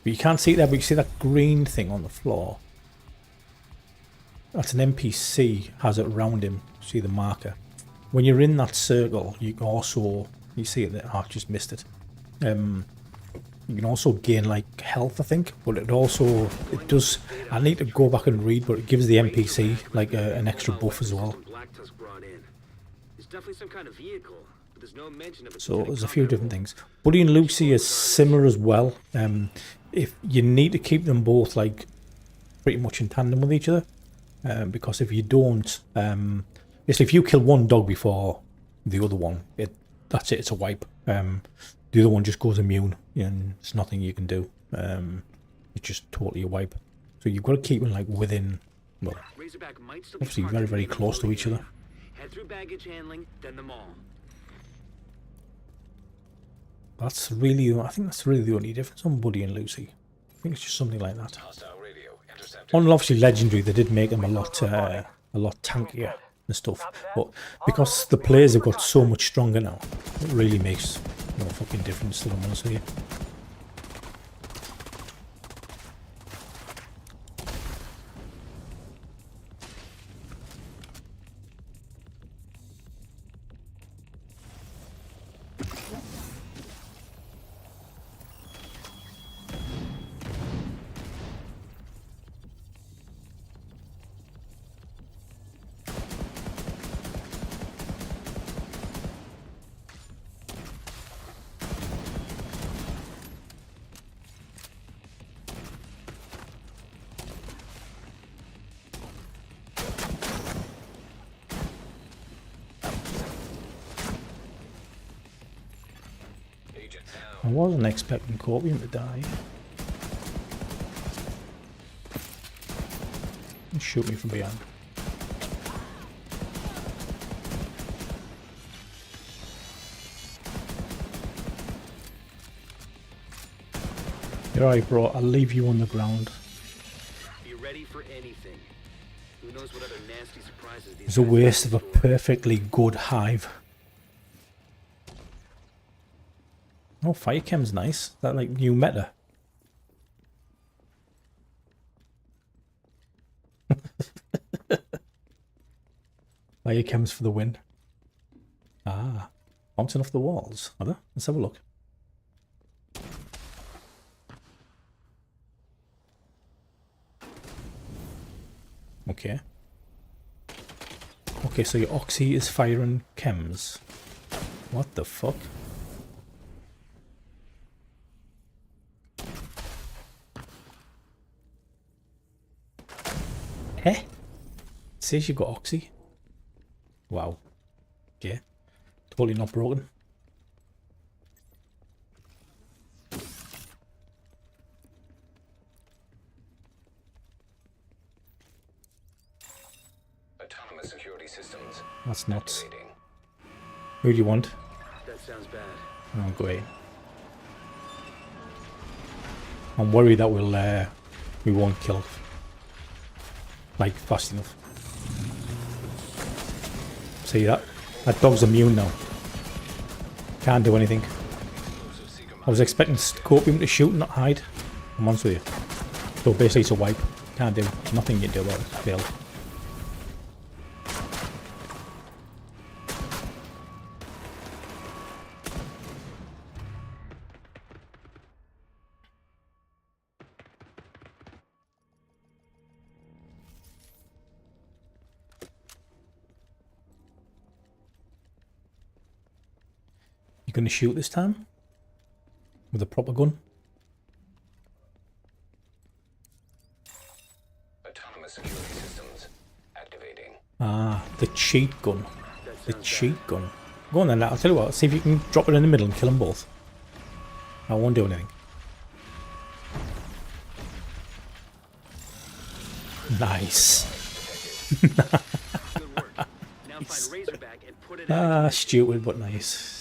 you can't see it there, but you see that green thing on the floor. That's an NPC, has it around him. See the marker. When you're in that circle, you can also, you see it there, oh, I just missed it. You can also gain like health, I think, but it also, it does, I need to go back and read, but it gives the NPC like an extra buff as well. So there's a few different things. Buddy and Lucy is similar as well. If you need to keep them both like pretty much in tandem with each other, because if you don't, basically if you kill one dog before the other one, that's it, it's a wipe. The other one just goes immune and there's nothing you can do. It's just totally a wipe. So you've got to keep them like within, well, obviously very, very close to each other. Head through baggage handling, then the mall. That's really, I think that's really the only difference on Buddy and Lucy. I think it's just something like that. On obviously Legendary, they did make them a lot tankier and stuff. But because the players have got so much stronger now, it really makes no fucking difference to them, honestly. I wasn't expecting Copium to die. Shoot me from behind. You're right, bro. I'll leave you on the ground. Be ready for anything. Who knows what other nasty surprises these It's a guys waste have of a in store. perfectly good hive. Oh, fire chem's nice. That like new meta. Fire chems for the win. Ah, bouncing off the walls. Are they? Let's have a look. Okay. Okay, so your Oxy is firing chems. What the fuck? Eh? It says you got Oxy. Wow. Okay. Totally not broken. Autonomous security systems. That's nuts. Activating. Who do you want? That sounds bad. Oh, great. I'm worried that we won't kill like fast enough. See that? That dog's immune now. Can't do anything. I was expecting Scorpion to shoot, not hide. I'm honest with you. So basically it's a wipe. Can't do nothing you can do about it. Failed. You gonna shoot this time? With a proper gun? Autonomous security systems. Activating. Ah, the cheat gun. The cheat gun. Go on then, I'll tell you what, see if you can drop it in the middle and kill them both. I won't do anything. Nice. Good work. Now find Razorback and put it out. Ah, stupid but nice.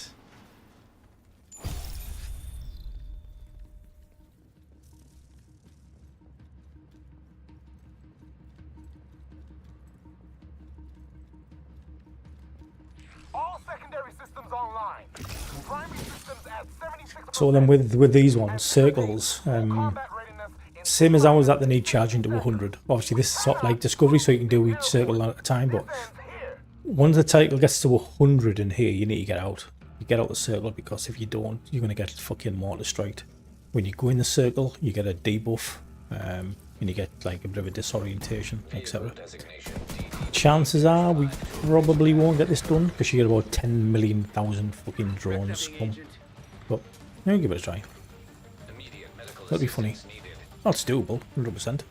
All secondary systems online. Primary systems at 76%. So then with these ones, circles, Combat readiness in same as ours that they need charging to 100. Obviously this is sort of like discovery, so you can do each circle at a time, but here. once the title gets to 100 in here, you need to get out. You get out the circle, because if you don't, you're going to get fucking mortar striked. When you go in the circle, you get a debuff, and you get like a bit of a disorientation, etc. Designation DD. Chances are we probably won't get this done, because you get about 10 million thousand fucking drones come. But yeah, give it a try. Immediate medical That'd be funny. assistance needed. That's doable, 100%.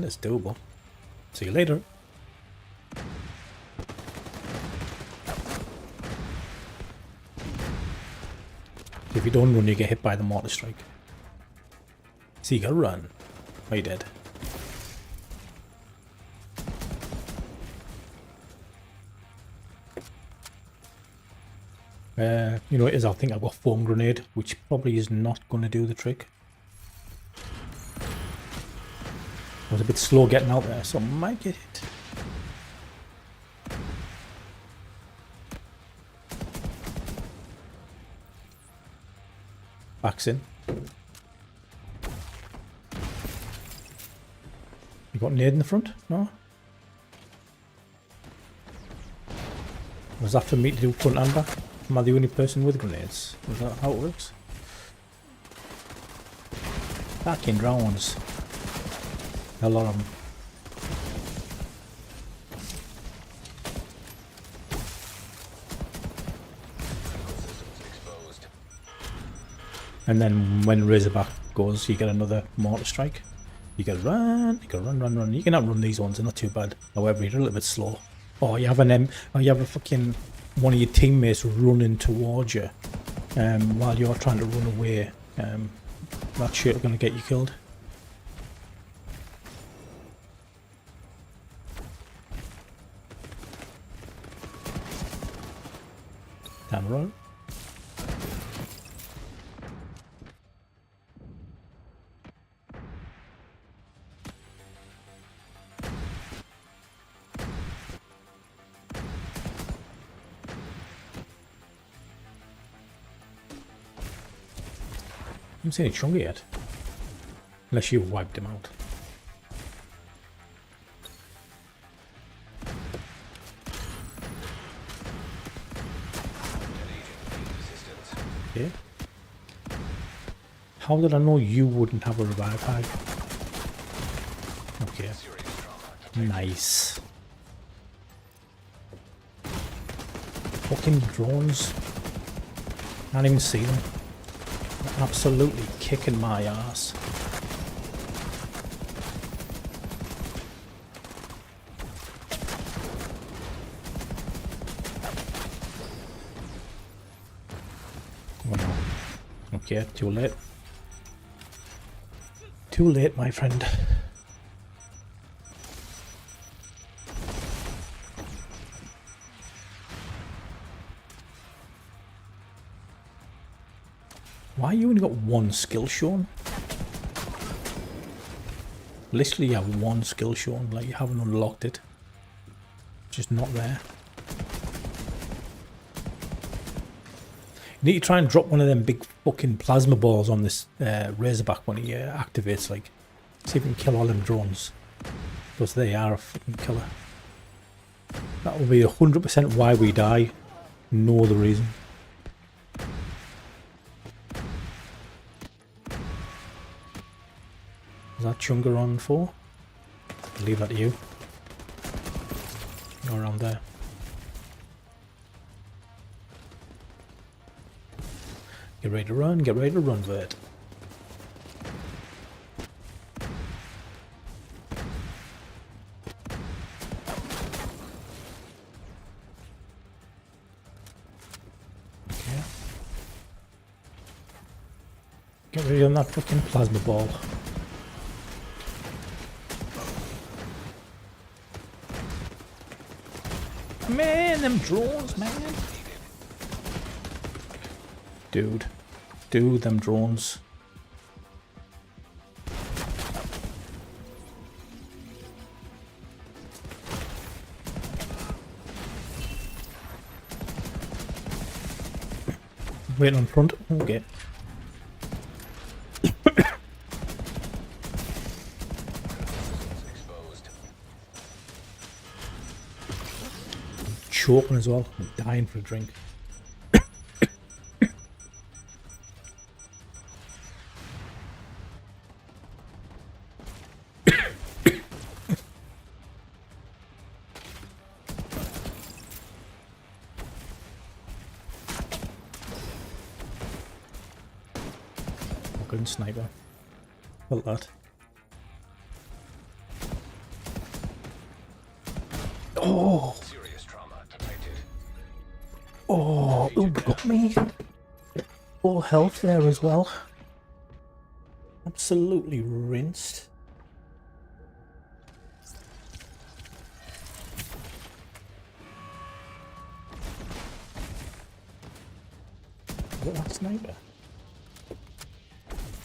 It's doable. See you later. If you don't run, you get hit by the mortar strike. So you gotta run. Are you dead? You know what it is? I think I've got foam grenade, which probably is not going to do the trick. I was a bit slow getting out there, so I might get hit. Backs in. You got nade in the front? No? Was that for me to do front and back? Am I the only person with grenades? Is that how it works? Fucking drones. A lot of them. Exposed. And then when Razorback goes, you get another mortar strike. You can run, run. You can outrun these ones, they're not too bad. However, you're a little bit slow. Or you have or you have a fucking one of your teammates running towards you, while you're trying to run away. That shit's gonna get you killed. Down the road. I haven't seen any chunga yet. Unless you've wiped him out. Yeah. How did I know you wouldn't have a revive hag? Okay. Nice. Fucking drones. Can't even see them. They're absolutely kicking my ass. Oh no. Okay, too late. Too late, my friend. Why you only got one skill shown? Literally you have one skill shown, like you haven't unlocked it. Just not there. You need to try and drop one of them big fucking plasma balls on this Razorback when he activates, like. See if we can kill all them drones. Because they are a fucking killer. That will be 100% why we die. No other reason. Is that Chunga on 4? I'll leave that to you. Go around there. Get ready to run, Vert. Okay. Get ready on that fucking plasma ball. Man, them drones, man. Dude, them drones. Wait on front. Okay. Choking as well. I'm dying for a drink. Fucking sniper. Felt that. Oh! Oh, who got me? Full health there as well. Absolutely rinsed. Look at that sniper.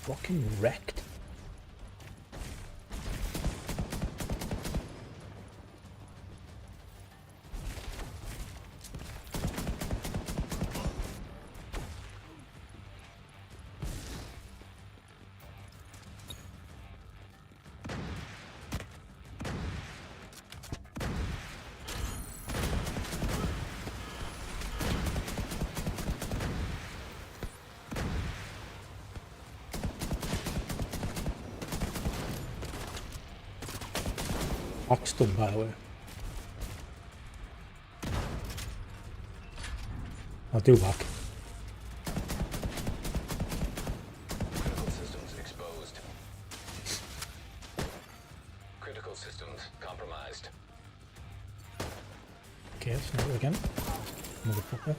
Fucking wrecked. Oxton, by the way. I'll do back. Critical systems exposed. Critical systems compromised. Okay, let's do it again. Motherfucker.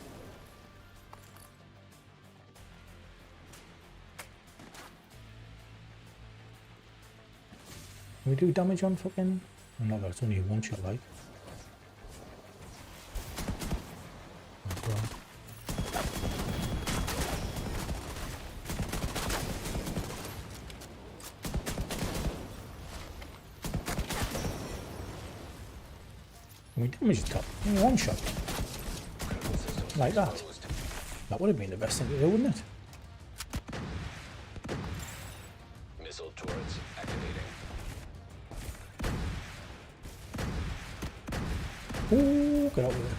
Can we do damage on fucking... No, that's only a one shot, like. Oh, God. Can we damage the top? In one shot. Like that. That would have been the best thing to do, wouldn't it? Missile turrets activating. Ooh, get out of there.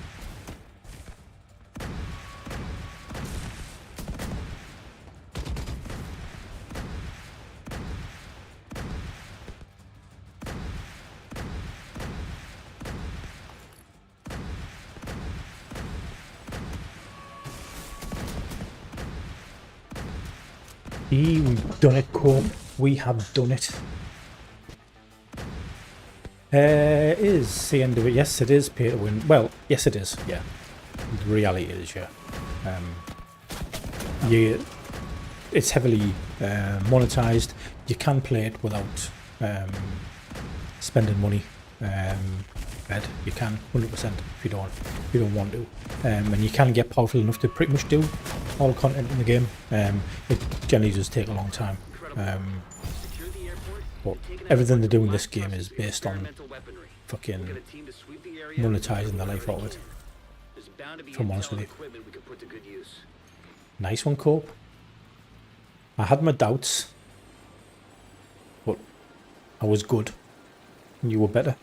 We've done it, Cope. We have done it. Is the end of it? Yes, it is pay to win. Well, yes, it is. Yeah, the reality is, yeah. It's heavily monetized. You can play it without spending money. Ed, you can 100% if you don't want to, and you can get powerful enough to pretty much do all content in the game. It generally does take a long time. But everything they do in this game is based on fucking monetizing the life out of it. If I'm honest with you. Nice one, Cope. I had my doubts, but I was good. And you were better.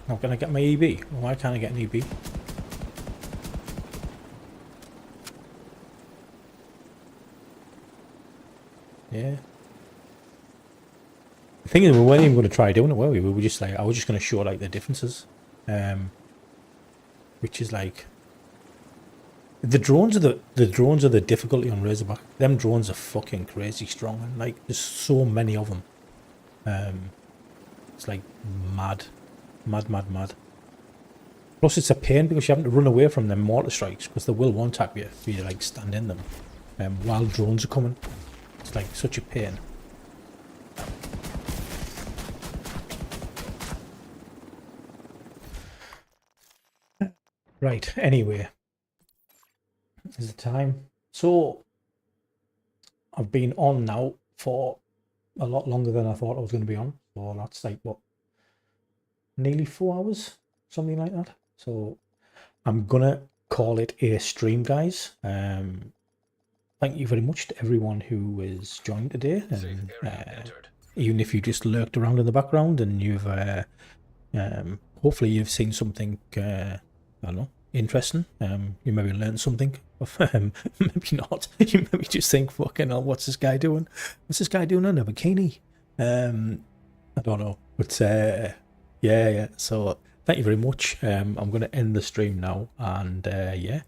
How can I get my EB? Why can't I get an EB? Yeah. The thing is, we weren't even going to try doing it, were we? We were just like, I was just going to show like the differences, which is like the drones are the difficulty on Razorback. Them drones are fucking crazy strong, and like there's so many of them. It's like mad. Plus, it's a pain because you have to run away from them mortar strikes because they will one tap you if you like stand in them while drones are coming. It's like such a pain. Right, anyway. Is the time. So, I've been on now for a lot longer than I thought I was going to be on. So, that's like, what? Nearly 4 hours? Something like that. So, I'm going to call it a stream, guys. Thank you very much to everyone who has joined today. And, even if you just lurked around in the background and you've hopefully you've seen something I don't know, interesting. You maybe learned something. Maybe not. You maybe just think, fucking hell, what's this guy doing? What's this guy doing in a bikini? I don't know. But yeah. So thank you very much. I'm going to end the stream now. And yeah.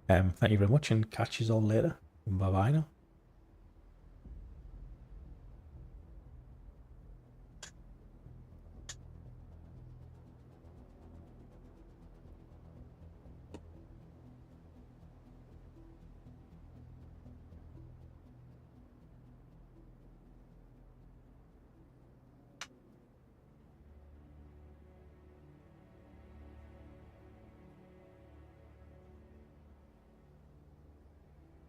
Thank you very much and catch you all later. Bye bye now.